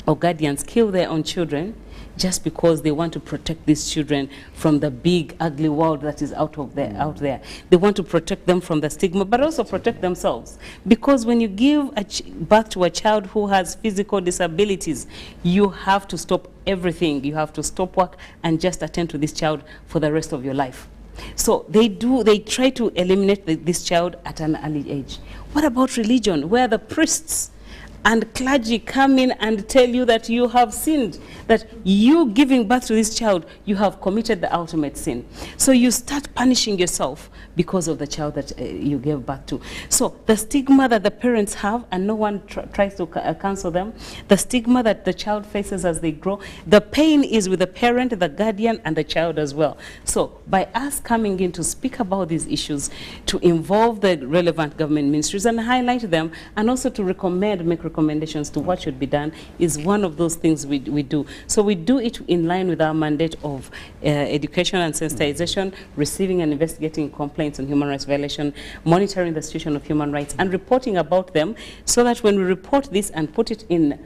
or guardians kill their own children just because they want to protect these children from the big, ugly world that is out there. They want to protect them from the stigma, but also protect themselves. Because when you give birth to a child who has physical disabilities, you have to stop everything. You have to stop work and just attend to this child for the rest of your life. So they try to eliminate this child at an early age. What about religion, where the priests and clergy come in and tell you that you have sinned, that you giving birth to this child, you have committed the ultimate sin. So you start punishing yourself because of the child that you gave birth to. So the stigma that the parents have, and no one tries to cancel them, the stigma that the child faces as they grow, the pain is with the parent, the guardian, and the child as well. So by us coming in to speak about these issues, to involve the relevant government ministries and highlight them, and also to make recommendations to what should be done, is one of those things we do. So we do it in line with our mandate of education and sensitization, receiving and investigating complaints on human rights violation, monitoring the situation of human rights, and reporting about them, so that when we report this and put it in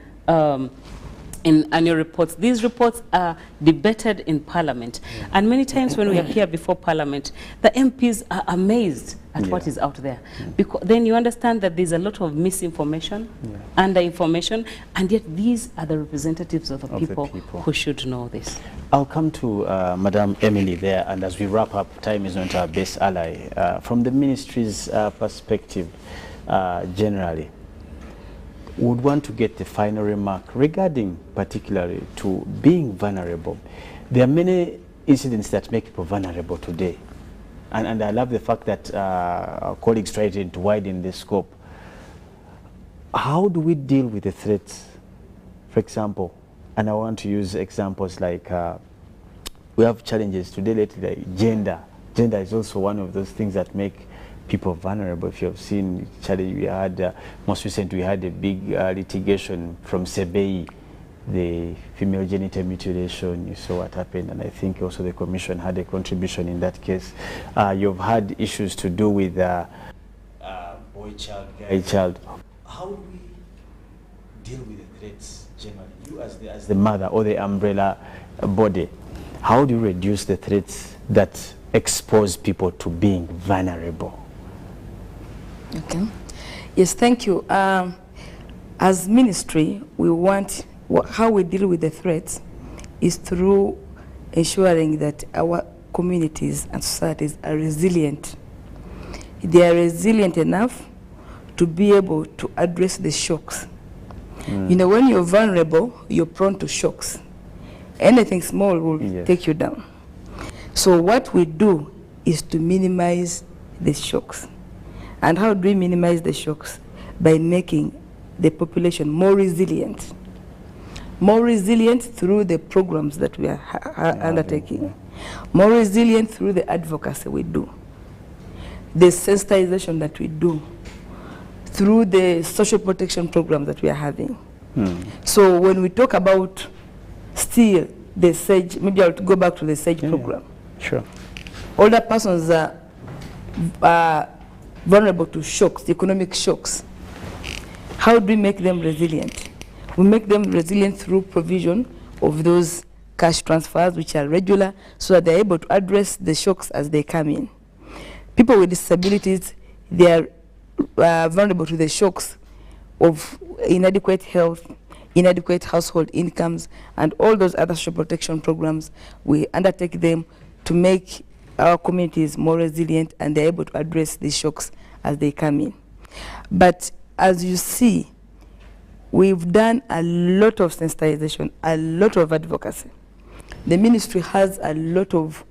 annual reports, these reports are debated in Parliament. And many times when we appear before Parliament, the MPs are amazed at what is out there. Because then you understand that there's a lot of misinformation, under-information, and yet these are the representatives of the people who should know this. I'll come to Madam Emily there, and as we wrap up, time is not our best ally. From the ministry's perspective, generally, would want to get the final remark regarding particularly to being vulnerable. There are many incidents that make people vulnerable today. And I love the fact that our colleagues tried to widen the scope. How do we deal with the threats? For example, and I want to use examples like we have challenges today lately, like gender. Gender is also one of those things that make people vulnerable. If you have seen challenge, we had most recently we had a big litigation from Sebei, the female genital mutilation. You saw what happened, and I think also the commission had a contribution in that case. You've had issues to do with boy child, guy child. How do we deal with the threats generally? You as the mother or the umbrella body, how do you reduce the threats that expose people to being vulnerable? Okay. Yes, thank you. As ministry, we want, how we deal with the threats is through ensuring that our communities and societies are resilient. They are resilient enough to be able to address the shocks. You know, when you're vulnerable, you're prone to shocks. Anything small will take you down. So what we do is to minimize the shocks. And how do we minimize the shocks? By making the population more resilient. More resilient through the programs that we are undertaking. More resilient through the advocacy we do. The sensitization that we do. Through the social protection program that we are having. So when we talk about still the SAGE, maybe I'll go back to the SAGE program. Sure. Older persons are vulnerable to shocks, economic shocks. How do we make them resilient? We make them resilient through provision of those cash transfers which are regular so that they're able to address the shocks as they come in. People with disabilities, they are vulnerable to the shocks of inadequate health, inadequate household incomes, and all those other social protection programs. We undertake them to make our communities more resilient and they're able to address these shocks as they come in. But as you see, we've done a lot of sensitization, a lot of advocacy. The ministry has a lot of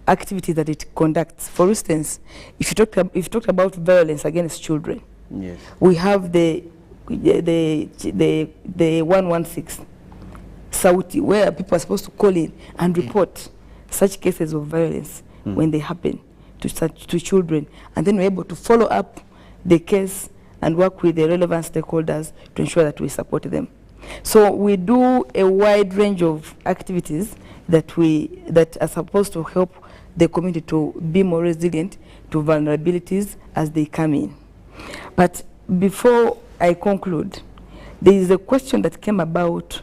activities that it conducts. For instance, if you talked about violence against children, we have the 116 Sauti, where people are supposed to call in and report such cases of violence when they happen to children, and then we're able to follow up the case and work with the relevant stakeholders to ensure that we support them. So we do a wide range of activities that are supposed to help the community to be more resilient to vulnerabilities as they come in. But before I conclude, there is a question that came about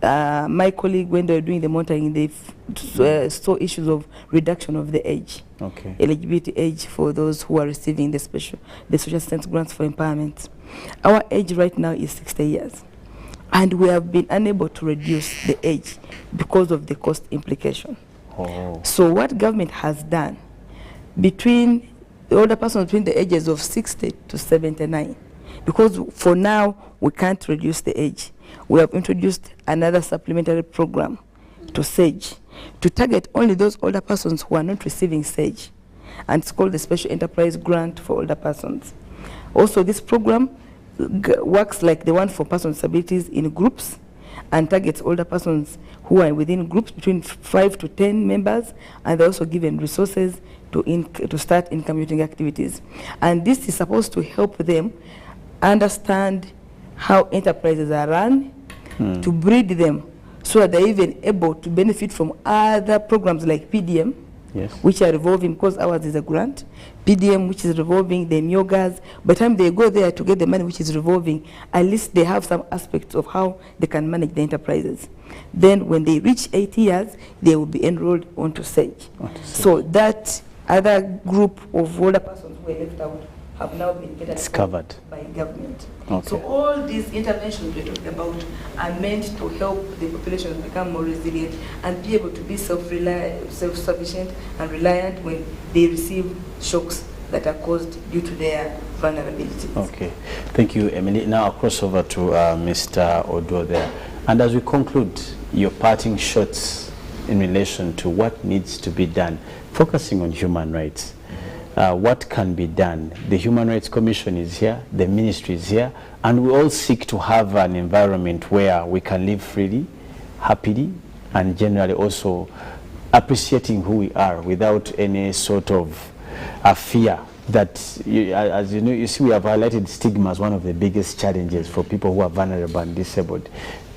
my colleague when they were doing the monitoring, they saw issues of reduction of the age, eligibility age for those who are receiving the social assistance grants for empowerment. Our age right now is 60 years. And we have been unable to reduce the age because of the cost implication. So what government has done, between the older persons between the ages of 60 to 79, because for now we can't reduce the age, we have introduced another supplementary program to SAGE to target only those older persons who are not receiving SAGE, and it's called the Special Enterprise Grant for Older Persons. Also, this program works like the one for persons with disabilities in groups and targets older persons who are within groups between 5 to 10 members, and they're also given resources to start income-generating activities. And this is supposed to help them understand how enterprises are run, to breed them so that they're even able to benefit from other programs like PDM, which are revolving, because ours is a grant, PDM, which is revolving, the MIOGAs. By the time they go there to get the money which is revolving, at least they have some aspects of how they can manage the enterprises. Then when they reach 8 years, they will be enrolled onto SAGE. So that other group of older persons who were left out have now been covered by government. So all these interventions we're talking about are meant to help the population become more resilient and be able to be self-sufficient and reliant when they receive shocks that are caused due to their vulnerabilities. Okay, thank you, Emily. Now I'll cross over to Mr. Odo there. And as we conclude, your parting shots in relation to what needs to be done, focusing on human rights. What can be done? The Human Rights Commission is here, the ministry is here, and we all seek to have an environment where we can live freely, happily, and generally also appreciating who we are without any sort of fear that, as you know, you see, we have highlighted stigma as one of the biggest challenges for people who are vulnerable and disabled.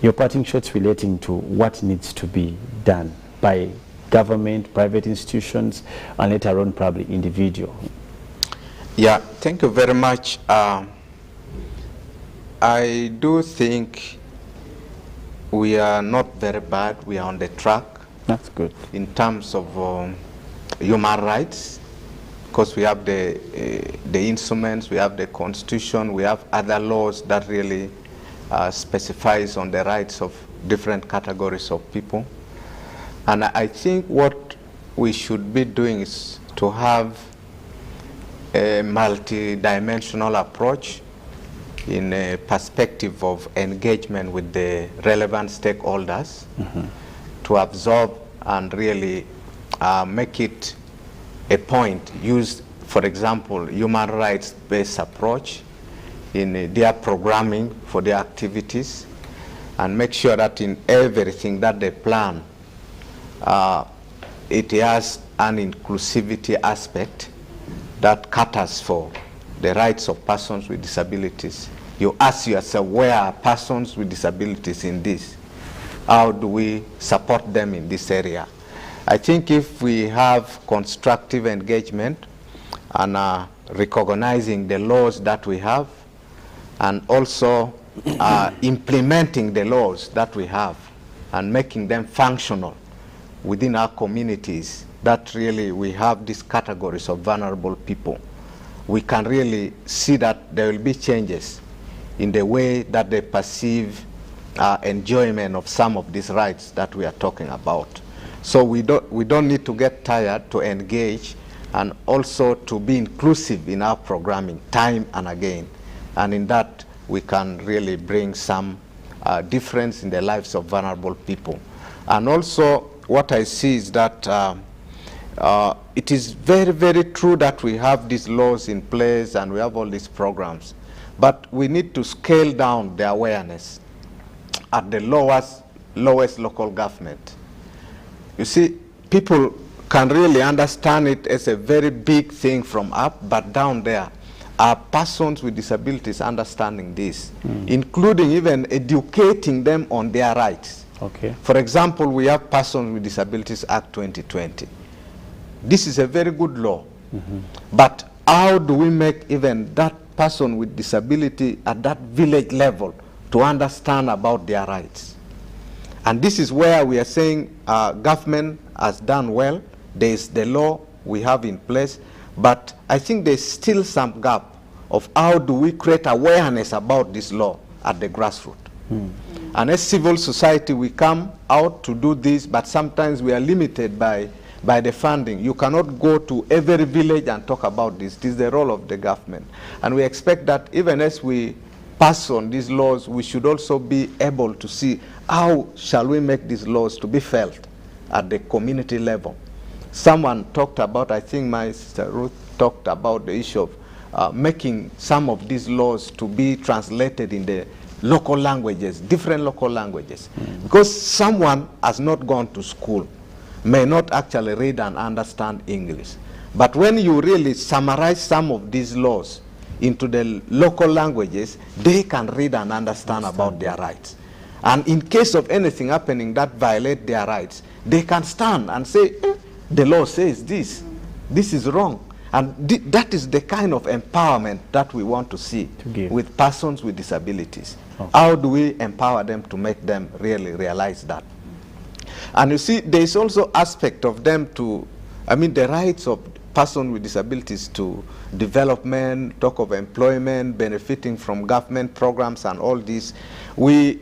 Your parting shots relating to what needs to be done by government, private institutions, and later on probably individual. Yeah, thank you very much. I do think we are not very bad. We are on the track. That's good. In terms of human rights, because we have the instruments, we have the constitution, we have other laws that really specifies on the rights of different categories of people. And I think what we should be doing is to have a multi-dimensional approach in a perspective of engagement with the relevant stakeholders to absorb and really make it a point, use, for example, human rights-based approach in their programming for their activities, and make sure that in everything that they plan, it has an inclusivity aspect that caters for the rights of persons with disabilities. You ask yourself, where are persons with disabilities in this? How do we support them in this area? I think if we have constructive engagement and recognizing the laws that we have, and also implementing the laws that we have and making them functional within our communities, that really we have these categories of vulnerable people, we can really see that there will be changes in the way that they perceive enjoyment of some of these rights that we are talking about. So we don't need to get tired to engage and also to be inclusive in our programming time and again. And in that, we can really bring some difference in the lives of vulnerable people. And also, what I see is that it is very, very true that we have these laws in place and we have all these programs. But we need to scale down the awareness at the lowest local government. You see, people can really understand it as a very big thing from up, but down there are persons with disabilities understanding this, including even educating them on their rights. Okay. For example, we have Persons with Disabilities Act 2020. This is a very good law. But how do we make even that person with disability at that village level to understand about their rights? And this is where we are saying government has done well. There is the law we have in place, but I think there's still some gap of how do we create awareness about this law at the grassroots. And as civil society, we come out to do this, but sometimes we are limited by the funding. You cannot go to every village and talk about this. This is the role of the government. And we expect that even as we pass on these laws, we should also be able to see how shall we make these laws to be felt at the community level. Someone talked about, I think my sister Ruth talked about the issue of making some of these laws to be translated in the local languages, different local languages. Because someone has not gone to school, may not actually read and understand English. But when you really summarize some of these laws into the local languages, they can read and understand about their rights. And in case of anything happening that violate their rights, they can stand and say, the law says this is wrong. And that is the kind of empowerment that we want to see with persons with disabilities. Okay. How do we empower them to make them really realize that? And you see, there is also aspect of them to, the rights of persons with disabilities to development, talk of employment, benefiting from government programs and all this. We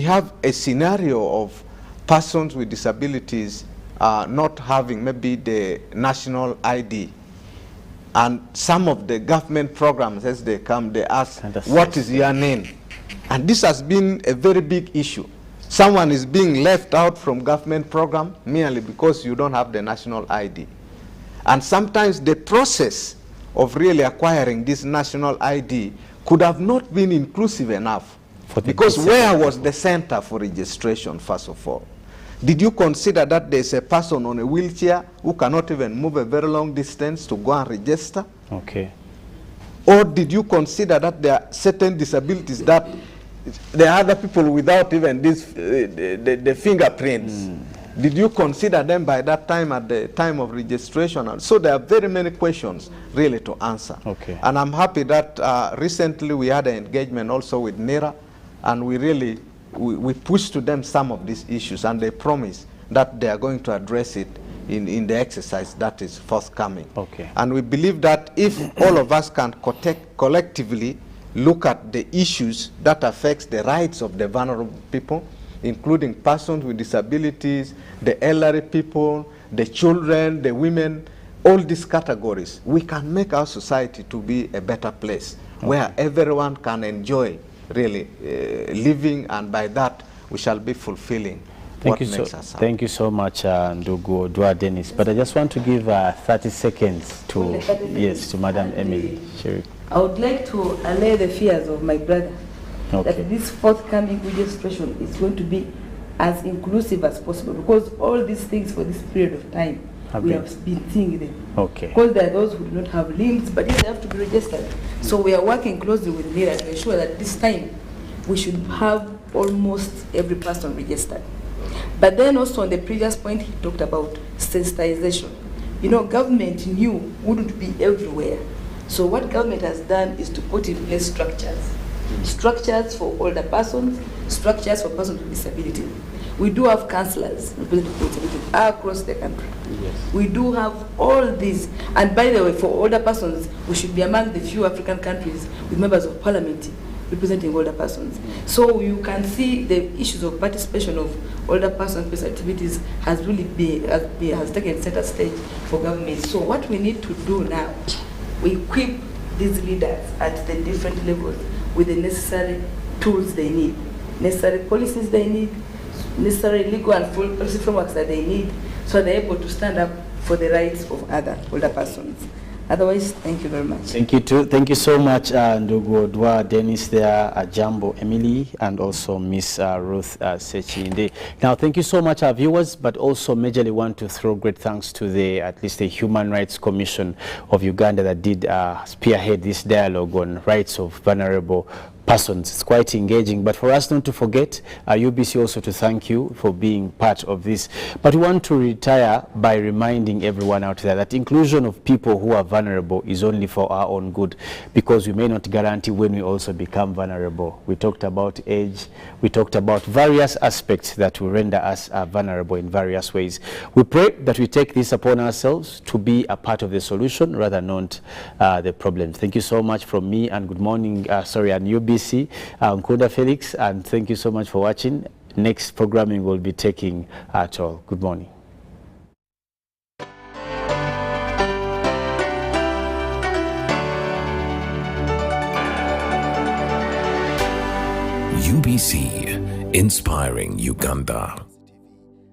have a scenario of persons with disabilities not having maybe the national ID. And some of the government programs, as they come, they ask, what is your name? And this has been a very big issue. Someone is being left out from government program merely because you don't have the national ID. And sometimes the process of really acquiring this national ID could have not been inclusive enough. Because where was the center for registration, first of all? Did you consider that there's a person on a wheelchair who cannot even move a very long distance to go and register? Okay. Or did you consider that there are certain disabilities that there are other people without even this, the fingerprints? Did you consider them by that time at the time of registration? And so there are very many questions really to answer. Okay. And I'm happy that recently we had an engagement also with NERA, and we really we pushed to them some of these issues, and they promise that they are going to address it in the exercise that is forthcoming. Okay. And we believe that if all of us can collectively look at the issues that affects the rights of the vulnerable people, including persons with disabilities, the elderly people, the children, the women, all these categories, we can make our society to be a better place where everyone can enjoy really living, and by that we shall be fulfilling what makes us happy. Thank you so much, Ndugu Odwa Dennis. But I just want to give 30 seconds to to Madam Emily Sherry. I would like to allay the fears of my brother Okay. that this forthcoming registration is going to be as inclusive as possible, because all these things for this period of time we have been seeing them. Okay. Because there are those who do not have limbs, but yet they have to be registered. So we are working closely with NERA to ensure that this time we should have almost every person registered. But then also on the previous point, he talked about sensitization. You know, government knew wouldn't be everywhere. So what government has done is to put in place structures. Structures for older persons, structures for persons with disability. We do have councillors across the country. Yes. We do have all these. And by the way, for older persons, we should be among the few African countries with members of parliament representing older persons. So you can see the issues of participation of older persons with activities has really has taken center stage for government. So what we need to do now, we equip these leaders at the different levels with the necessary tools they need, necessary policies they need, necessary legal and full policy frameworks that they need, so they're able to stand up for the rights of other older persons. Otherwise, thank you very much. Thank you too. Thank you so much, Ndugu Odwa Dennis there, Jambo Emily, and also Miss Ruth Sechinde. Now, thank you so much, our viewers, but also majorly want to throw great thanks to at least the Human Rights Commission of Uganda that did spearhead this dialogue on rights of vulnerable persons. It's quite engaging, but for us not to forget, UBC also to thank you for being part of this. But we want to retire by reminding everyone out there that inclusion of people who are vulnerable is only for our own good, because we may not guarantee when we also become vulnerable. We talked about age, we talked about various aspects that will render us vulnerable in various ways. We pray that we take this upon ourselves to be a part of the solution rather than not the problem. Thank you so much from me, and good morning, and UBC. Nkunda Felix, and thank you so much for watching. Next programming will be taking at all. Good morning. UBC, inspiring Uganda.